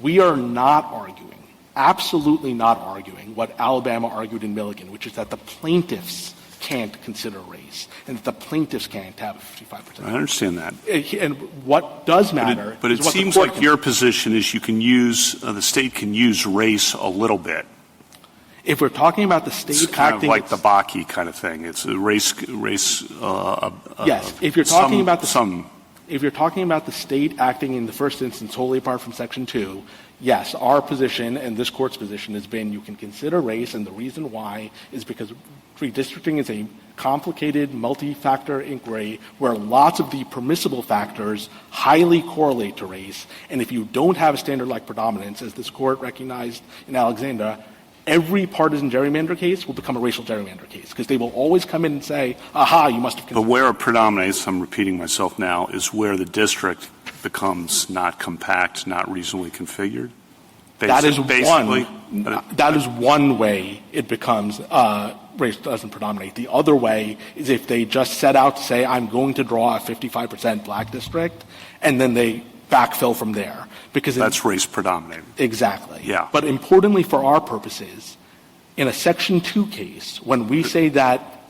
We are not arguing, absolutely not arguing, what Alabama argued in Milligan, which is that the plaintiffs can't consider race, and that the plaintiffs can't have a 55%. I understand that. And what does matter but it seems like your position is you can use, the state can use race a little bit. If we're talking about the state it's kind acting, of like the Bakke kind of thing. It's a race. Yes. If you're talking about If you're talking about the state acting in the first instance wholly apart from Section 2, yes, our position and this Court's position has been you can consider race, and the reason why is because redistricting is a complicated, multi-factor inquiry where lots of the permissible factors highly correlate to race, and if you don't have a standard like predominance, as this Court recognized in Alexander, every partisan gerrymander case will become a racial gerrymander case because they will always come in and say, aha, you must have considered. But where it predominates, I'm repeating myself now, is where the district becomes not compact, not reasonably configured? That is one way it becomes race doesn't predominate. The other way is if they just set out to say, I'm going to draw a 55% black district, and then they backfill from there. Because that's race predominating. Exactly. Yeah. But importantly for our purposes, in a Section 2 case, when we say that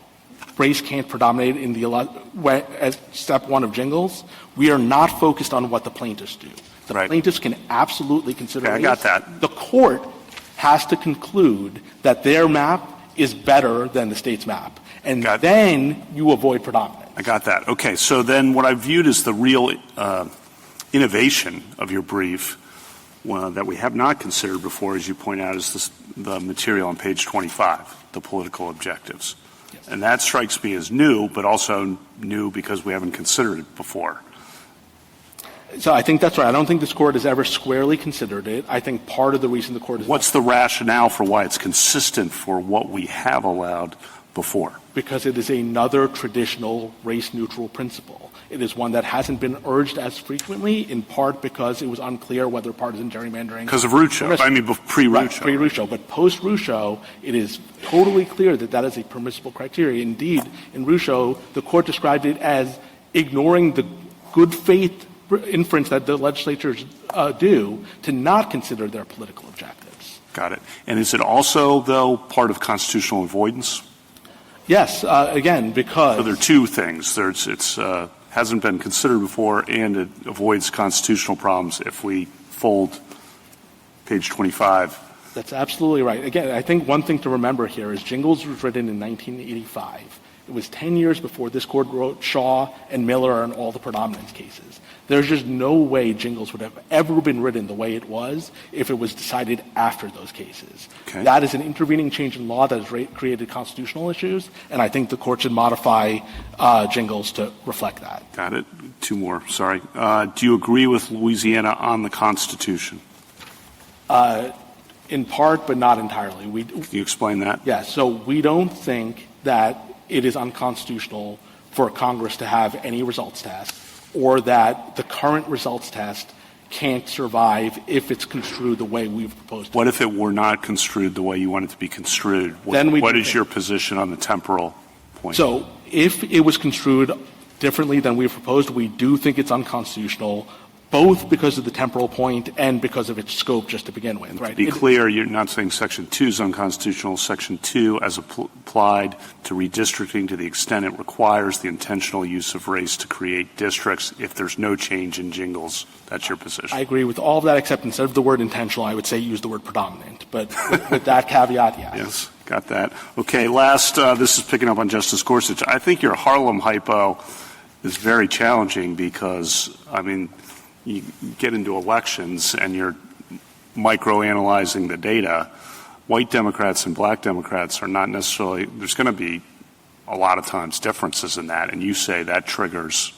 race can't predominate in the as step one of Jingles, we are not focused on what the plaintiffs do. The plaintiffs can absolutely consider race. I got that. The Court has to conclude that their map is better than the state's map. And then you avoid predominance. I got that. Okay. So then what I viewed as the real innovation of your brief that we have not considered before, as you point out, is the material on page 25, the political objectives. Yes. And that strikes me as new, but also new because we haven't considered it before. So I think that's right. I don't think this Court has ever squarely considered it. I think part of the reason the Court has What's the rationale for why it's consistent for what we have allowed before? Because it is another traditional race-neutral principle. It is one that hasn't been urged as frequently, in part because it was unclear whether partisan gerrymandering... Because of Rucho. I mean, pre-Rucho. Right, pre-Rucho. But post-Rucho, it is totally clear that that is a permissible criteria. Indeed, in Rucho, the Court described it as ignoring the good faith inference that the legislatures do to not consider their political objectives. Got it. And is it also, though, part of constitutional avoidance? Yes, again, because... So there are two things. It's hasn't been considered before, and it avoids constitutional problems if we fold page 25. That's absolutely right. Again, I think one thing to remember here is Jingles was written in 1985. It was 10 years before this Court wrote Shaw and Miller and all the predominance cases. There's just no way Jingles would have ever been written the way it was if it was decided after those cases. Okay. That is an intervening change in law that has created constitutional issues, and I think the Court should modify Jingles to reflect that. Got it. Two more. Sorry. Do you agree with Louisiana on the Constitution? In part, but not entirely. Can you explain that? Yes. So we don't think that it is unconstitutional for Congress to have any results test, or that the current results test can't survive if it's construed the way we've proposed. What if it were not construed the way you want it to be construed? What is your position on the temporal point? So if it was construed differently than we've proposed, we do think it's unconstitutional, both because of the temporal point and because of its scope just to begin with. Right? To be clear, you're not saying Section 2 is unconstitutional. Section 2, as applied to redistricting to the extent it requires the intentional use of race to create districts, if there's no change in Jingles, that's your position. I agree with all of that, except instead of the word intentional, I would say use the word predominant. But with that caveat, yes. Yes, got that. Okay, last, this is picking up on Justice Gorsuch. I think your Harlem hypo is very challenging because, I mean, you get into elections and you're microanalyzing the data. White Democrats and black Democrats are not necessarily – there's going to be a lot of times differences in that, and you say that triggers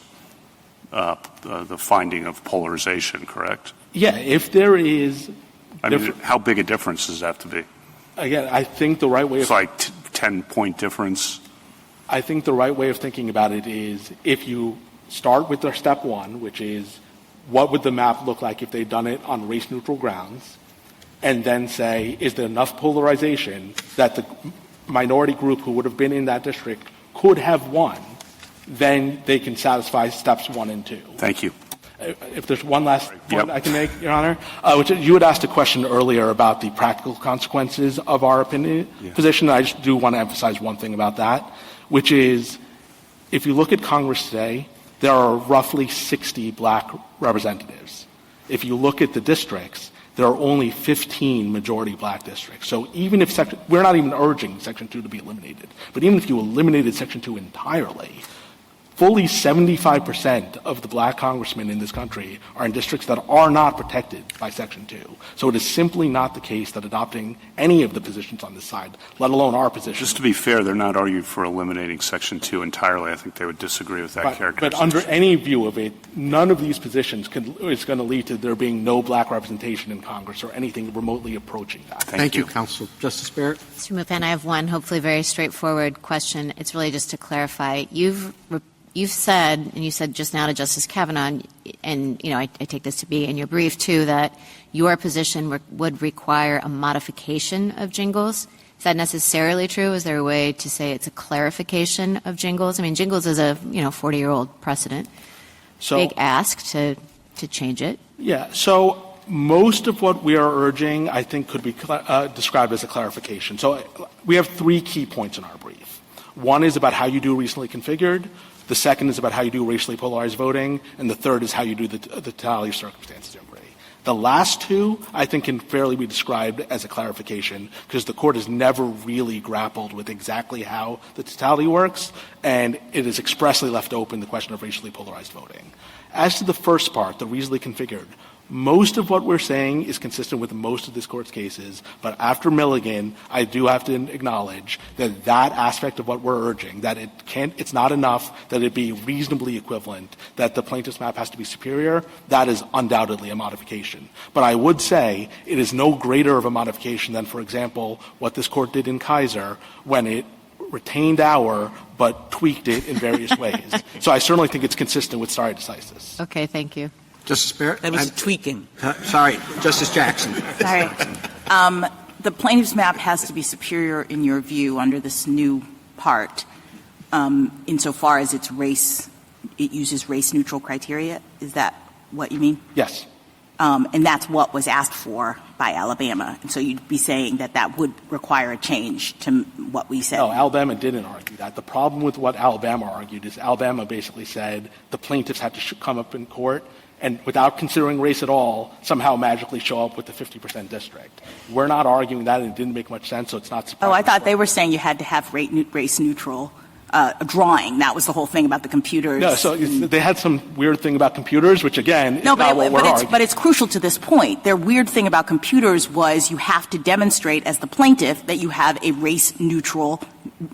the finding of polarization, correct? Yeah, if there is – I mean, how big a difference does that have to be? Again, I think the right way of – It's like 10-point difference? I think the right way of thinking about it is if you start with their step one, which is – what would the map look like if they'd done it on race-neutral grounds, and then say, is there enough polarization that the minority group who would have been in that district could have won, then they can satisfy steps 1 and 2. Thank you. If there's one last point I can make, Your Honor, which you had asked a question earlier about the practical consequences of our position. I just do want to emphasize one thing about that, which is if you look at Congress today, there are roughly 60 black representatives. If you look at the districts, there are only 15 majority black districts. So even if we're not even urging Section 2 to be eliminated, but even if you eliminated Section 2 entirely, fully 75% of the black congressmen in this country are in districts that are not protected by Section 2. So it is simply not the case that adopting any of the positions on this side, let alone our position. Just to be fair, they're not arguing for eliminating Section 2 entirely. I think they would disagree with that characterization. But under any view of it, none of these positions is going to lead to there being no black representation in Congress or anything remotely approaching that. Thank you, counsel. Justice Barrett? Mr. Mufan, I have one hopefully very straightforward question. It's really just to clarify. You've said, and you said just now to Justice Kavanaugh, and I take this to be in your brief too, that your position would require a modification of Jingles. Is that necessarily true? Is there a way to say it's a clarification of Jingles? I mean, Jingles is a 40-year-old precedent. So, big ask to change it. Yeah. So most of what we are urging, I think, could be described as a clarification. So we have 3 key points in our brief. One is about how you do recently configured. The second is about how you do racially polarized voting. And the third is how you do the totality of circumstances inquiry. The last 2, I think, can fairly be described as a clarification because the Court has never really grappled with exactly how the totality works, and it has expressly left open the question of racially polarized voting. As to the first part, the reasonably configured, most of what we're saying is consistent with most of this Court's cases, but after Milligan, I do have to acknowledge that that aspect of what we're urging, that it's not enough that it be reasonably equivalent, that the plaintiff's map has to be superior, that is undoubtedly a modification. But I would say it is no greater of a modification than, for example, what this Court did in Kaiser when it retained our but tweaked it in various ways. So I certainly think it's consistent with stare decisis. Okay, thank you. Justice Barrett? That was tweaking. Sorry, Justice Jackson. Sorry. The plaintiff's map has to be superior in your view under this new part insofar as it uses race-neutral criteria. Is that what you mean? Yes. And that's what was asked for by Alabama. And so you'd be saying that would require a change to what we said. No, Alabama didn't argue that. The problem with what Alabama argued is Alabama basically said the plaintiffs had to come up in court and without considering race at all, somehow magically show up with the 50% district. We're not arguing that, and it didn't make much sense, so it's not surprising. Oh, I thought they were saying you had to have race-neutral drawing. That was the whole thing about the computers. No, so they had some weird thing about computers, which, again, is not what we're arguing. But it's crucial to this point. Their weird thing about computers was you have to demonstrate as the plaintiff that you have a race-neutral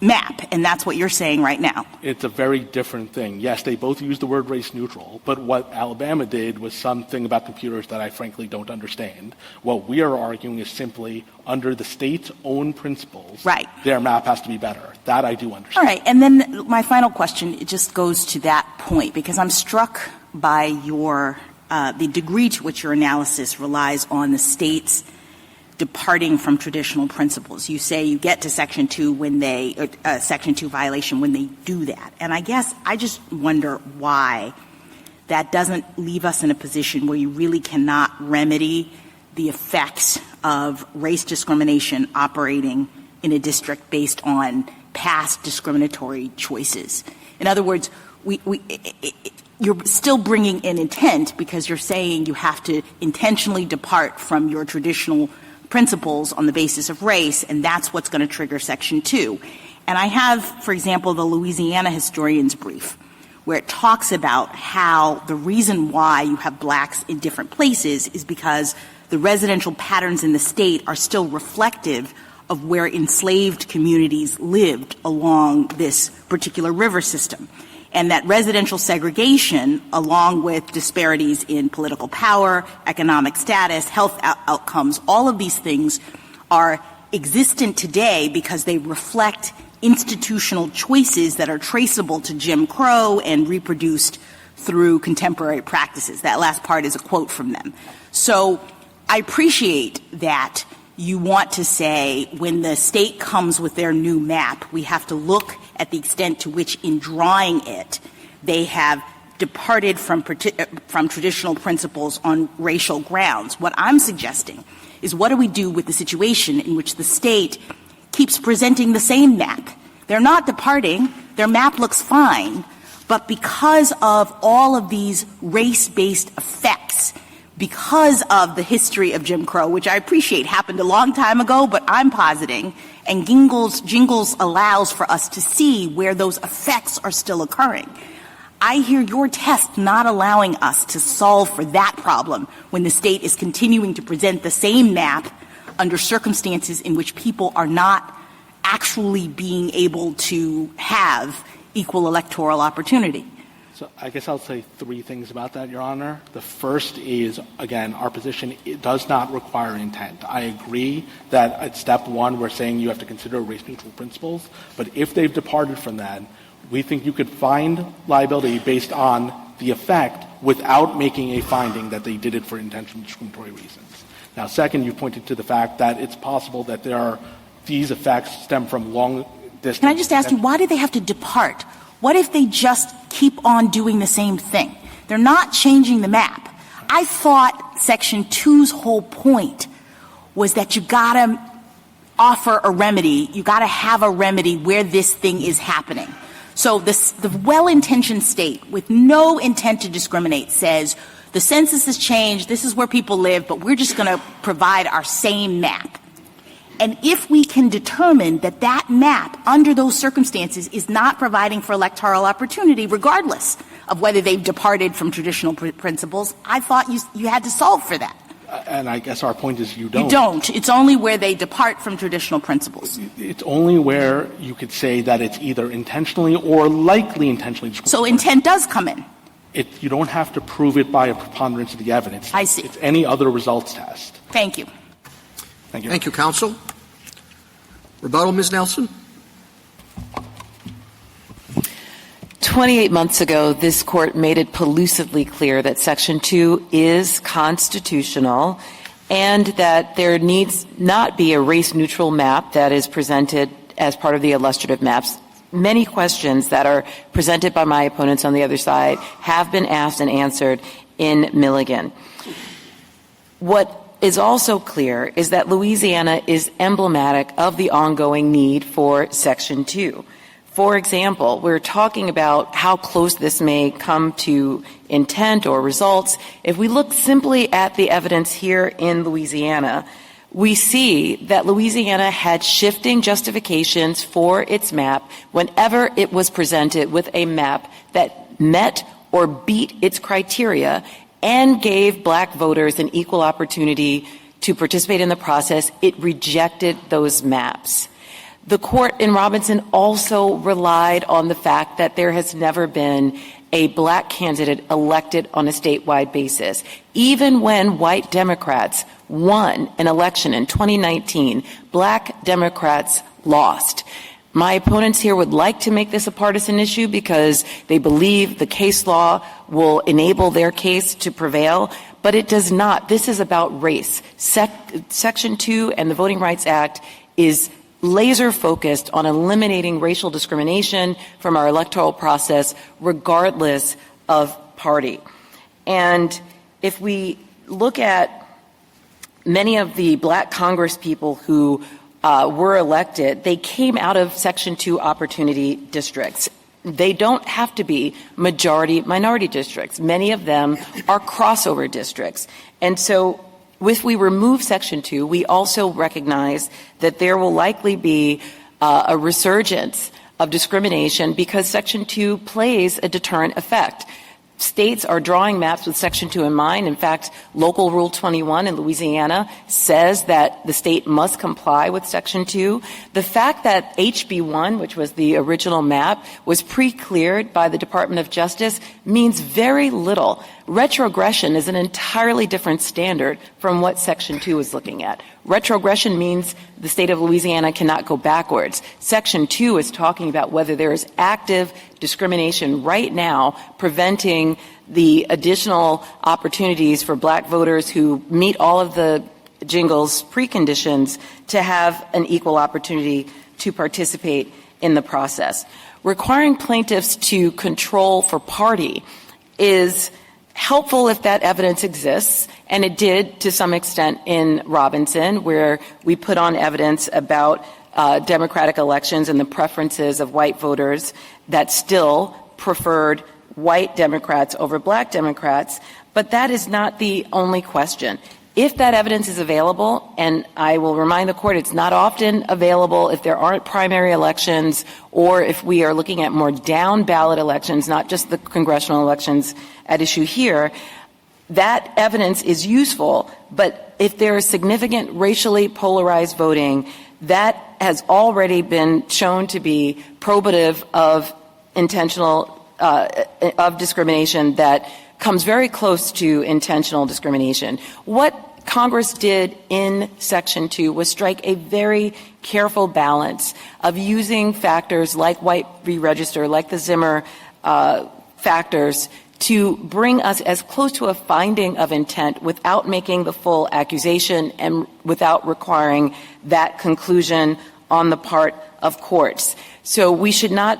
map, and that's what you're saying right now. It's a very different thing. Yes, they both use the word race-neutral, but what Alabama did was something about computers that I frankly don't understand. What we are arguing is simply under the state's own principles, right, their map has to be better. That I do understand. All right, and then my final question, it just goes to that point, because I'm struck by your the degree to which your analysis relies on the state's departing from traditional principles. You say you get to Section 2 Section 2 violation when they do that. And I guess I just wonder why that doesn't leave us in a position where you really cannot remedy the effects of race discrimination operating in a district based on past discriminatory choices. In other words, you're still bringing in intent because you're saying you have to intentionally depart from your traditional principles on the basis of race, and that's what's going to trigger Section 2. And I have, for example, the Louisiana historian's brief, where it talks about how the reason why you have blacks in different places is because the residential patterns in the state are still reflective of where enslaved communities lived along this particular river system. And that residential segregation, along with disparities in political power, economic status, health outcomes, all of these things are existent today because they reflect institutional choices that are traceable to Jim Crow and reproduced through contemporary practices. That last part is a quote from them. So I appreciate that you want to say when the state comes with their new map, we have to look at the extent to which in drawing it, they have departed from traditional principles on racial grounds. What I'm suggesting is what do we do with the situation in which the state keeps presenting the same map? They're not departing. Their map looks fine. But because of all of these race-based effects, because of the history of Jim Crow, which I appreciate happened a long time ago, but I'm positing, and Jingles allows for us to see where those effects are still occurring. I hear your test not allowing us to solve for that problem when the state is continuing to present the same map under circumstances in which people are not actually being able to have equal electoral opportunity. So I guess I'll say three things about that, Your Honor. The first is, again, our position it does not require intent. I agree that at step one we're saying you have to consider race-neutral principles, but if they've departed from that, we think you could find liability based on the effect without making a finding that they did it for intentional discriminatory reasons. Now, second, you pointed to the fact that it's possible that these effects stem from long distance. Can I just ask you, why do they have to depart? What if they just keep on doing the same thing? They're not changing the map. I thought Section 2's whole point was that you got to offer a remedy. You got to have a remedy where this thing is happening. So the well-intentioned state with no intent to discriminate says the census has changed, this is where people live, but we're just going to provide our same map. And if we can determine that that map, under those circumstances, is not providing for electoral opportunity, regardless of whether they've departed from traditional principles, I thought you had to solve for that. And I guess our point is you don't. You don't. It's only where they depart from traditional principles. It's only where you could say that it's either intentionally or likely intentionally discriminatory. So intent does come in. You don't have to prove it by a preponderance of the evidence. I see. It's any other results test. Thank you. Thank you. Thank you, counsel. Rebuttal, Ms. Nelson. 28 months ago, this court made it pellucidly clear that Section 2 is constitutional and that there needs not be a race-neutral map that is presented as part of the illustrative maps. Many questions that are presented by my opponents on the other side have been asked and answered in Milligan. What is also clear is that Louisiana is emblematic of the ongoing need for Section 2. For example, we're talking about how close this may come to intent or results. If we look simply at the evidence here in Louisiana, we see that Louisiana had shifting justifications for its map whenever it was presented with a map that met or beat its criteria and gave black voters an equal opportunity to participate in the process. It rejected those maps. The court in Robinson also relied on the fact that there has never been a black candidate elected on a statewide basis. Even when white Democrats won an election in 2019, black Democrats lost. My opponents here would like to make this a partisan issue because they believe the case law will enable their case to prevail, but it does not. This is about race. Section 2 and the Voting Rights Act is laser focused on eliminating racial discrimination from our electoral process regardless of party. And if we look at many of the black Congress people who were elected, they came out of Section 2 opportunity districts. They don't have to be majority-minority districts. Many of them are crossover districts. And so if we remove Section 2, we also recognize that there will likely be a resurgence of discrimination because Section 2 plays a deterrent effect. States are drawing maps with Section 2 in mind. In fact, Local Rule 21 in Louisiana says that the state must comply with Section 2. The fact that HB 1, which was the original map, was pre-cleared by the Department of Justice means very little. Retrogression is an entirely different standard from what Section 2 is looking at. Retrogression means the state of Louisiana cannot go backwards. Section 2 is talking about whether there is active discrimination right now preventing the additional opportunities for black voters who meet all of the Jingles preconditions to have an equal opportunity to participate in the process. Requiring plaintiffs to control for party is helpful if that evidence exists, and it did to some extent in Robinson, where we put on evidence about Democratic elections and the preferences of white voters that still preferred white Democrats over black Democrats. But that is not the only question. If that evidence is available, and I will remind the Court it's not often available if there aren't primary elections or if we are looking at more down-ballot elections, not just the congressional elections at issue here, that evidence is useful, but if there is significant racially polarized voting, that has already been shown to be probative of intentional of discrimination that comes very close to intentional discrimination. What Congress did in Section 2 was strike a very careful balance of using factors like white re-register, like the Zimmer factors, to bring us as close to a finding of intent without making the full accusation and without requiring that conclusion on the part of courts. So we should not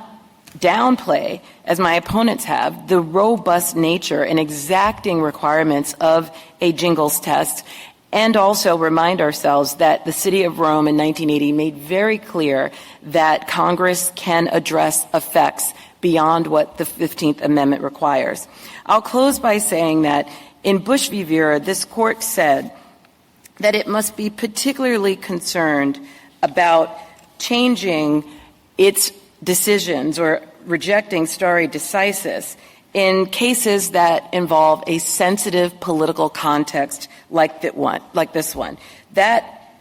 downplay, as my opponents have, the robust nature and exacting requirements of a Jingles test, and also remind ourselves that the City of Rome in 1980 made very clear that Congress can address effects beyond what the 15th Amendment requires. I'll close by saying that in Bush v. Vera, this Court said that it must be particularly concerned about changing its decisions or rejecting stare decisis in cases that involve a sensitive political context like this one. That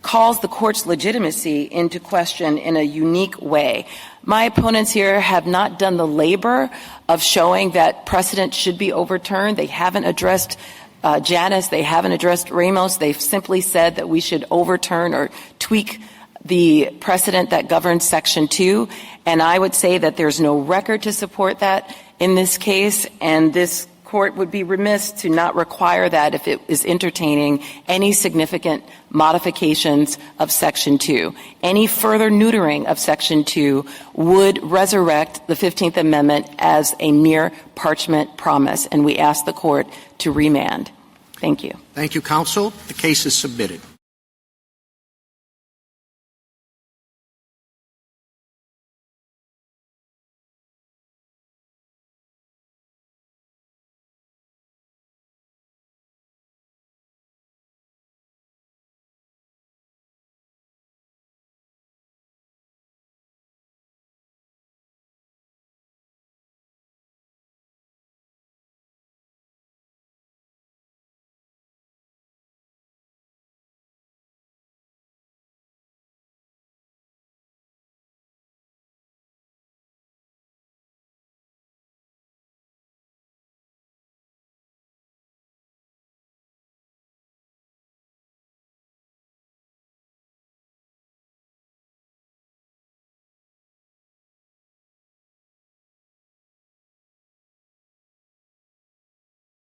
calls the Court's legitimacy into question in a unique way. My opponents here have not done the labor of showing that precedent should be overturned. They haven't addressed Janus. They haven't addressed Ramos. They've simply said that we should overturn or tweak the precedent that governs Section 2, and I would say that there's no record to support that in this case, and this Court would be remiss to not require that if it is entertaining any significant modifications of Section 2. Any further neutering of Section 2 would resurrect the 15th Amendment as a mere parchment promise, and we ask the Court to remand. Thank you. Thank you, counsel. The case is submitted.